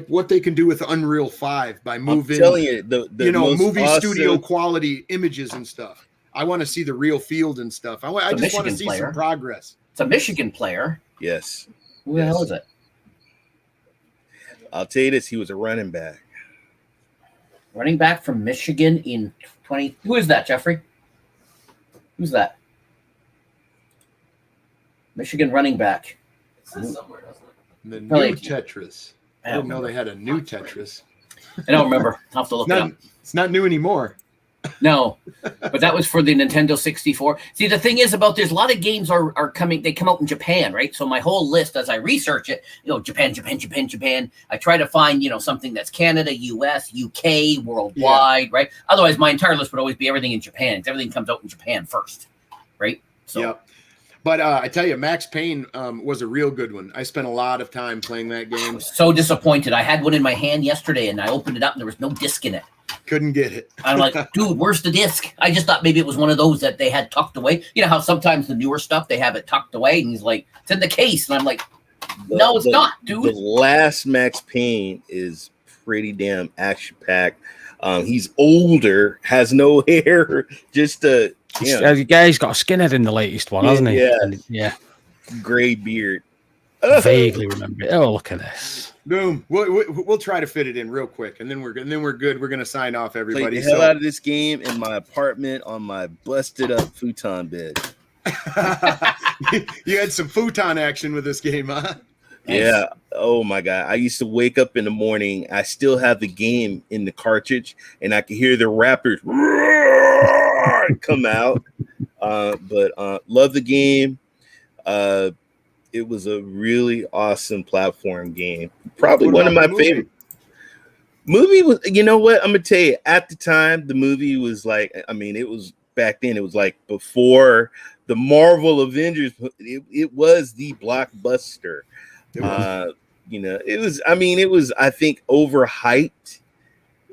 what they can do with Unreal 5 by moving. I'm telling you, the movie studio quality images and stuff. I want to see the real field and stuff. I just want to see some progress. It's a Michigan player. Yes. Who the hell is it? I'll tell you this: he was a running back. Running back from Michigan in 20. Who is that, Jeffrey? Who's that? Michigan running back. It's somewhere, doesn't it? The new Tetris. I didn't know they had a new Tetris. I don't remember. I'll have to look it up. It's not new anymore. No, but that was for the Nintendo 64. See, the thing is about there's a lot of games are coming. They come out in Japan, right? So my whole list, as I research it, Japan. I try to find something that's Canada, US, UK, worldwide, right? Otherwise, my entire list would always be everything in Japan because everything comes out in Japan first, right? So. Yep. But I tell you, Max Payne was a real good one. I spent a lot of time playing that game. I was so disappointed. I had one in my hand yesterday, and I opened it up, and there was no disc in it. Couldn't get it. I'm like, dude, where's the disc? I just thought maybe it was one of those that they had tucked away. You know how sometimes the newer stuff, they have it tucked away, and he's like, it's in the case. And I'm like, no, it's not, dude. The last Max Payne is pretty damn action-packed. He's older, has no hair, just the guy's got a skinhead in the latest one, hasn't he? Yeah. Yeah. Gray beard. Vaguely remember it. Oh, look at this. Boom. We'll try to fit it in real quick, and then we're good. We're gonna sign off, everybody. Played the hell out of this game in my apartment on my busted up futon bed. You had some futon action with this game, huh? Yeah. Oh my God. I used to wake up in the morning. I still have the game in the cartridge, and I could hear the Raptors come out. But love the game. It was a really awesome platform game. Probably one of my favorite. Movie was, you know what? I'm gonna tell you, at the time, the movie was like, I mean, it was back then, it was like before the Marvel Avengers, it was the blockbuster. You know, it was, I mean, it was, I think, overhyped,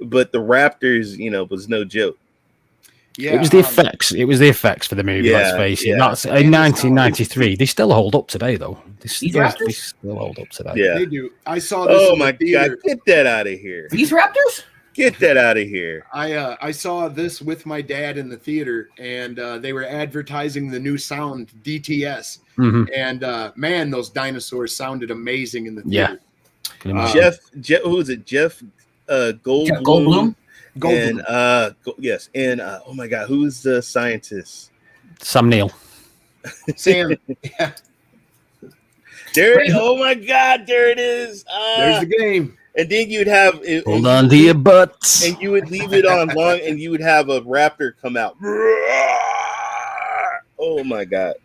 but the Raptors, you know, was no joke. Yeah, it was the effects. It was the effects for the movie. Let's face it. That's in 1993. They still hold up today, though. They still hold up today. Yeah, they do. I saw this. Oh my God! Get that out of here. These Raptors. Get that out of here. I saw this with my dad in the theater, and they were advertising the new sound DTS. Mm-hmm. And man, those dinosaurs sounded amazing in the theater. Yeah. Jeff, who is it? Jeff Goldblum. And yes, and oh my God, who's the scientist? Sam Neill. Sam. Yeah. There. Oh my God, there it is. There's the game. And then you'd have hold on to your butts, and you would leave it on long, and you would have a raptor come out. Oh my God!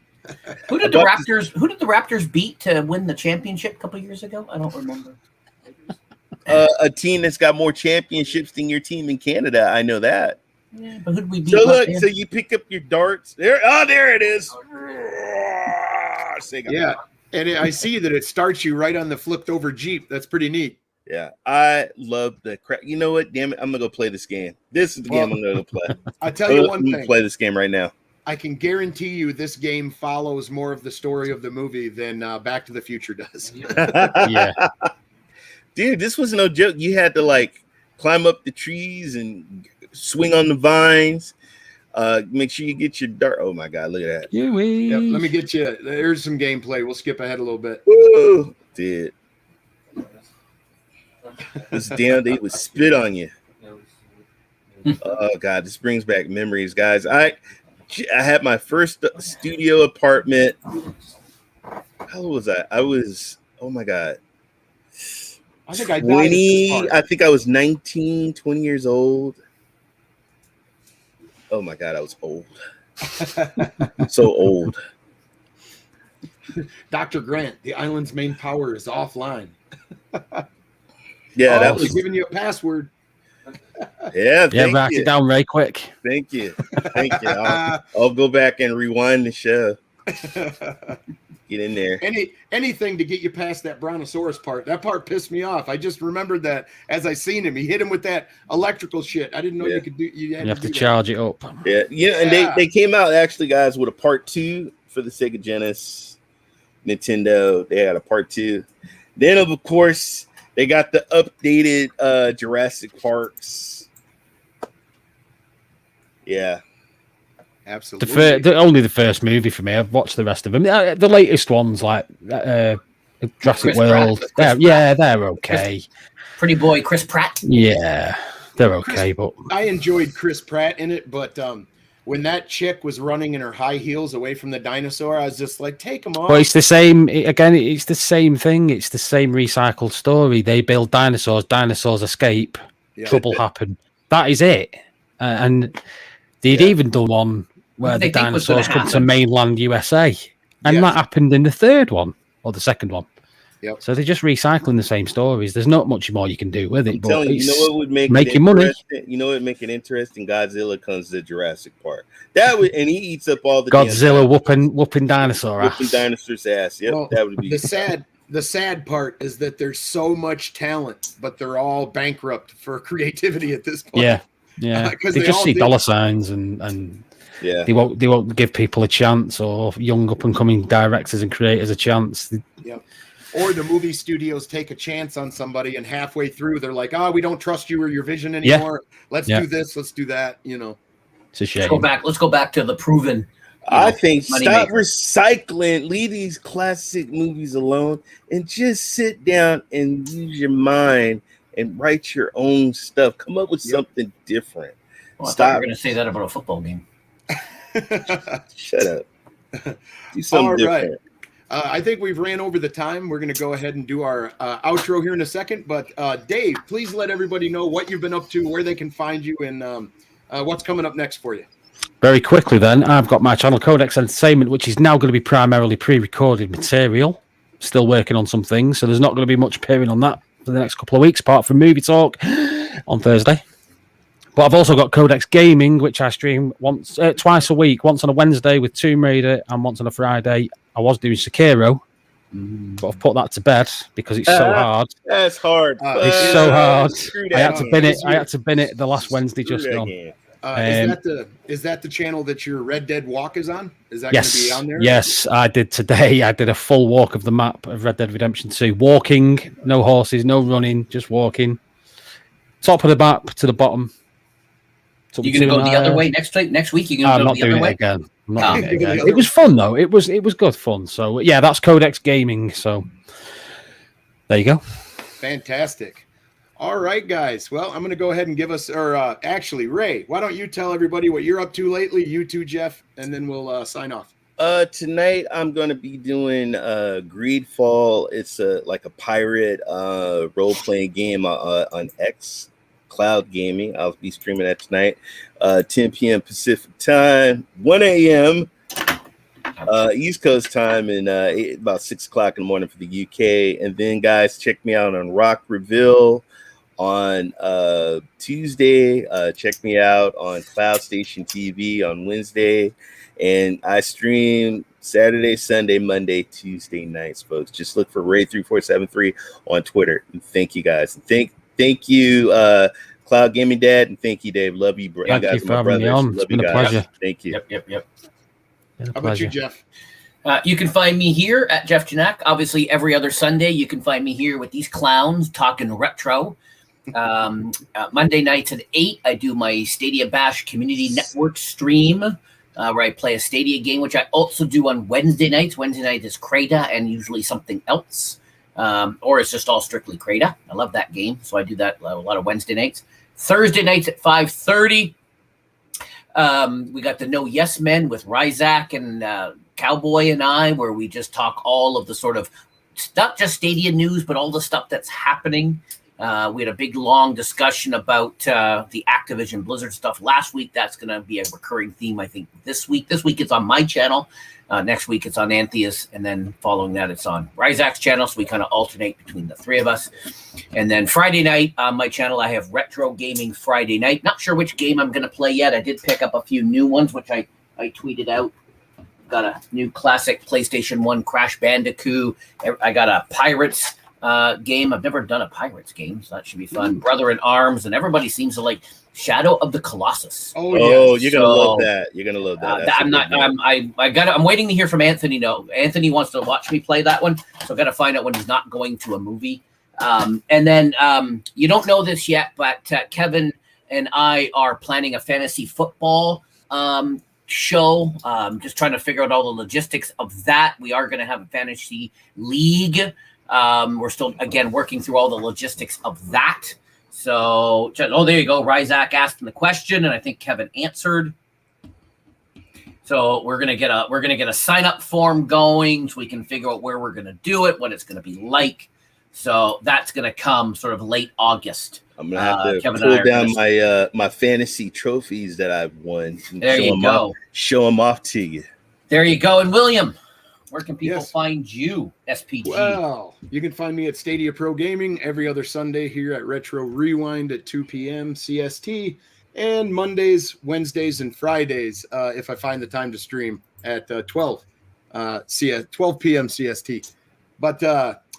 Who did the Raptors beat to win the championship a couple years ago? I don't remember. A team that's got more championships than your team in Canada. I know that. Yeah, but who did we beat? So look, so you pick up your darts. There, there it is. Yeah, and I see that it starts you right on the flipped over Jeep. That's pretty neat. Yeah, I love the crap. You know what? Damn it, I'm gonna go play this game. This is the game I'm gonna play. I tell you one thing. Play this game right now. I can guarantee you this game follows more of the story of the movie than Back to the Future does. Yeah. Dude, this was no joke. You had to like climb up the trees and swing on the vines. Make sure you get your dart. Oh my God, look at that. Yep, let me get you. There's some gameplay. We'll skip ahead a little bit. Woo, dude. This damn they would spit on you. Oh God, this brings back memories, guys. I had my first studio apartment. How old was I? I was, oh my God. I think I 20. I think I was 19, 20 years old. Oh my God, I was old. So old. Dr. Grant, the island's main power is offline. Yeah, that was giving you a password. Yeah, write it down very quick. Thank you. I'll go back and rewind the show. Get in there. Anything to get you past that Brontosaurus part. That part pissed me off. I just remembered that as I seen him. He hit him with that electrical shit. I didn't know you could do. You have to charge it up. Yeah, and they came out actually, guys, with a part 2 for the Sega Genesis, Nintendo. They had a part 2. Then of course they got the updated Jurassic Parks. Yeah. Absolutely. Only the first movie for me. I've watched the rest of them. The latest ones, like Jurassic World. They're okay. Pretty boy Chris Pratt. Yeah, they're okay. But I enjoyed Chris Pratt in it. But when that chick was running in her high heels away from the dinosaur, I was just like, take them off. Well, it's the same. Again, it's the same thing. It's the same recycled story. They build dinosaurs. Dinosaurs escape. Yeah. Trouble happen. That is it. And they'd even done one where the dinosaurs come to mainland USA. And that happened in the third one, or the second one. Yep. So they're just recycling the same stories. There's not much more you can do with it. I'm telling you, know what would make making money? You know what would make it interesting? Godzilla comes to Jurassic Park. That would, and he eats up all the Godzilla whooping dinosaur ass. Whooping dinosaur's ass. Yep, well, that would be the sad part is that there's so much talent, but they're all bankrupt for creativity at this point. Yeah. They just see dollar signs and yeah, they won't give people a chance, or young up and coming directors and creators a chance. Yep. Or the movie studios take a chance on somebody, and halfway through they're like, we don't trust you or your vision anymore. Let's do this, let's do that, you know. It's a shame. Let's go back to the proven I think stop recycling, leave these classic movies alone, and just sit down and use your mind and write your own stuff. Come up with something different. Well, I thought you were going to say that about a football game. Shut up. Do something different. Right. I think we've ran over the time. We're going to go ahead and do our outro here in a second. But Dave, please let everybody know what you've been up to, where they can find you, and what's coming up next for you. Very quickly then, I've got my channel Codex Entertainment, which is now going to be primarily pre-recorded material. Still working on some things, so there's not going to be much appearing on that for the next couple of weeks, apart from movie talk on Thursday. But I've also got Codex Gaming, which I stream twice a week, once on a Wednesday with Tomb Raider and once on a Friday. I was doing Sekiro, but I've put that to bed because it's so hard. That's hard. It's so hard. I had to bin it. I had to bin it the last Wednesday just gone. Is that the channel that your Red Dead walk is on? Is that going to be on there? Yes, I did today. I did a full walk of the map of Red Dead Redemption 2. Walking, no horses, no running, just walking. Top of the map to the bottom. You're going to go the other way next week? You're going to go the other way? I'm not doing it again. It was fun, though. It was good fun. So, yeah, that's Codex Gaming. So, there you go. Fantastic. All right, guys. Well, I'm going to go ahead and give us, actually, Ray, why don't you tell everybody what you're up to lately? You too, Jeff, and then we'll sign off. Tonight I'm going to be doing Greedfall. It's like a pirate role-playing game on X. Cloud Gaming. I'll be streaming that tonight, 10 p.m. Pacific time, 1 a.m. East Coast time, and about 6 o'clock in the morning for the UK. And then, guys, check me out on Rock Reveal on Tuesday. Check me out on Cloud Station TV on Wednesday, and I stream Saturday, Sunday, Monday, Tuesday nights, folks. Just look for Ray3473 on Twitter. And thank you, guys. Thank you, Cloud Gaming Dad, and thank you, Dave. Love you, bro. Thank you for having me on. It's been a pleasure. Thank you. Yep. How about you, Jeff? You can find me here at Jeff Janak. Obviously, every other Sunday, you can find me here with these clowns talking retro. Monday nights at 8, I do my Stadia Bash Community Network stream, where I play a Stadia game, which I also do on Wednesday nights. Wednesday night is Crata and usually something else. Or it's just all strictly Crata. I love that game, so I do that a lot of Wednesday nights. Thursday nights at 5:30. We got the No Yes Men with Ryzak and Cowboy and I, where we just talk all of the sort of not just Stadia news, but all the stuff that's happening. We had a big, long discussion about the Activision Blizzard stuff last week. That's going to be a recurring theme, I think, this week. This week it's on my channel. Next week it's on Anthea's, and then following that it's on Ryzak's channel. So we kind of alternate between the three of us. And then Friday night on my channel, I have Retro Gaming Friday night. Not sure which game I'm going to play yet. I did pick up a few new ones, which I tweeted out. Got a new classic PlayStation 1 Crash Bandicoot. I got a Pirates game. I've never done a Pirates game, so that should be fun. Brother in Arms, and everybody seems to like Shadow of the Colossus. Oh, you're gonna love that. You're gonna love that. I'm waiting to hear from Anthony. No, Anthony wants to watch me play that one, so I got to find out when he's not going to a movie. And then you don't know this yet, but Kevin and I are planning a fantasy football show. Just trying to figure out all the logistics of that. We are going to have a fantasy league. We're still, again, working through all the logistics of that. So, there you go. Ryzak asked the question, and I think Kevin answered. So we're gonna get a sign up form going, so we can figure out where we're gonna do it, what it's gonna be like. So that's gonna come sort of late August. I'm gonna have to pull down my fantasy trophies that I've won. There you go. Show them off to you. There you go. And William, where can people find you, SPG? Well, you can find me at Stadia Pro Gaming every other Sunday here at Retro Rewind at 2 p.m. CST, and Mondays, Wednesdays, and Fridays if I find the time to stream at 12 p.m. CST. But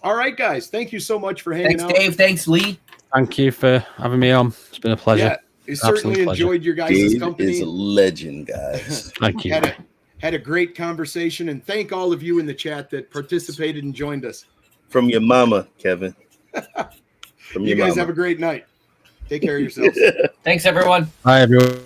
all right, guys, thank you so much for hanging out. Thanks, Dave. Thanks, Lee. Thank you for having me on. It's been a pleasure. Yeah, I certainly enjoyed your guys' company. Is a legend, guys. Thank you. Had a great conversation, and thank all of you in the chat that participated and joined us. From your mama, Kevin. You guys have a great night. Take care of yourselves. Thanks, everyone. Bye, everyone.